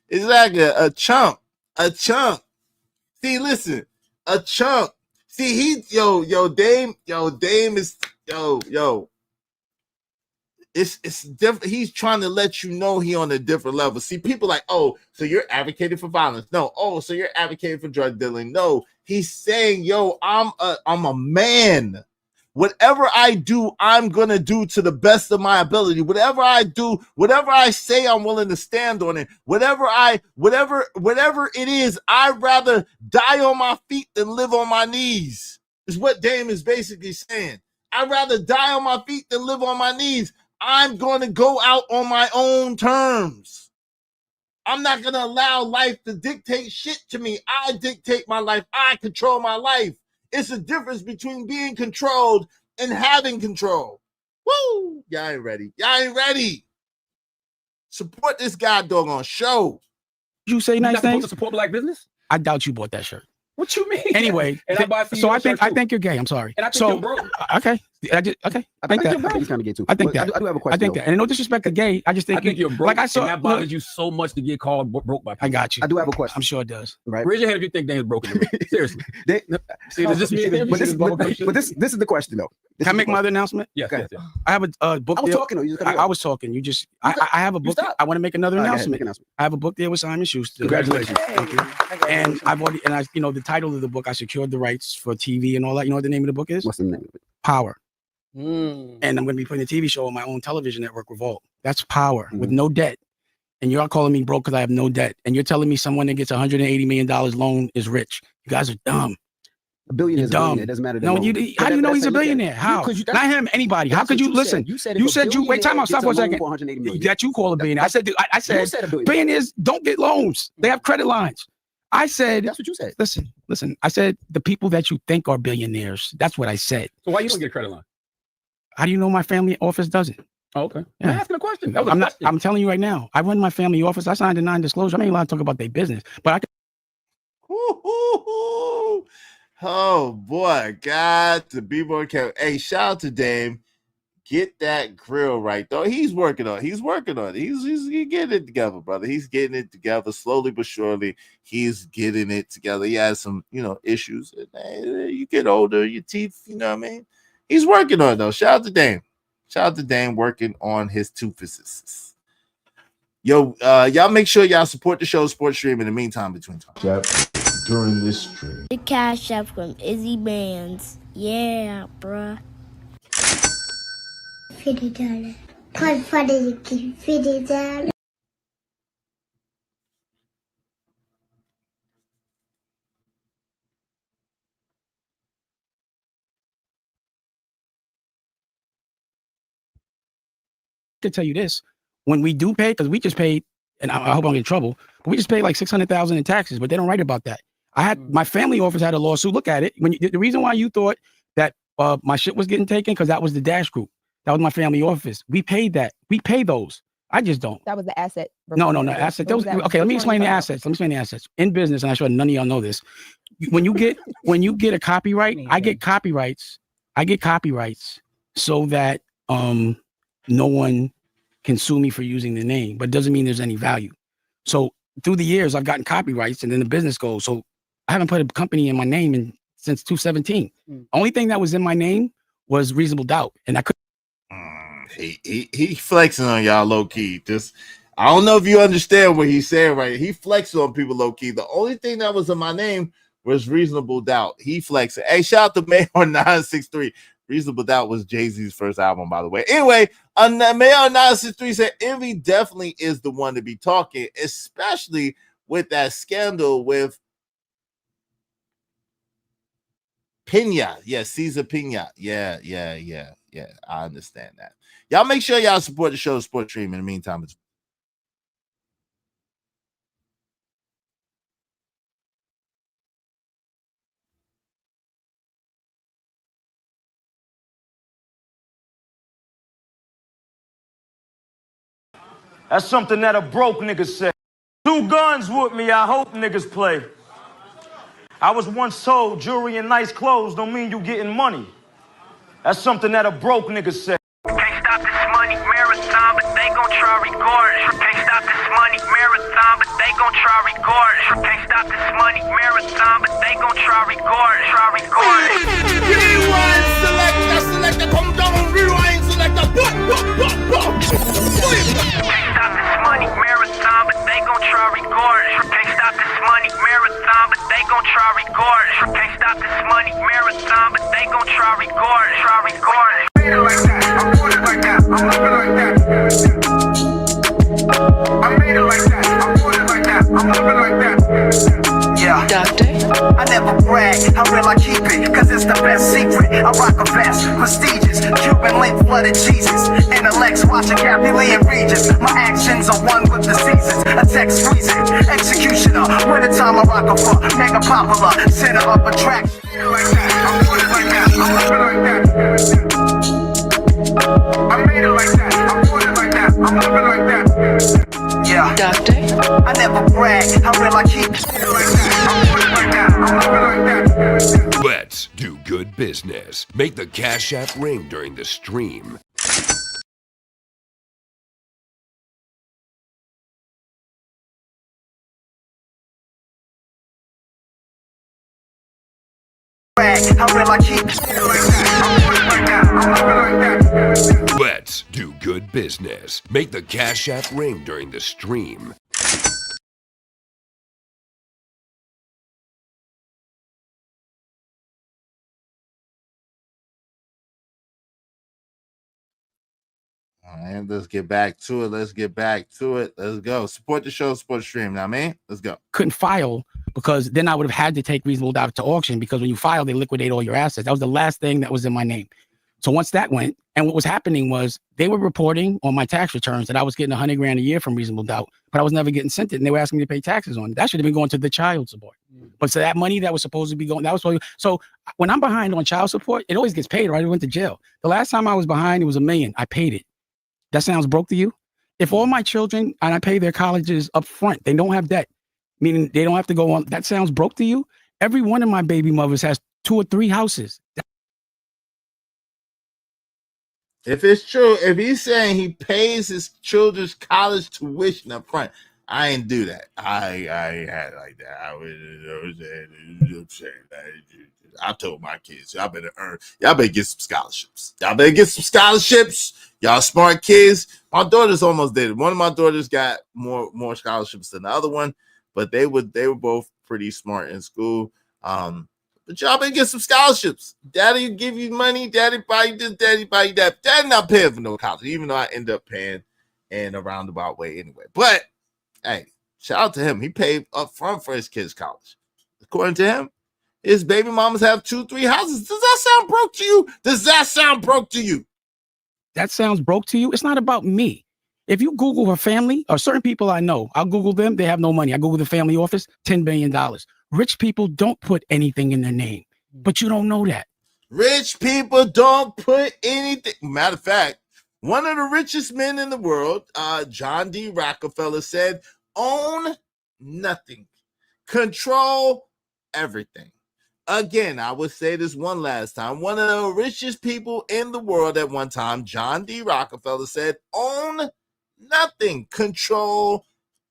Exactly. A chump. See, listen. A chump. See, Dame is It's different. He's trying to let you know he on a different level. See, people like, oh, so you're advocating for violence. No. Oh, so you're advocating for drug dealing. No. He's saying, yo, I'm a man. Whatever I do, I'm gonna do to the best of my ability. Whatever I do, whatever I say, I'm willing to stand on it. Whatever it is, I'd rather die on my feet than live on my knees. Is what Dame is basically saying. I'd rather die on my feet than live on my knees. I'm going to go out on my own terms. I'm not going to allow life to dictate shit to me. I dictate my life. I control my life. It's a difference between being controlled and having control. Woo! Y'all ain't ready. Support this guy doggone show. You say nice things to support black business? I doubt you bought that shirt. What you mean? Anyway, and I buy for you so I think you're gay. I'm sorry. And I think you're broke. Okay. I think that. He's kind of gay too. I think that. I do have a question. I think that. And no disrespect to gay. I just think you're broke. Like I saw, and that bothers you so much to get called broke by people. I got you. I do have a question. I'm sure it does. Right. Raise your hand if you think Dame's broken. Seriously. See, does this mean? But this is the question though. Can I make my other announcement? Yes. I have a book. I was deal. talking. I was talking. You just. I have a book. I want to make another announcement. I have a book deal with Simon Schuster. Congratulations. Thank you. And I've already, the title of the book, I secured the rights for TV and all that. You know what the name of the book is? What's the name of it? Power. And I'm going to be putting a TV show on my own television network, Revolt. That's power with no debt. And you're calling me broke because I have no debt. And you're telling me someone that gets $180 million loan is rich. You guys are dumb. A billionaire is dumb. It doesn't matter. No, how do you know he's a billionaire? How? Not him, anybody. How could you listen? You said wait, time out, stop for a second. That you call a billionaire. I said billionaires don't get loans. They have credit lines. I said that's what you said. Listen. I said the people that you think are billionaires. That's what I said. So why you don't get a credit line? How do you know my family office doesn't? Oh, okay. Yeah. I'm asking a question. I'm telling you right now. I run my family office. I signed a non-disclosure. I ain't allowed to talk about their business, but I can. Oh boy, got to be more careful. Hey, shout out to Dame. Get that grill right though. He's working on it. He's getting it together, brother. He's getting it together slowly but surely. He's getting it together. He has some, issues. You get older, your teeth, you know what I mean? He's working on it though. Shout out to Dame. Shout out to Dame working on his tooths. Yo, y'all make sure y'all support the show, support stream in the meantime between time. During this stream. The Cash App from Izzy Bands. Yeah, bruh. $50. $50. To tell you this, when we do pay, because we just paid, and I hope I don't get in trouble, but we just paid like $600,000 in taxes, but they don't write about that. I had my family office had a lawsuit. Look at it. The reason why you thought that my shit was getting taken because that was the Dash Group. That was my family office. We paid that. We pay those. I just don't. That was the asset. No, asset. Okay, let me explain the assets. In business, and I'm sure none of y'all know this. When you get a copyright, I get copyrights so that no one can sue me for using the name, but it doesn't mean there's any value. So through the years, I've gotten copyrights, and then the business goes. So I haven't put a company in my name since 2017. Only thing that was in my name was Reasonable Doubt, and I could. He flexing on y'all low key. Just I don't know if you understand what he's saying right. He flexing on people low key. The only thing that was in my name was Reasonable Doubt. He flexing. Hey, shout out to Mayor 963. Reasonable Doubt was Jay-Z's first album, by the way. Anyway, Mayor 963 said Envy definitely is the one to be talking, especially with that scandal with Pena. Yeah, Cesar Pena. Yeah. I understand that. Y'all make sure y'all support the show, Sports Stream. In the meantime, it's That's something that a broke nigga said. 2 guns with me, I hope niggas play. I was once told jewelry and nice clothes don't mean you getting money. That's something that a broke nigga said. Can't stop this money marathon, but they gon' try record. Can't stop this money marathon, but they gon' try record. Can't stop this money marathon, but they gon' try record. Rewind selector, come down, rewind selector. Can't stop this money marathon, but they gon' try record. Can't stop this money marathon, but they gon' try record. Can't stop this money marathon, but they gon' try record. I made it like that, I bought it like that, I'm living like that. I made it like that, I bought it like that, I'm living like that. Yeah, doctor, I never brag, how real I keep it, cause it's the best secret. I rock a vest, prestigious, Cuban link flooded Jesus, intellects watching Kathy Lee and Regis. My actions are one with the seasons, a text freezing, executioner, wintertime I rock a fuck, mega popular, center of attraction. I made it like that, I bought it like that, I'm living like that. I made it like that, I bought it like that, I'm living like that. Yeah, doctor, I never brag, how real I keep it like that, I bought it like that, I'm living like that. Let's do good business. Make the Cash App ring during the stream. How real I keep it like that, I bought it like that, I'm living like that. Let's do good business. Make the Cash App ring during the stream. all right, let's get back to it. Let's go. Support the show, support the stream. Now, man, let's go. Couldn't file because then I would have had to take Reasonable Doubt to auction, because when you file, they liquidate all your assets. That was the last thing that was in my name. So once that went, and what was happening was they were reporting on my tax returns that I was getting $100,000 a year from Reasonable Doubt, but I was never getting sent it, and they were asking me to pay taxes on it. That should have been going to the child support. But so that money that was supposed to be going, that was supposed to, so when I'm behind on child support, it always gets paid, right? I went to jail. The last time I was behind, it was $1 million. I paid it. That sounds broke to you? If all my children, and I pay their colleges up front, they don't have debt, meaning they don't have to go on, that sounds broke to you? Every one of my baby mothers has 2 or 3 houses. If it's true, if he's saying he pays his children's college tuition up front, I ain't do that. I had like that. I told my kids, y'all better get some scholarships. Y'all smart kids. My daughters almost did it. One of my daughters got more scholarships than the other one, but they were both pretty smart in school. But y'all better get some scholarships. Daddy give you money. Daddy buy you this. Daddy buy you that. Daddy not paying for no college, even though I end up paying in a roundabout way anyway. But hey, shout out to him. He paid up front for his kids' college. According to him, his baby mamas have 2-3 houses. Does that sound broke to you? That sounds broke to you? It's not about me. If you Google her family, or certain people I know, I'll Google them. They have no money. I Google the family office, $10 billion. Rich people don't put anything in their name, but you don't know that. Rich people don't put anything. Matter of fact, one of the richest men in the world, John D. Rockefeller, said, own nothing, control everything. Again, I would say this one last time. One of the richest people in the world at one time, John D. Rockefeller, said, own nothing, control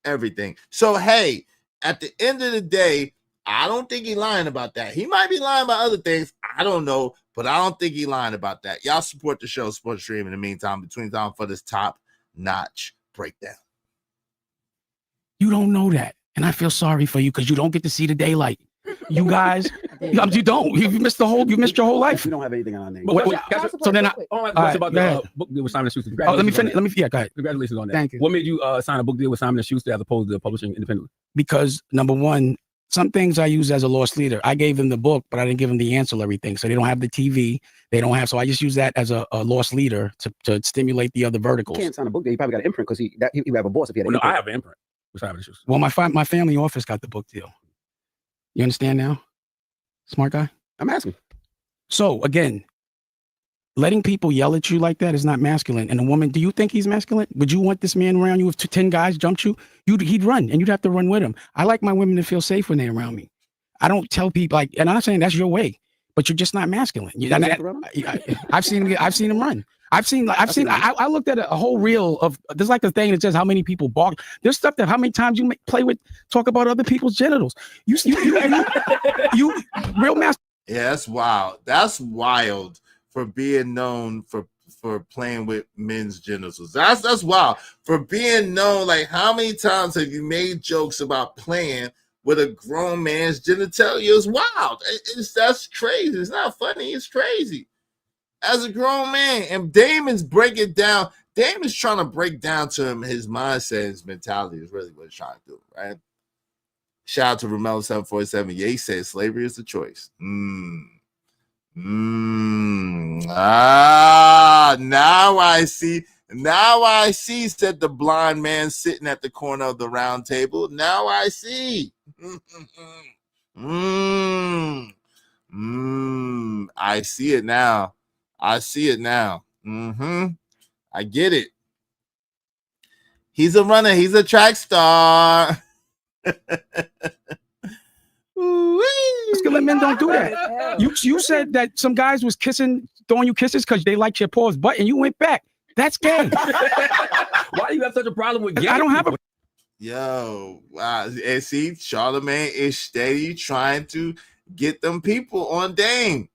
everything. So, hey, at the end of the day, I don't think he's lying about that. He might be lying about other things. I don't know. But I don't think he lying about that. Y'all support the show, Sports Stream, in the meantime, between time for this top-notch breakdown. You don't know that. And I feel sorry for you because you don't get to see the daylight. You guys, you don't. You missed your whole life. We don't have anything on our name. So then about the book deal with Simon & Schuster. let me finish. Yeah, go ahead. Congratulations on that. Thank you. What made you sign a book deal with Simon & Schuster as opposed to publishing independently? Because number one, some things I use as a lost leader. I gave them the book, but I didn't give them the ancillary thing. So they don't have the TV. They don't have. So I just use that as a lost leader to stimulate the other verticals. You can't sign a book deal. You probably got an imprint because he would have a boss if he had an No, imprint. I have an imprint with Simon & Schuster. Well, my family office got the book deal. You understand now? Smart guy? I'm asking. So again, letting people yell at you like that is not masculine. And a woman, do you think he's masculine? Would you want this man around you if 10 guys jumped you? He'd run and you'd have to run with him. I like my women to feel safe when they're around me. I don't tell people like, and I'm not saying that's your way, but you're just not masculine. I've seen him run. I looked at a whole reel of, there's like a thing that says how many people balk. There's stuff that how many times you talk about other people's genitals. You real master. Yeah, that's wild. That's wild for being known for playing with men's genitals. That's wild. For being known, like how many times have you made jokes about playing with a grown man's genitalia? Is wild. That's crazy. It's not funny. It's crazy. As a grown man, and Damon's breaking down. Damon's trying to break down to him his mindset, his mentality is really what he's trying to do, right? Shout out to Romelo 747. Yeah, he said slavery is the choice. Now I see. Now I see, said the blind man sitting at the corner of the round table. Now I see. I see it now. I see it now. I get it. He's a runner. He's a track star. Masculine men don't do that. You said that some guys was throwing you kisses because they liked your paws butt, and you went back. That's gay. Why do you have such a problem with gay? I don't have a. Yo, wow. And see, Charlamagne is steady trying to get them people on Dame.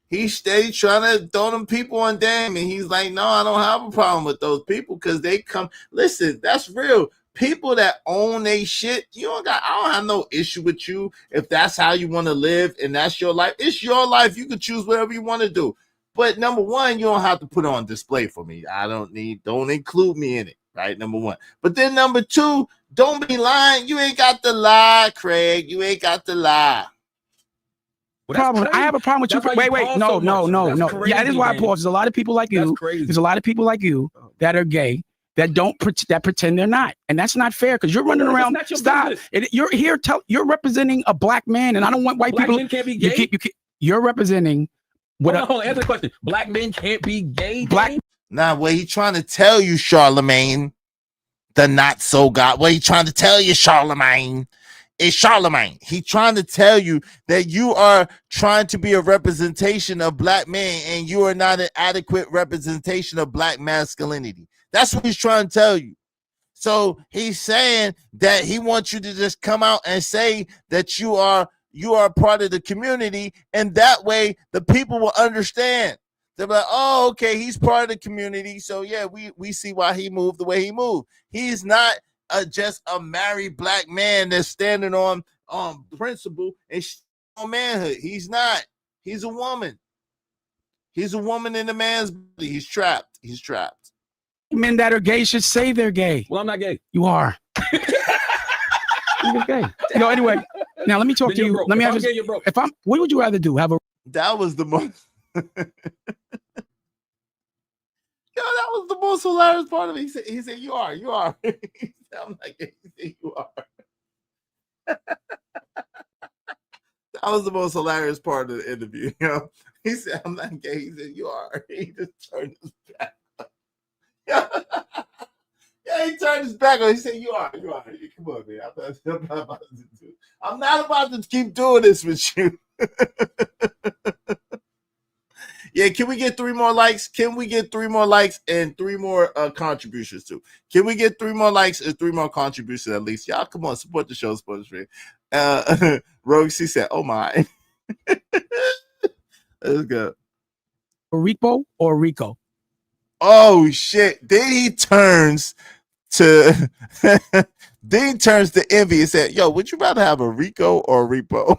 He's steady trying to throw them people on Dame, and he's like, no, I don't have a problem with those people because they come. Listen, that's real. People that own they shit, I don't have no issue with you if that's how you want to live and that's your life. It's your life. You can choose whatever you want to do. But number one, you don't have to put it on display for me. Don't include me in it, right? Number one. But then number two, don't be lying. You ain't got to lie, Craig. You ain't got to lie. Problem. I have a problem with you. Wait, no. Yeah, that is why I pause. There's a lot of people like you. There's a lot of people like you that are gay that pretend they're not, and that's not fair because you're running around. Stop. You're here. You're representing a black man, and I don't want white people. Men can't be gay. You're representing. Hold on, answer the question. Black men can't be gay. Nah, what he trying to tell you, Charlamagne, the not so God. What he trying to tell you, Charlamagne. It's Charlamagne. He trying to tell you that you are trying to be a representation of black men and you are not an adequate representation of black masculinity. That's what he's trying to tell you. So he's saying that he wants you to just come out and say that you are part of the community, and that way the people will understand. They're like, oh, okay, he's part of the community. So yeah, we see why he moved the way he moved. He's not just a married black man that's standing on principle and on manhood. He's not. He's a woman. He's a woman in a man's body. He's trapped. He's trapped. Men that are gay should say they're gay. Well, I'm not gay. You are. You're gay. Anyway, now let me talk to you. Let me have what would you rather do? That was the most. Yo, that was the most hilarious part of it. He said, you are. I'm not gay. He said, you are. That was the most hilarious part of the interview. You know, he said, I'm not gay. He said, you are. He just turned his back. Yeah, he turned his back on. He said, you are. Come on, man. I'm not about to keep doing this with you. Yeah, can we get 3 more likes? Can we get 3 more likes and 3 more contributions too? Can we get 3 more likes and 3 more contributions at least? Y'all, come on, support the show, support the stream. Rogue C said, oh my. Let's go. A repo or a Rico? Oh shit! Then he turns to Envy and said, "Yo, would you rather have a Rico or a repo?"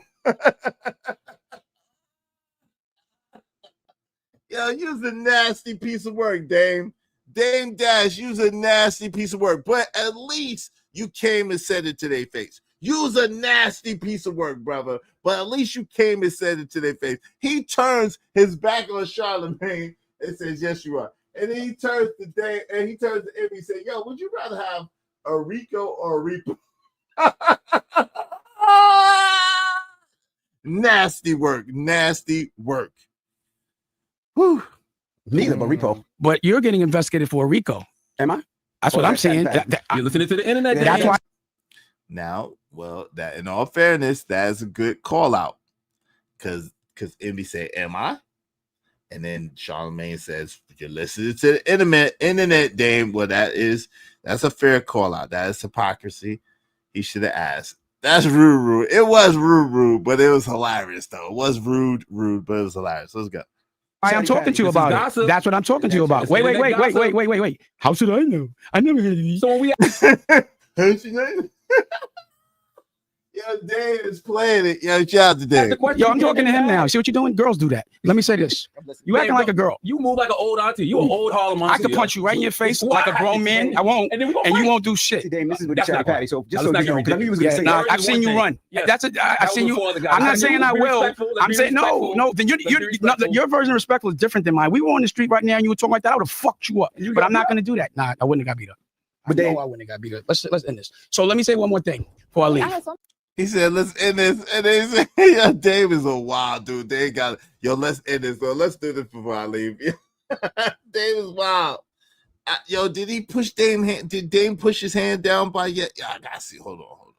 Yo, you's a nasty piece of work, Dame. Dame Dash, you's a nasty piece of work. But at least you came and said it to their face. You's a nasty piece of work, brother. But at least you came and said it to their face. He turns his back on Charlamagne and says, "Yes, you are." And then he turns to Dame and he turns to Envy and says, "Yo, would you rather have a Rico or a Reaper?" Nasty work. Nasty work. Whew. Neither, but repo. But you're getting investigated for a Rico. Am I? That's what I'm saying. You're listening to the internet. That's why. Now, well, that in all fairness, that is a good call out. Because Envy said, "Am I?" And then Charlamagne says, "You're listening to the internet, Dame." Well, that's a fair call out. That is hypocrisy. He should have asked. That's rude. It was rude, but it was hilarious though. It was rude, but it was hilarious. Let's go. I'm talking to you about it. That's what I'm talking to you about. Wait. How should I know? I never heard of these. So when we Yo, Dave is playing it. Yo, shout out to Dave. Yo, I'm talking to him now. See what you're doing? Girls do that. Let me say this. You acting like a girl. You move like an old auntie. You an old Harlem auntie. I could punch you right in your face like a grown man. I won't. And you won't do shit. Dame, this is with the Chatty Patty. So just so you know, because I knew you was going to say that. I've seen you run. I've seen you. I'm not saying I will. I'm saying no. Then your version of respectful is different than mine. We were on the street right now and you were talking like that. I would have fucked you up. But I'm not going to do that. Nah, I wouldn't have got beat up. But I wouldn't have got beat up. Let's end this. So let me say one more thing before I leave. He said, "Let's end this." And they said, "Yo, Dave is a wild dude. They got it. Yo, let's end this. So let's do this before I leave." Dave is wild. Yo, did he push Dame? Did Dame push his hand down by yet? Yeah, I gotta see. Hold on.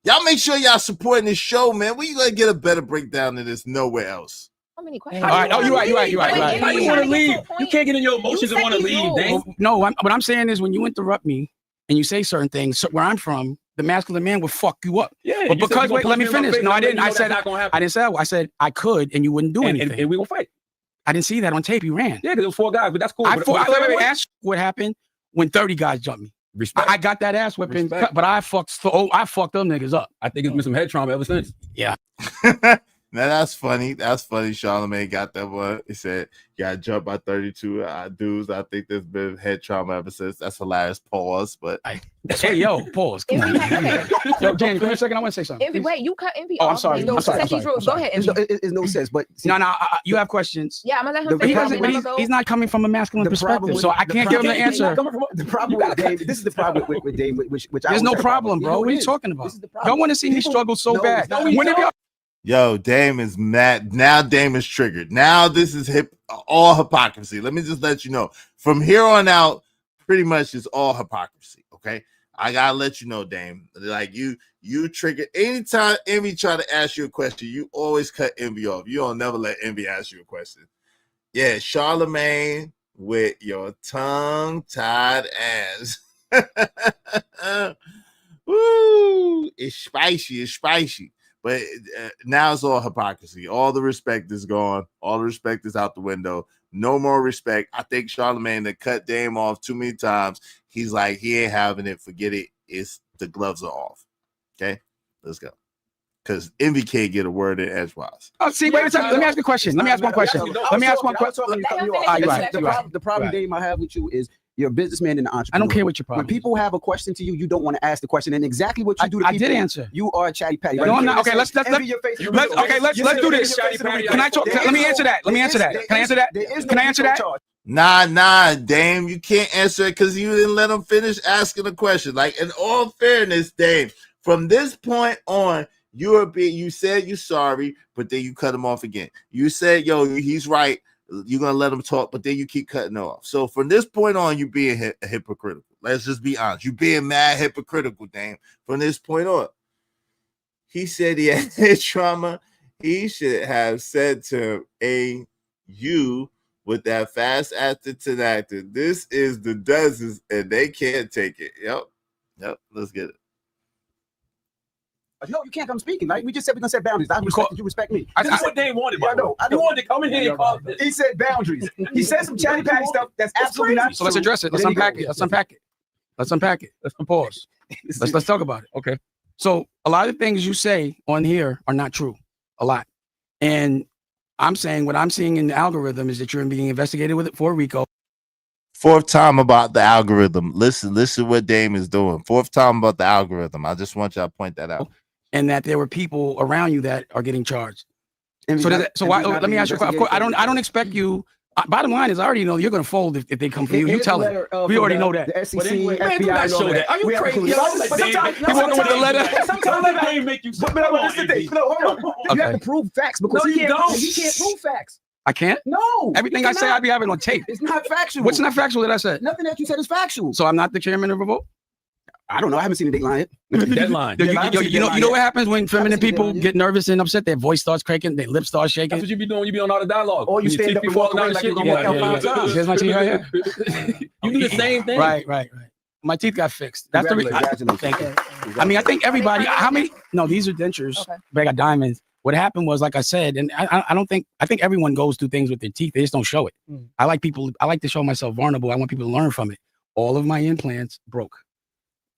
Y'all make sure y'all supporting this show, man. We gonna get a better breakdown of this nowhere else. How many questions? All right. Oh, you're right. How you want to leave? You can't get in your emotions and want to leave, Dame. No, what I'm saying is when you interrupt me and you say certain things, where I'm from, the masculine man will fuck you up. Yeah, but because let me finish. No, I didn't. I said I said I could, and you wouldn't do anything. And we will fight. I didn't see that on tape. You ran. Yeah, because it was 4 guys, but that's cool. Ask what happened when 30 guys jumped me. Respect. I got that ass whipping, but I fucked them niggas up. I think it's been some head trauma ever since. Yeah. Now that's funny. Charlamagne got that one. He said, "Got jumped by 32 dudes." I think there's been head trauma ever since. That's hilarious. Pause, but hey, yo, pause. Come on. Yo, Danny, give me a second. I want to say something. Envy, wait, you cut Envy. Oh, I'm sorry. Go ahead, Envy. It's no sense, but no. You have questions. Yeah, I'm gonna let him. He's not coming from a masculine perspective, so I can't give him the answer. The problem with Dame, this is the problem with Dame, which there's no problem, bro. What are you talking about? Y'all want to see me struggle so bad. Yo, Dame is mad. Now Dame is triggered. Now this is all hypocrisy. Let me just let you know. From here on out, pretty much it's all hypocrisy. Okay. I gotta let you know, Dame. Like you trigger anytime Envy try to ask you a question, you always cut Envy off. You don't never let Envy ask you a question. Yeah, Charlamagne with your tongue-tied ass. Woo! It's spicy. But now it's all hypocrisy. All the respect is gone. All the respect is out the window. No more respect. I think Charlamagne that cut Dame off too many times. He's like, he ain't having it. Forget it. It's the gloves are off. Okay, let's go. Because Envy can't get a word in edgewise. Oh, see, wait a second. Let me ask you a question. Let me ask one question. The problem, Dame, I have with you is you're a businessman and an entrepreneur. I don't care what your problem. When people have a question to you, you don't want to ask the question. And exactly what you do to people. I did answer. You are a chatty patty. No, I'm not. Okay, let's do this. Can I talk? Let me answer that. Can I answer that? Nah, Dame, you can't answer it because you didn't let him finish asking the question. Like, in all fairness, Dame, from this point on, you said you're sorry, but then you cut him off again. You said, yo, he's right. You're going to let him talk, but then you keep cutting off. So from this point on, you're being hypocritical. Let's just be honest. You're being mad hypocritical, Dame, from this point on. He said he had head trauma. He should have said to you with that fast attitude actor, this is the dozens, and they can't take it. Yep. Let's get it. No, you can't come speaking. Like we just said, we're gonna set boundaries. I respect that you respect me. This is what Dame wanted. Yeah, I know. He wanted to come in here and call this. He said boundaries. He said some chatty patty stuff that's absolutely not. So let's address it. Let's unpack it. Let's unpack it. Let's unpack it. Let's pause. Let's talk about it. Okay. So a lot of things you say on here are not true. A lot. And I'm saying what I'm seeing in the algorithm is that you're being investigated with it for RICO. Fourth time about the algorithm. Listen what Dame is doing. Fourth time about the algorithm. I just want y'all to point that out. And that there were people around you that are getting charged. So why? Let me ask you. Of course, I don't expect you. Bottom line is, I already know you're going to fold if they come for you. You tell them. We already know that. The SEC, FBI, do not show that. Are you crazy? You walking with the letter? Sometimes let Dame make you. But this is the thing. No, hold on. You have to prove facts because he can't prove facts. I can't? No. Everything I say, I be having on tape. It's not factual. What's not factual that I said? Nothing that you said is factual. So I'm not the chairman of Revolt? I don't know. I haven't seen the deadline yet. Deadline. You know what happens when feminine people get nervous and upset? Their voice starts cracking, their lips start shaking. That's what you be doing. You be on all the dialogue. Or you stand up and walk away like you're going to walk out 5 times. Here's my teeth right here. You do the same thing. Right. My teeth got fixed. That's the reason. Thank you. I mean, I think everybody, how many? No, these are dentures. Okay. But I got diamonds. What happened was, like I said, and I think everyone goes through things with their teeth. They just don't show it. I like to show myself vulnerable. I want people to learn from it. All of my implants broke.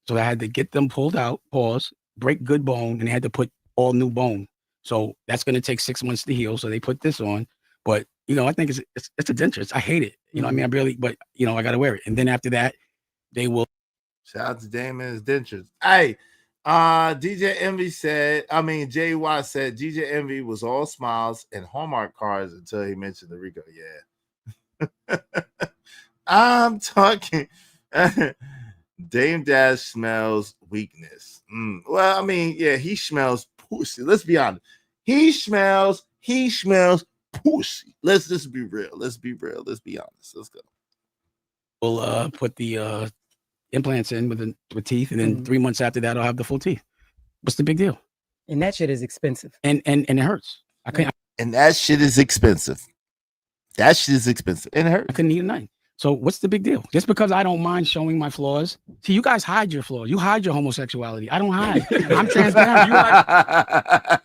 So I had to get them pulled out, break good bone, and they had to put all new bone. So that's going to take 6 months to heal. So they put this on. But, I think it's a denture. I hate it. I mean, but, I got to wear it. And then after that, they will. Shout out to Dame and his dentures. Hey, DJ Envy Jay Watt said DJ Envy was all smiles and Hallmark cards until he mentioned the RICO. Yeah. I'm talking. Dame Dash smells weakness. Well, I mean, yeah, he smells pussy. Let's be honest. He smells pussy. Let's just be real. Let's be honest. Let's go. We'll put the implants in with teeth, and then 3 months after that, I'll have the full teeth. What's the big deal? And that shit is expensive. And it hurts. I can't. And that shit is expensive. And it hurts. I couldn't eat a night. So what's the big deal? Just because I don't mind showing my flaws. See, you guys hide your flaws. You hide your homosexuality. I don't hide. I'm transparent. You hide.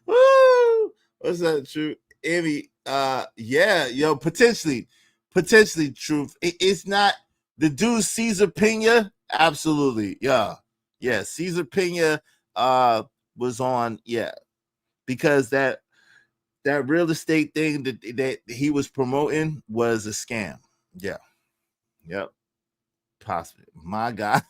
Woo! What's that, True? Evie, yeah, potentially, Truth. It's not the dude Cesar Pena. Absolutely, yeah. Cesar Pena was on, because that real estate thing that he was promoting was a scam. Yeah. Yep. Possibly. My God.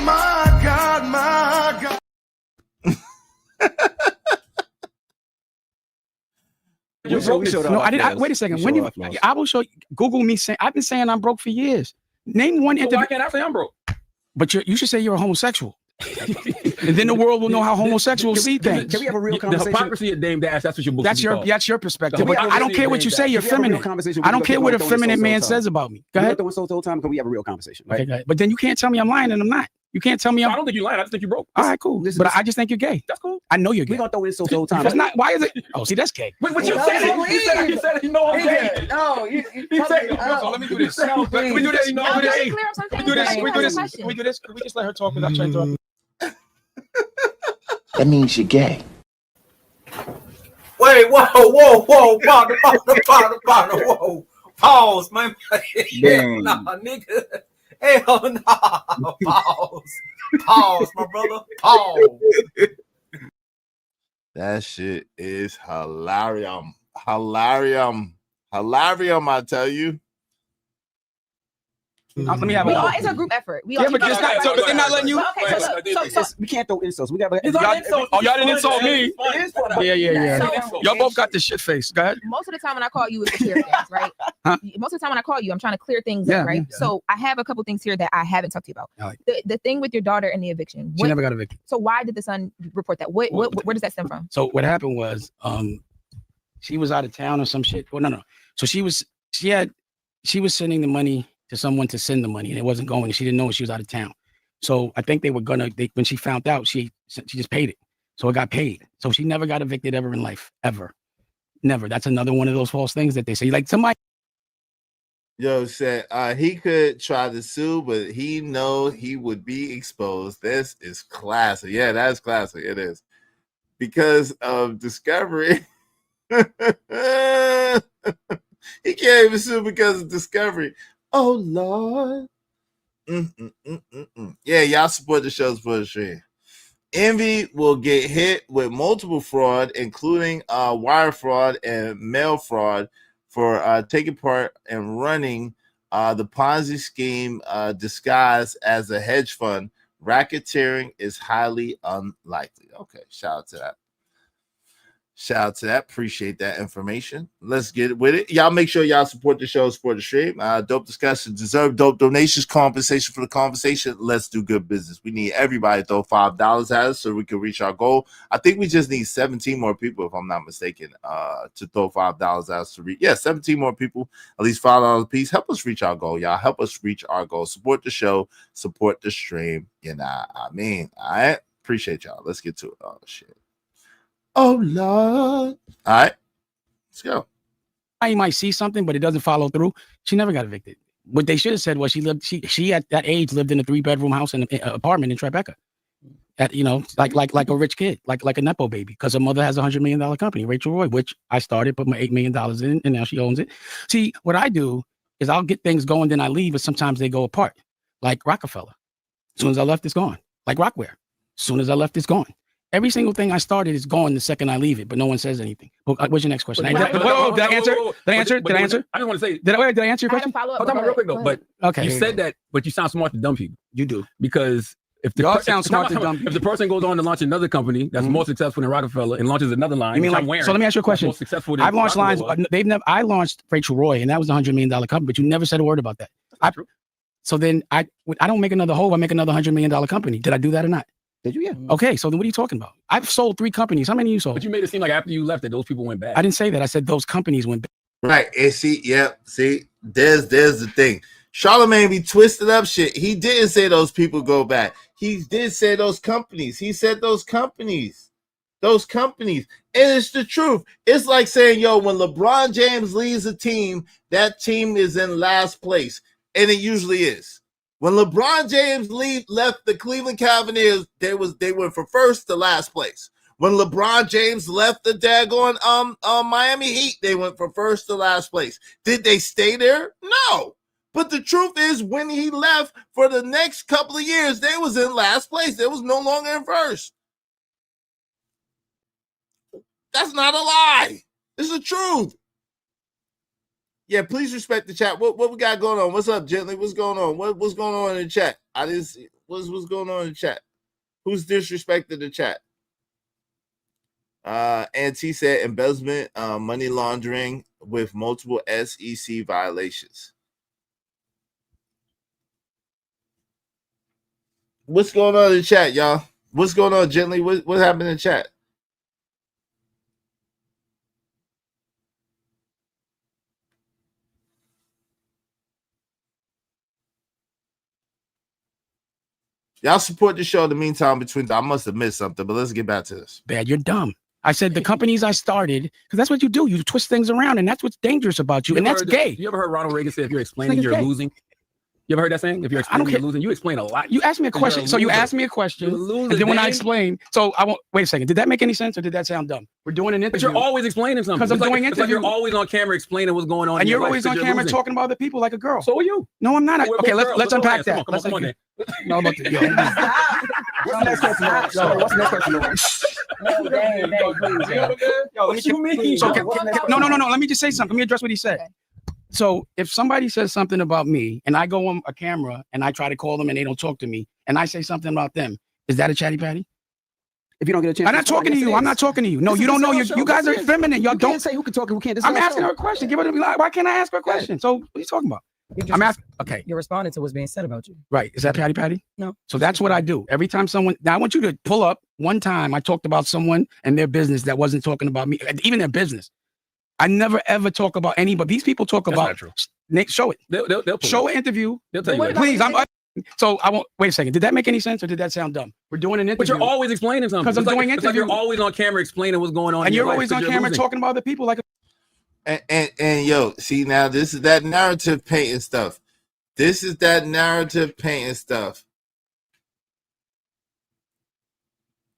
My God. No, I didn't. Wait a second. I will show you. Google me saying I've been saying I'm broke for years. Name one interview. Why can't I say I'm broke? But you should say you're a homosexual. And then the world will know how homosexuals see things. Can we have a real conversation? The hypocrisy of Dame Dash, that's what you're That's your perspective. But I don't care what you say, you're feminine. I don't care what a feminine man says about me. Go ahead. Can we have a real conversation? Right? Okay, but then you can't tell me I'm lying and I'm not. You can't tell me I don't think you're lying. I just think you're broke. All right, cool. But I just think you're gay. That's cool. I know you're gay. We're going to throw insults all the time. That's not. Why is it? Oh, see, that's gay. Wait, what you said? You said you know I'm gay. No, you said so let me do this. Can we do this? Can we do this? Can we just let her talk without trying to interrupt? That means you're gay. Wait, whoa, partner, whoa. Pause, man. Nah, nigga. Hell no. Pause, my brother. Pause. That shit is hilarious. I tell you. Let me have it's a group effort. But they're not letting you. We can't throw insults. We got. Y'all didn't insult me. Yeah. So, Y'all both got the shit face. Go ahead. Most of the time when I call you, it's to clear things, right? Most of the time when I call you, I'm trying to clear things up, right? So I have a couple things here that I haven't talked to you about. The thing with your daughter and the eviction. She never got evicted. So why did the son report that? Where does that stem from? So what happened was, she was out of town or some shit. Well, no. So she was sending the money to someone to send the money, and it wasn't going. She didn't know she was out of town. So I think they were when she found out, she just paid it. So it got paid. So she never got evicted ever in life, ever. Never. That's another one of those false things that they say. Like somebody Yo said he could try to sue, but he know he would be exposed. This is classic. Yeah, that's classic. It is because of Discovery. He can't even sue because of Discovery. Oh Lord. Yeah, y'all support the show, support the stream. Envy will get hit with multiple fraud, including wire fraud and mail fraud, for taking part and running the Ponzi scheme disguised as a hedge fund. Racketeering is highly unlikely. Okay, shout out to that. Shout out to that. Appreciate that information. Let's get with it. Y'all make sure y'all support the show, support the stream. Dope discussion, deserve dope donations, compensation for the conversation. Let's do good business. We need everybody to throw $5 at us so we can reach our goal. I think we just need 17 more people, if I'm not mistaken, to throw $5 at us to reach. Yeah, 17 more people, at least $5 a piece. Help us reach our goal, y'all. Help us reach our goal. Support the show, support the stream. You know what I mean? All right. Appreciate y'all. Let's get to it. Oh, shit. Oh Lord! All right, let's go. You might see something, but it doesn't follow through. She never got evicted. What they should have said was she at that age lived in a 3-bedroom house and an apartment in Tribeca. At like a rich kid, like a nepo baby, because her mother has a $100 million company, Rachel Roy, which I started, put my $8 million in, and now she owns it. See, what I do is I'll get things going, then I leave, but sometimes they go apart. Like Rockefeller, as soon as I left, it's gone. Like Rockware, as soon as I left, it's gone. Every single thing I started is gone the second I leave it, but no one says anything. What's your next question? Did I answer? Did I answer? Did I answer? I just want to say, did I answer your question? Hold on real quick though. But okay, you said that, but you sound smart to dumb people. You do, because if the sound smart to dumb people. If the person goes on to launch another company that's more successful than Rockefeller and launches another line, you mean like, so let me ask you a question. I've launched lines. I launched Rachel Roy, and that was a $100 million company, but you never said a word about that. True. So then I don't make another hole. I make another $100 million company. Did I do that or not? Did you? Yeah. Okay, so then what are you talking about? I've sold 3 companies. How many you sold? But you made it seem like after you left that those people went bad. I didn't say that. I said those companies went bad. Right. And see, there's the thing. Charlamagne be twisted up shit. He didn't say those people go bad. He did say those companies. He said those companies. Those companies. And it's the truth. It's like saying, yo, when LeBron James leaves a team, that team is in last place. And it usually is. When LeBron James left the Cleveland Cavaliers, they went from first to last place. When LeBron James left the daggone Miami Heat, they went from first to last place. Did they stay there? No. But the truth is, when he left for the next couple of years, they was in last place. They was no longer in first. That's not a lie. It's the truth. Yeah, please respect the chat. What we got going on? What's up, Gently? What's going on? What's going on in the chat? I didn't see what's going on in the chat. Who's disrespecting the chat? And he said embezzlement, money laundering with multiple SEC violations. What's going on in the chat, y'all? What's going on, Gently? What happened in the chat? Y'all support the show in the meantime between. I must have missed something, but let's get back to this. Bad, you're dumb. I said the companies I started, because that's what you do. You twist things around, and that's what's dangerous about you, and that's gay. You ever heard Ronald Reagan say, if you're explaining, you're losing? You ever heard that saying? If you're explaining, you're losing, you explain a lot. You asked me a question. So you asked me a question, and then when I explain, so I won't, wait a second. Did that make any sense, or did that sound dumb? We're doing an interview. But you're always explaining something. Because I'm doing interviews. interviews. You're always on camera explaining what's going on. And you're always on camera talking about other people like a girl. So are you. No, I'm not. Okay, let's unpack that. Come on, then. No, about the, What's the next question? What's the next question? No. Let me just say something. Let me address what he said. So if somebody says something about me and I go on a camera and I try to call them and they don't talk to me and I say something about them, is that a chatty patty? If you don't get a chance, I'm not talking to you. I'm not talking to you. No, you don't know. You guys are feminine. Y'all don't say who can talk and who can't. I'm asking her a question. Give her the why can't I ask her a question? So what are you talking about? I'm asking. Okay, you're responding to what's being said about you. Right? Is that patty patty? No. So that's what I do every time someone. Now I want you to pull up. One time I talked about someone and their business that wasn't talking about me, even their business. I never ever talk about anybody. These people talk about. Nick, show it. They'll show an interview. They'll tell you. Please, so I won't. Wait a second. Did that make any sense, or did that sound dumb? We're doing an interview. But you're always explaining something. Because I'm doing interviews. You're always on camera explaining what's going on. And you're always on camera talking about other people like. And yo, see now this is that narrative painting stuff. This is that narrative painting stuff.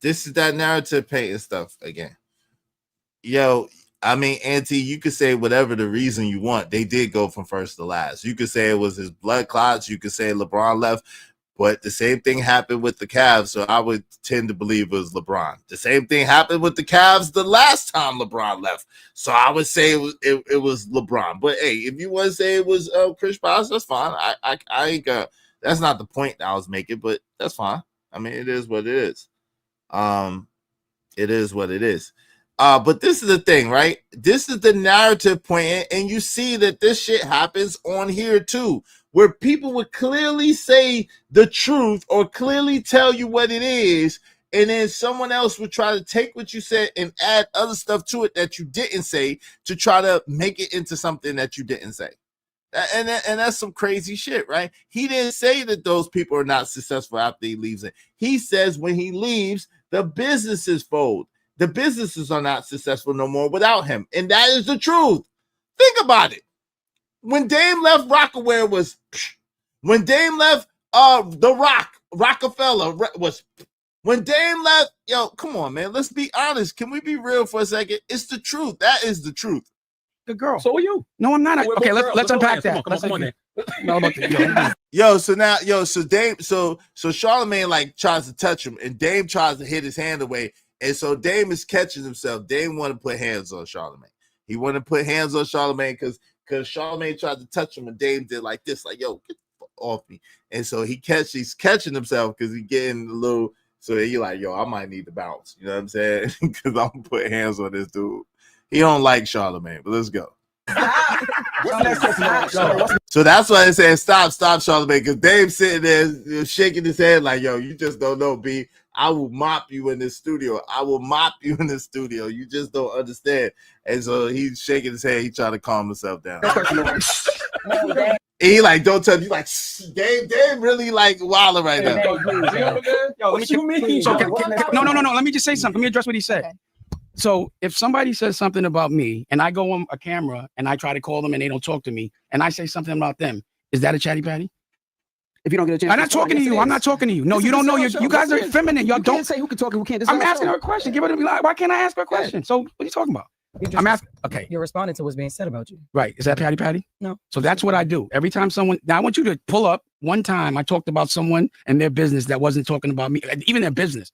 This is that narrative painting stuff again. Yo, I mean, Auntie, you could say whatever the reason you want. They did go from first to last. You could say it was his blood clots. You could say LeBron left. But the same thing happened with the Cavs, so I would tend to believe it was LeBron. The same thing happened with the Cavs the last time LeBron left, so I would say it was LeBron. But hey, if you want to say it was Chris Bosh, that's fine. I ain't that's not the point that I was making, but that's fine. I mean, it is what it is. It is what it is. But this is the thing, right? This is the narrative point, and you see that this shit happens on here too, where people would clearly say the truth or clearly tell you what it is, and then someone else would try to take what you said and add other stuff to it that you didn't say to try to make it into something that you didn't say. And that's some crazy shit, right? He didn't say that those people are not successful after he leaves it. He says when he leaves, the businesses fold. The businesses are not successful no more without him. And that is the truth. Think about it. When Dame left, Rockaware was, when Dame left, Rockefeller was, when Dame left, yo, come on, man. Let's be honest. Can we be real for a second? It's the truth. That is the truth. Good girl. So are you? No, I'm not. Okay, let's unpack that. So Dame, so Charlamagne like tries to touch him, and Dame tries to hit his hand away, and so Dame is catching himself. Dame want to put hands on Charlamagne. He want to put hands on Charlamagne because Charlamagne tried to touch him, and Dame did like this, like, yo, get the fuck off me. And so he's catching himself because he's getting a little. So he like, yo, I might need to bounce. You know what I'm saying? Because I'm gonna put hands on this dude. He don't like Charlamagne, but let's go. So that's why they say stop, Charlamagne, because Dave's sitting there shaking his head like, yo, you just don't know, B. I will mop you in this studio. You just don't understand. And so he's shaking his head. He trying to calm himself down. He like, don't tell you, like, Dave really like wilding right now. Yo, what you mean? No. Let me just say something. Let me address what he said. Okay. So if somebody says something about me and I go on a camera and I try to call them and they don't talk to me and I say something about them, is that a chatty patty? If you don't get a chance, I'm not talking to you. I'm not talking to you. No, you don't know. You guys are feminine. Y'all don't say who can talk and who can't. I'm asking her a question. Give her why can't I ask her a question? So what are you talking about? I'm asking. Okay. You're responding to what's being said about you. Right. Is that patty? No. So that's what I do. Every time someone, now I want you to pull up one time I talked about someone and their business that wasn't talking about me, even their business.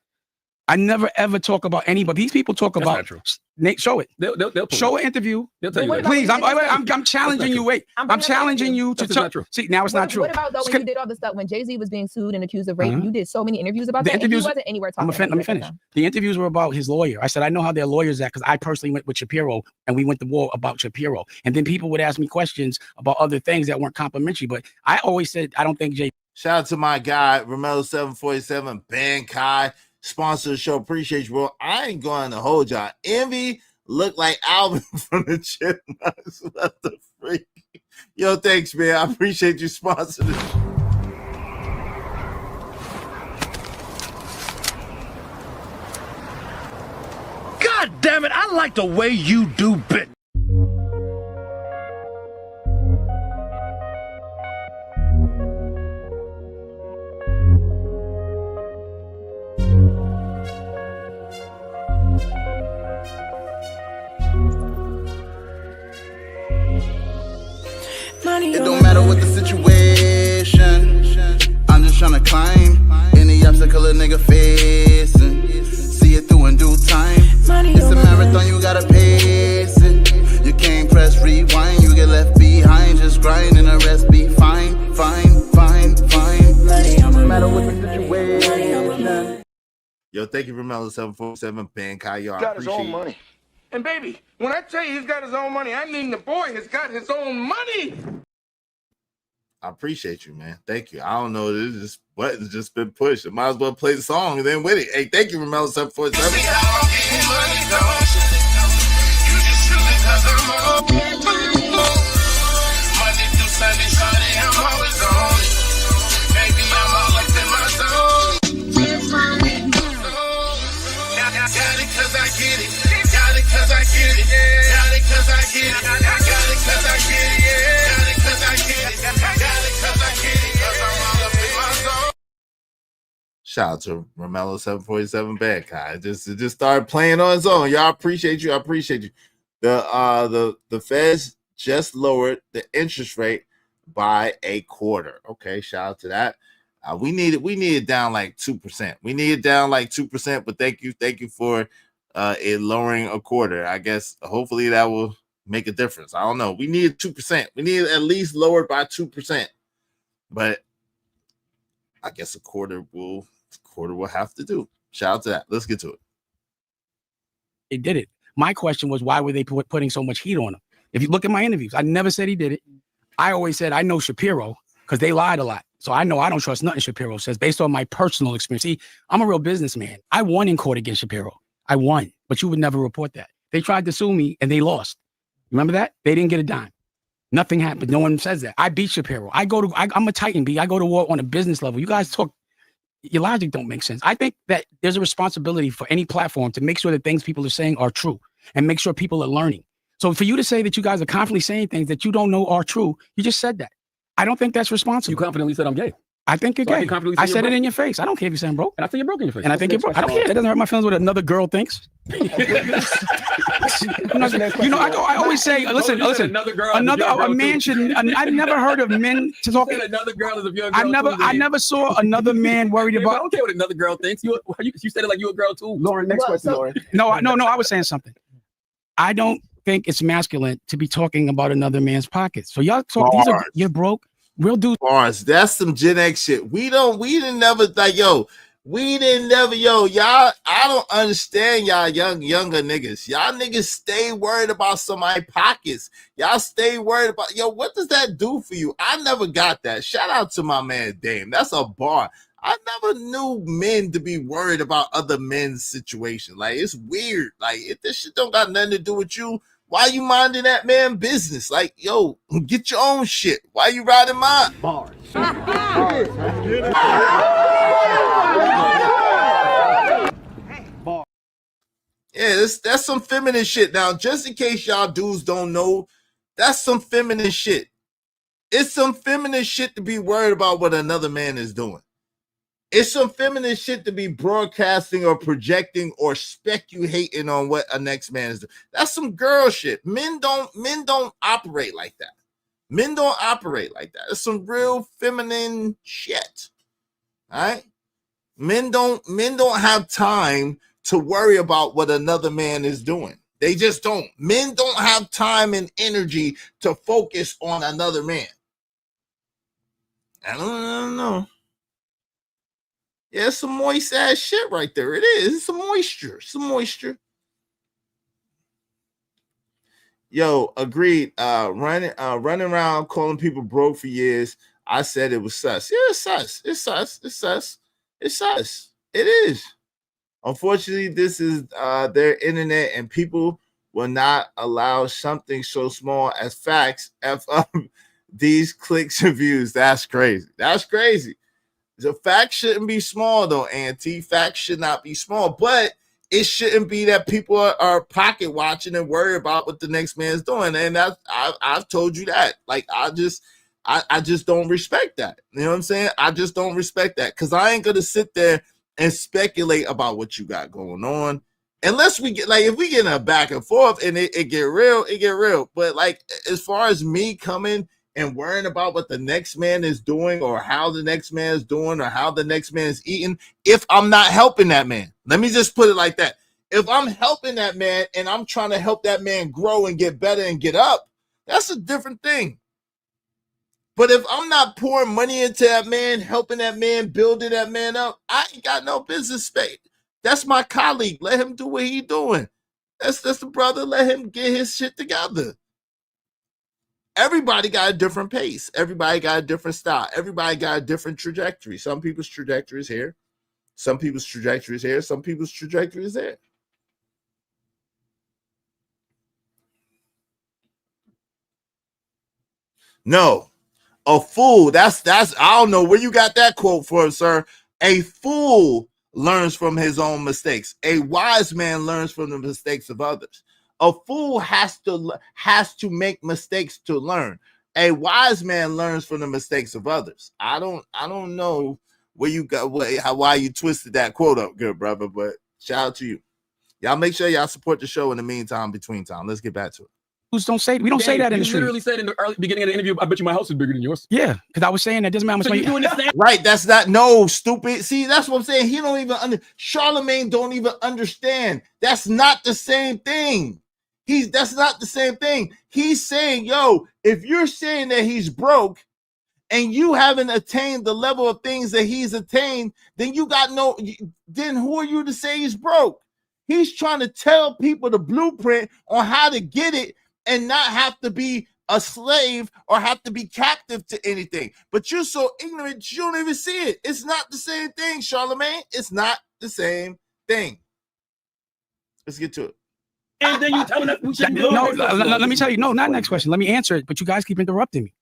I never ever talk about anybody. These people talk about. Nate, show it. They'll show an interview. They'll tell you that. Please, I'm challenging you. Wait, I'm challenging you to tell. See, now it's not true. What about though when you did all the stuff when Jay-Z was being sued and accused of rape? You did so many interviews about that. Interviews, and he wasn't anywhere talking. Let me finish. The interviews were about his lawyer. I said I know how their lawyers act because I personally went with Shapiro and we went to war about Shapiro. And then people would ask me questions about other things that weren't complimentary. But I always said I don't think Jay. Shout out to my guy Romello 747 Ben Kai. Sponsor the show. Appreciate you, bro. I ain't going to hold y'all. Envy look like Alvin from the Chipmunks. What the freak? Yo, thanks, man. I appreciate you sponsoring the show. God damn it, I like the way you do business. It don't matter what the situation, I'm just tryna climb any obstacle a nigga facing. See it through in due time. It's a marathon, you gotta pace it. You can't press rewind, you get left behind. Just grind and the rest be fine. No matter what the situation. Yo, thank you, Romello 747 Ben Kai. Yo, I got his own appreciate money. And baby, when I tell you he's got his own money, I mean the boy has got his own money. I appreciate you, man. Thank you. I don't know. This button's just been pushed. I might as well play the song and then with it. Hey, thank you, Romello 'Cause I get it. Shout out to Romello 747 Bad Guy. Just started playing on its own. Y'all appreciate you. I appreciate you. The Feds just lowered the interest rate by a quarter. Okay, shout out to that. We need it down like 2%. We need it down like 2%, but thank you for it lowering a quarter. I guess hopefully that will make a difference. I don't know. We need 2%. We need at least lowered by 2%. But I guess a quarter will have to do. Shout out to that. Let's get to it. They did it. My question was, why were they putting so much heat on him? If you look at my interviews, I never said he did it. I always said I know Shapiro because they lied a lot. So I know I don't trust nothing Shapiro says based on my personal experience. See, I'm a real businessman. I won in court against Shapiro. I won, but you would never report that. They tried to sue me and they lost. Remember that? They didn't get a dime. Nothing happened. No one says that. I beat Shapiro. I'm a Titan B. I go to war on a business level. You guys talk, your logic don't make sense. I think that there's a responsibility for any platform to make sure that things people are saying are true and make sure people are learning. So for you to say that you guys are confidently saying things that you don't know are true, you just said that. I don't think that's responsible. You confidently said I'm gay. I think you're gay. I said it in your face. I don't care if you say I'm broke. And I think you're broke in your face. And I think you're broke. I don't care. That doesn't hurt my feelings what another girl thinks. I always say, listen. A man should. I've never heard of men to talk. Another girl is a young girl. I never saw another man worried about. I don't care what another girl thinks. You said it like you a girl too. Lauren, next question, Lauren. No. I was saying something. I don't think it's masculine to be talking about another man's pockets. So y'all talk. You're broke. Real dude. Bars. That's some Gen X shit. We didn't never like, y'all. I don't understand y'all younger niggas. Y'all niggas stay worried about somebody's pockets. Y'all stay worried about, what does that do for you? I never got that. Shout out to my man Dame. That's a bar. I never knew men to be worried about other men's situation. Like, it's weird. Like, if this shit don't got nothing to do with you, why you minding that man business? Like, get your own shit. Why you riding mine? Bars. Yeah, that's some feminine shit. Now, just in case y'all dudes don't know, that's some feminine shit. It's some feminine shit to be worried about what another man is doing. It's some feminine shit to be broadcasting or projecting or speculating on what a next man is doing. That's some girl shit. Men don't operate like that. Men don't operate like that. It's some real feminine shit. All right? Men don't have time to worry about what another man is doing. They just don't. Men don't have time and energy to focus on another man. I don't know. Yeah, it's some moist ass shit right there. It is. It's some moisture. Yo, agreed. Running around calling people broke for years. I said it was sus. Yeah, it's sus. It is. Unfortunately, this is their internet, and people will not allow something so small as facts F up these clicks and views. That's crazy. The facts shouldn't be small, though, Auntie. Facts should not be small, but it shouldn't be that people are pocket watching and worry about what the next man's doing. And I've told you that. Like, I just don't respect that. You know what I'm saying? I just don't respect that, because I ain't gonna sit there and speculate about what you got going on unless we get, like, if we get in a back and forth and it get real. But like, as far as me coming and worrying about what the next man is doing or how the next man is doing or how the next man is eating, if I'm not helping that man, let me just put it like that. If I'm helping that man and I'm trying to help that man grow and get better and get up, that's a different thing. But if I'm not pouring money into that man, helping that man, building that man up, I ain't got no business space. That's my colleague. Let him do what he doing. That's the brother. Let him get his shit together. Everybody got a different pace. Everybody got a different style. Everybody got a different trajectory. Some people's trajectory is here. Some people's trajectory is here. Some people's trajectory is there. No. A fool. That's I don't know where you got that quote from, sir. A fool learns from his own mistakes. A wise man learns from the mistakes of others. A fool has to make mistakes to learn. A wise man learns from the mistakes of others. I don't know where you got why you twisted that quote up, good brother. But shout out to you. Y'all make sure y'all support the show in the meantime, between time. Let's get back to it. We don't say that in the street. You literally said in the early beginning of the interview, I bet you my house is bigger than yours. Yeah, because I was saying that doesn't matter how much So money. you doing the same? Right, that's not no stupid. See, that's what I'm saying. He don't even Charlemagne don't even understand. That's not the same thing. That's not the same thing. He's saying, yo, if you're saying that he's broke and you haven't attained the level of things that he's attained, then then who are you to say he's broke? He's trying to tell people the blueprint on how to get it and not have to be a slave or have to be captive to anything. But you're so ignorant, you don't even see it. It's not the same thing, Charlemagne. It's not the same thing. Let's get to it. And then you telling us we shouldn't do No, it. let me tell you. No, not next question. Let me answer it. But you guys keep interrupting me.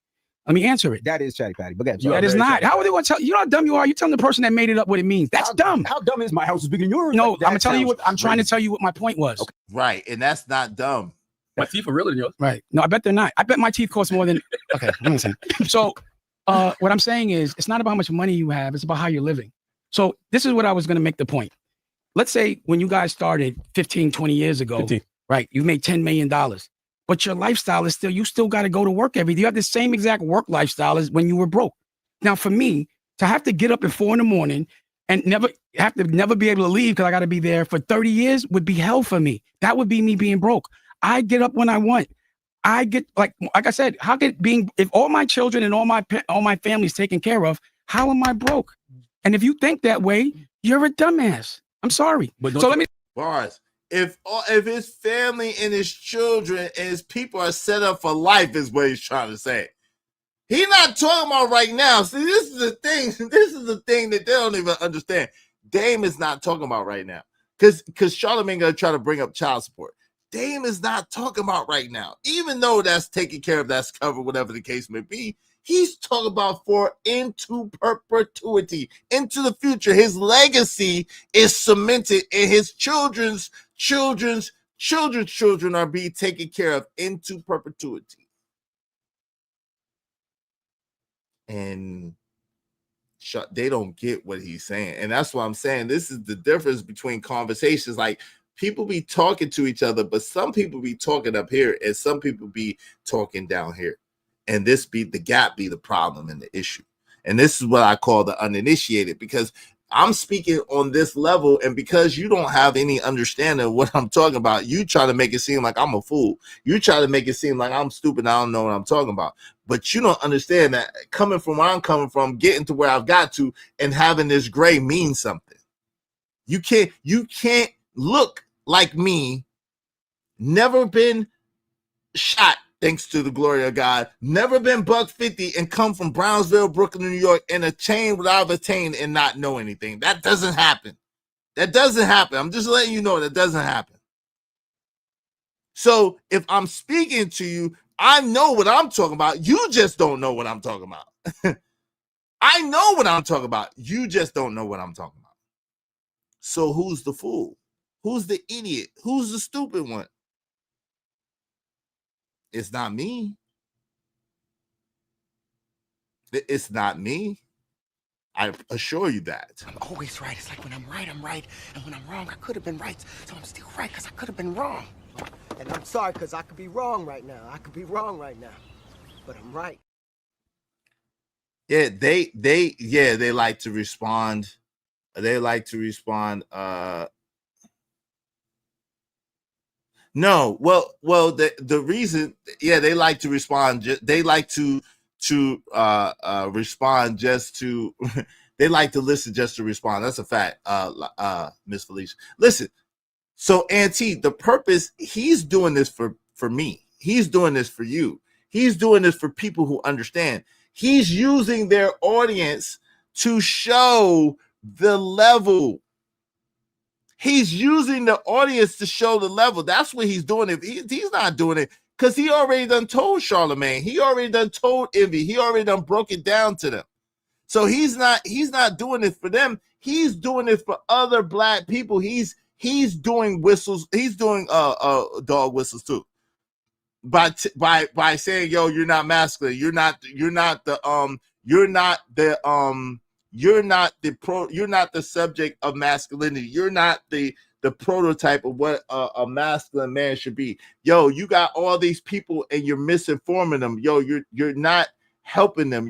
Let me answer it. That is Chatty Patty. But That is not. How are they going to tell you? Know how dumb you are? You're telling the person that made it up what it means. That's dumb. How dumb is my house is bigger than yours? No, Like, I'm that telling you sounds what I'm trying to crazy. tell you what my point was. Okay. Right, and that's not dumb. My teeth are realer than yours. Right. No, I bet they're not. I bet my teeth cost more than. Okay. Listen. So, what I'm saying is, it's not about how much money you have. It's about how you're living. So this is what I was going to make the point. Let's say when you guys started 15, 20 years ago, 15. right? You made $10 million, but your lifestyle is you still got to go to work every day. You have the same exact work lifestyle as when you were broke. Now, for me to have to get up at 4 a.m. and never be able to leave because I got to be there for 30 years would be hell for me. That would be me being broke. I get up when I want. I get like I said, if all my children and all my family's taken care of, how am I broke? And if you think that way, you're a dumbass. I'm sorry. So let me. Bars. If his family and his children and his people are set up for life, is what he's trying to say. He's not talking about right now. See, this is the thing. This is the thing that they don't even understand. Dame is not talking about right now. Because Charlemagne gonna try to bring up child support. Dame is not talking about right now. Even though that's taken care of, that's covered, whatever the case may be. He's talking about for into perpetuity, into the future. His legacy is cemented, and his children's children are being taken care of into perpetuity. And they don't get what he's saying. And that's what I'm saying. This is the difference between conversations. Like, people be talking to each other, but some people be talking up here and some people be talking down here. And this be the gap, be the problem and the issue. And this is what I call the uninitiated, because I'm speaking on this level, and because you don't have any understanding of what I'm talking about, you try to make it seem like I'm a fool. You try to make it seem like I'm stupid. I don't know what I'm talking about. But you don't understand that coming from where I'm coming from, getting to where I've got to, and having this gray means something. You can't look like me, never been shot, thanks to the glory of God, never been $150 and come from Brownsville, Brooklyn, New York, and attain what I've attained and not know anything. That doesn't happen. That doesn't happen. I'm just letting you know that doesn't happen. So if I'm speaking to you, I know what I'm talking about. You just don't know what I'm talking about. I know what I'm talking about. You just don't know what I'm talking about. So who's the fool? Who's the idiot? Who's the stupid one? It's not me. It's not me. I assure you that. I'm always right. It's like when I'm right, I'm right. And when I'm wrong, I could have been right. So I'm still right because I could have been wrong. And I'm sorry because I could be wrong right now. I could be wrong right now. But I'm right. Yeah, they like to respond. They like to respond. No, well, the reason, they like to respond. They like to respond just to. They like to listen just to respond. That's a fact, Miss Felicia. Listen, so Auntie, the purpose, he's doing this for me. He's doing this for you. He's doing this for people who understand. He's using their audience to show the level. He's using the audience to show the level. That's what he's doing. If he's not doing it because he already done told Charlemagne. He already done told Envy. He already done broke it down to them. So he's not doing it for them. He's doing it for other black people. He's doing whistles. He's doing dog whistles too. By saying, yo, you're not masculine. You're not the you're not the subject of masculinity. You're not the prototype of what a masculine man should be. Yo, you got all these people and you're misinforming them. Yo, you're not helping them.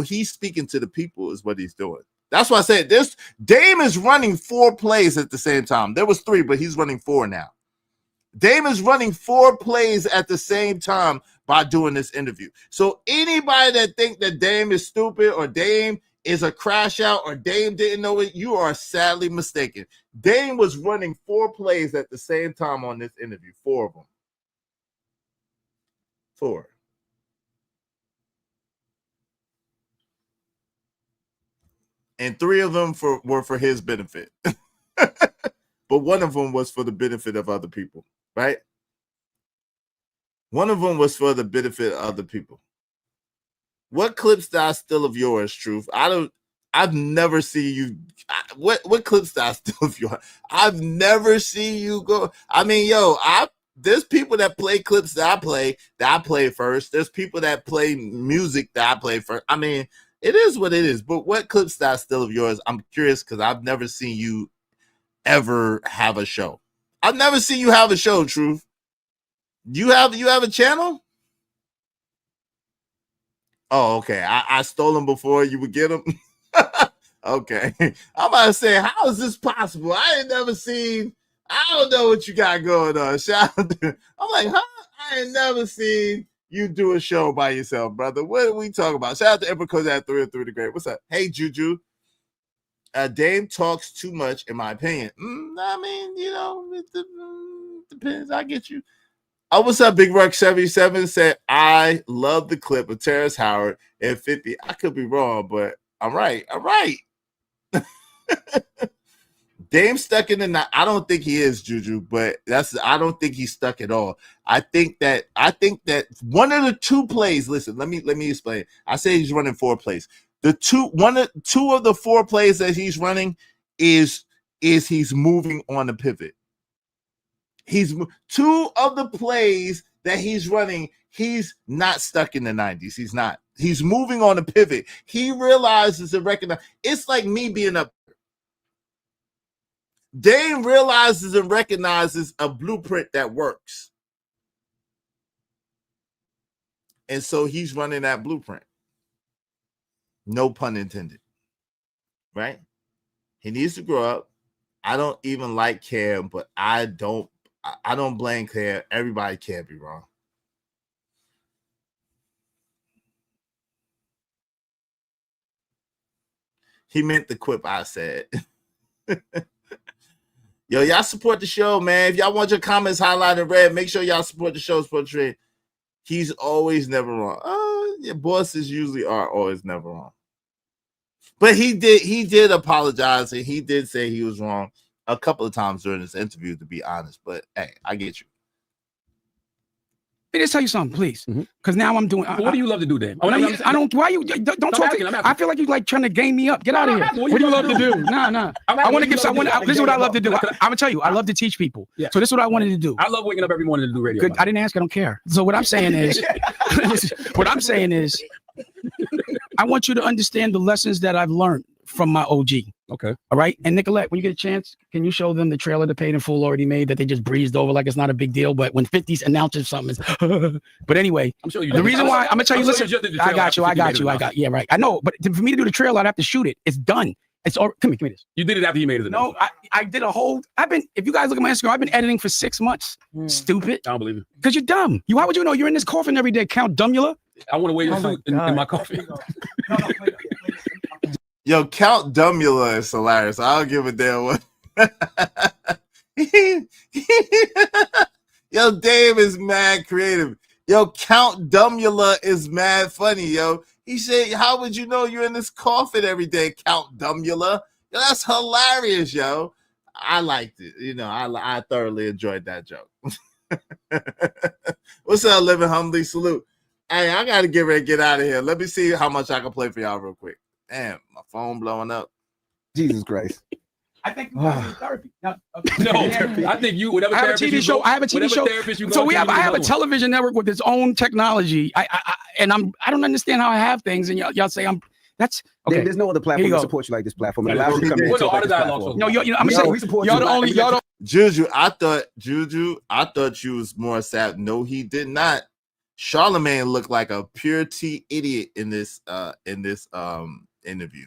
He's speaking to the people is what he's doing. That's why I said this. Dame is running 4 plays at the same time. There was 3, but he's running 4 now. Dame is running 4 plays at the same time by doing this interview. So anybody that think that Dame is stupid or Dame is a crash out or Dame didn't know it, you are sadly mistaken. Dame was running 4 plays at the same time on this interview. 4 of them. 4. And 3 of them were for his benefit. But one of them was for the benefit of other people, right? One of them was for the benefit of other people. What clips do I steal of yours, Truth? I've never seen you. What clips do I steal of yours? I've never seen you go. I mean, there's people that play clips that I play first. There's people that play music that I play first. I mean, it is what it is. But what clips do I steal of yours? I'm curious because I've never seen you ever have a show. I've never seen you have a show, Truth. You have a channel? Oh, okay. I stole them before you would get them. Okay. I'm about to say, how is this possible? I ain't never seen. I don't know what you got going on. I'm like, huh? I ain't never seen you do a show by yourself, brother. What are we talking about? Shout out to Emperor Kozak 303 the Great. What's up? Hey, Juju. Dame talks too much, in my opinion. I mean, it depends. I get you. Oh, what's up, Big Ruck 77 said, I love the clip of Terrence Howard at 50. I could be wrong, but I'm right. Dame stuck in the night. I don't think he is, Juju, but I don't think he's stuck at all. I think that one of the 2 plays, listen, let me explain. I say he's running 4 plays. Two of the 4 plays that he's running is he's moving on the pivot. 2 of the plays that he's running, he's not stuck in the 90s. He's not. He's moving on the pivot. He realizes and recognizes. It's like me being up. Dame realizes and recognizes a blueprint that works. And so he's running that blueprint. No pun intended. Right? He needs to grow up. I don't even like Cam, but I don't blame Cam. Everybody can't be wrong. He meant the quip I said. Yo, y'all support the show, man. If y'all want your comments highlighted in red, make sure y'all support the show. Support the trade. He's always never wrong. Your bosses usually are always never wrong. But he did apologize, and he did say he was wrong a couple of times during this interview, to be honest. But hey, I get you. Let me just tell you something, please, because now I'm doing. What do you love to do, Dan? I don't. Why you don't talk? I feel like you like trying to game me up. Get out of here. What do you love to do? Nah. I want to give someone. This is what I love to do. I'm gonna tell you. I love to teach people. Yeah. So this is what I wanted to do. I love waking up every morning to do radio. Good. I didn't ask. I don't care. So what I'm saying is, I want you to understand the lessons that I've learned from my OG. Okay. All right. And Nicolette, when you get a chance, can you show them the trailer the Paid in Full already made that they just breezed over like it's not a big deal? But when 50s announces something, but anyway, I'm sure you the reason why I'm gonna tell you, listen, I got you. Yeah, right. I know, but for me to do the trailer, I'd have to shoot it. It's done. It's all. Come here, this. You did it after you made it. No, I did a whole. If you guys look at my Instagram, I've been editing for 6 months. Stupid. I don't believe it. Because you're dumb. Why would you know? You're in this coffin every day, Count Dumbula. I want to wear your suit in my coffin. Yo, Count Dumbula is hilarious. I don't give a damn what. Yo, Dave is mad creative. Yo, Count Dumbula is mad funny, yo. He said, how would you know you're in this coffin every day, Count Dumbula? Yo, that's hilarious, yo. I liked it. I thoroughly enjoyed that joke. What's up, Living Humbly? Salute. Hey, I got to get ready to get out of here. Let me see how much I can play for y'all real quick. Damn, my phone blowing up. Jesus Christ. I think you got therapy. No, I think you. Whatever I have a TV show. I have a TV show. So I have a television network with its own technology. I don't understand how I have things, and y'all say I'm. That's There- okay. There's no other Here platform you that go. supports you like this platform. It Yeah, allows you to come in and Well, no, talk like Art of this Dialogue platform. so- No, I'm gonna Yo, say we support y'all you. the only y'all don't. Juju, I thought you was more sad. No, he did not. Charlemagne looked like a pure T idiot in this interview.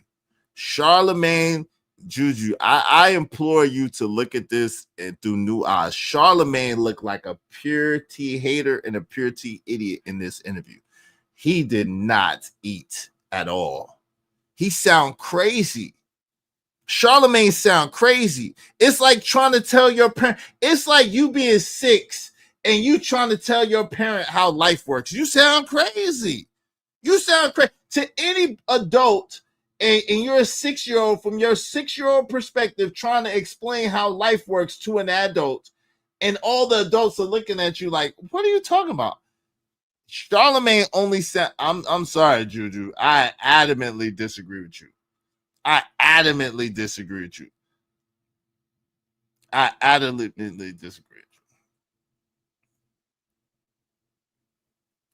Charlemagne, Juju, I implore you to look at this and through new eyes. Charlemagne looked like a pure T hater and a pure T idiot in this interview. He did not eat at all. He sound crazy. Charlemagne sound crazy. It's like trying to tell your parent. It's like you being 6 and you trying to tell your parent how life works. You sound crazy. You sound crazy to any adult, and you're a 6-year-old. From your 6-year-old perspective, trying to explain how life works to an adult, and all the adults are looking at you like, "What are you talking about?" Charlemagne only said, "I'm sorry, Juju. I adamantly disagree with you. I adamantly disagree with you. I adamantly disagree with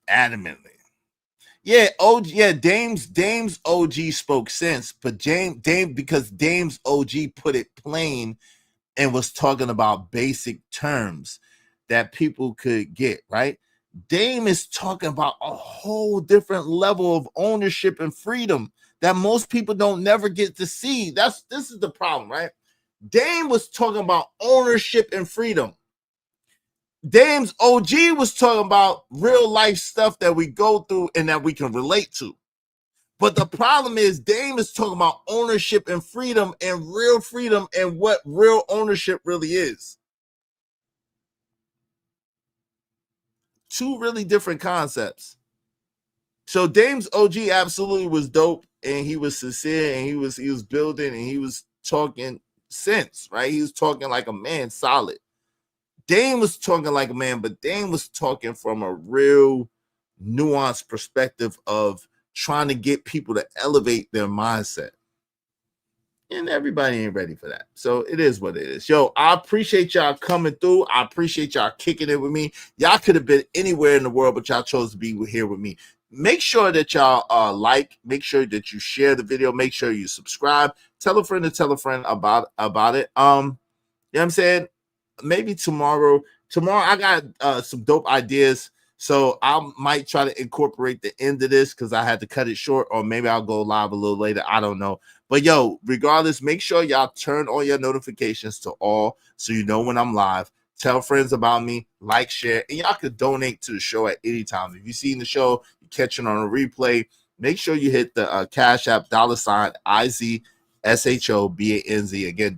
you. Adamantly. Yeah, Dame's OG spoke sense, but because Dame's OG put it plain and was talking about basic terms that people could get, right? Dame is talking about a whole different level of ownership and freedom that most people don't never get to see. This is the problem, right? Dame was talking about ownership and freedom. Dame's OG was talking about real life stuff that we go through and that we can relate to. But the problem is Dame is talking about ownership and freedom and what real ownership really is. Two really different concepts. So Dame's OG absolutely was dope, and he was sincere, and he was building, and he was talking sense, right? He was talking like a man, solid. Dame was talking like a man, but Dame was talking from a real nuanced perspective of trying to get people to elevate their mindset. And everybody ain't ready for that. So it is what it is. Yo, I appreciate y'all coming through. I appreciate y'all kicking it with me. Y'all could have been anywhere in the world, but y'all chose to be here with me. Make sure that y'all make sure that you share the video, make sure you subscribe, tell a friend to tell a friend about it. You know what I'm saying? Maybe tomorrow I got some dope ideas. So I might try to incorporate the end of this because I had to cut it short, or maybe I'll go live a little later. I don't know. But yo, regardless, make sure y'all turn on your notifications to all so you know when I'm live. Tell friends about me, like, share, and y'all could donate to the show at any time. If you've seen the show, you catch it on a replay, make sure you hit the Cash App $IZSHOBANZ. Again,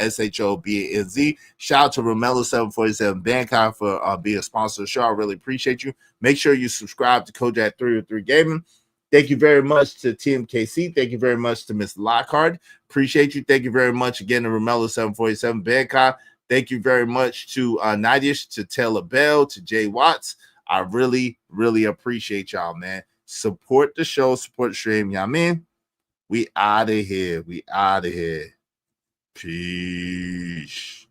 $IZSHOBANZ. Shout out to Romello747 Bandcamp for being a sponsor of the show. I really appreciate you. Make sure you subscribe to Kojak 303 Gaming. Thank you very much to TMKC. Thank you very much to Miss Lockhart. Appreciate you. Thank you very much again to Romello747 Bandcamp. Thank you very much to Nidish, to Taylor Bell, to Jay Watts. I really, really appreciate y'all, man. Support the show, support the stream. Y'all mean? We out of here. We out of here. Peace.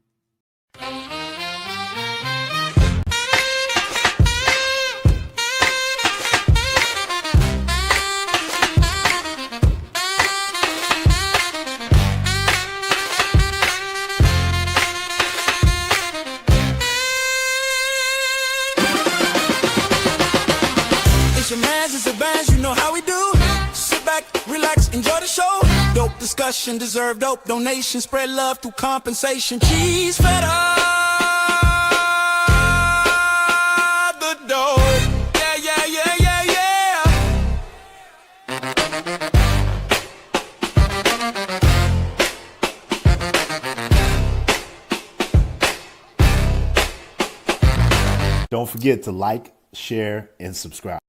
It's your mans, it's a bands, you know how we do. Sit back, relax, enjoy the show. Dope discussion, deserve dope donation. Spread love through compensation. Cheese feta, the dope. Yeah, yeah, yeah, yeah, yeah. Don't forget to like, share, and subscribe.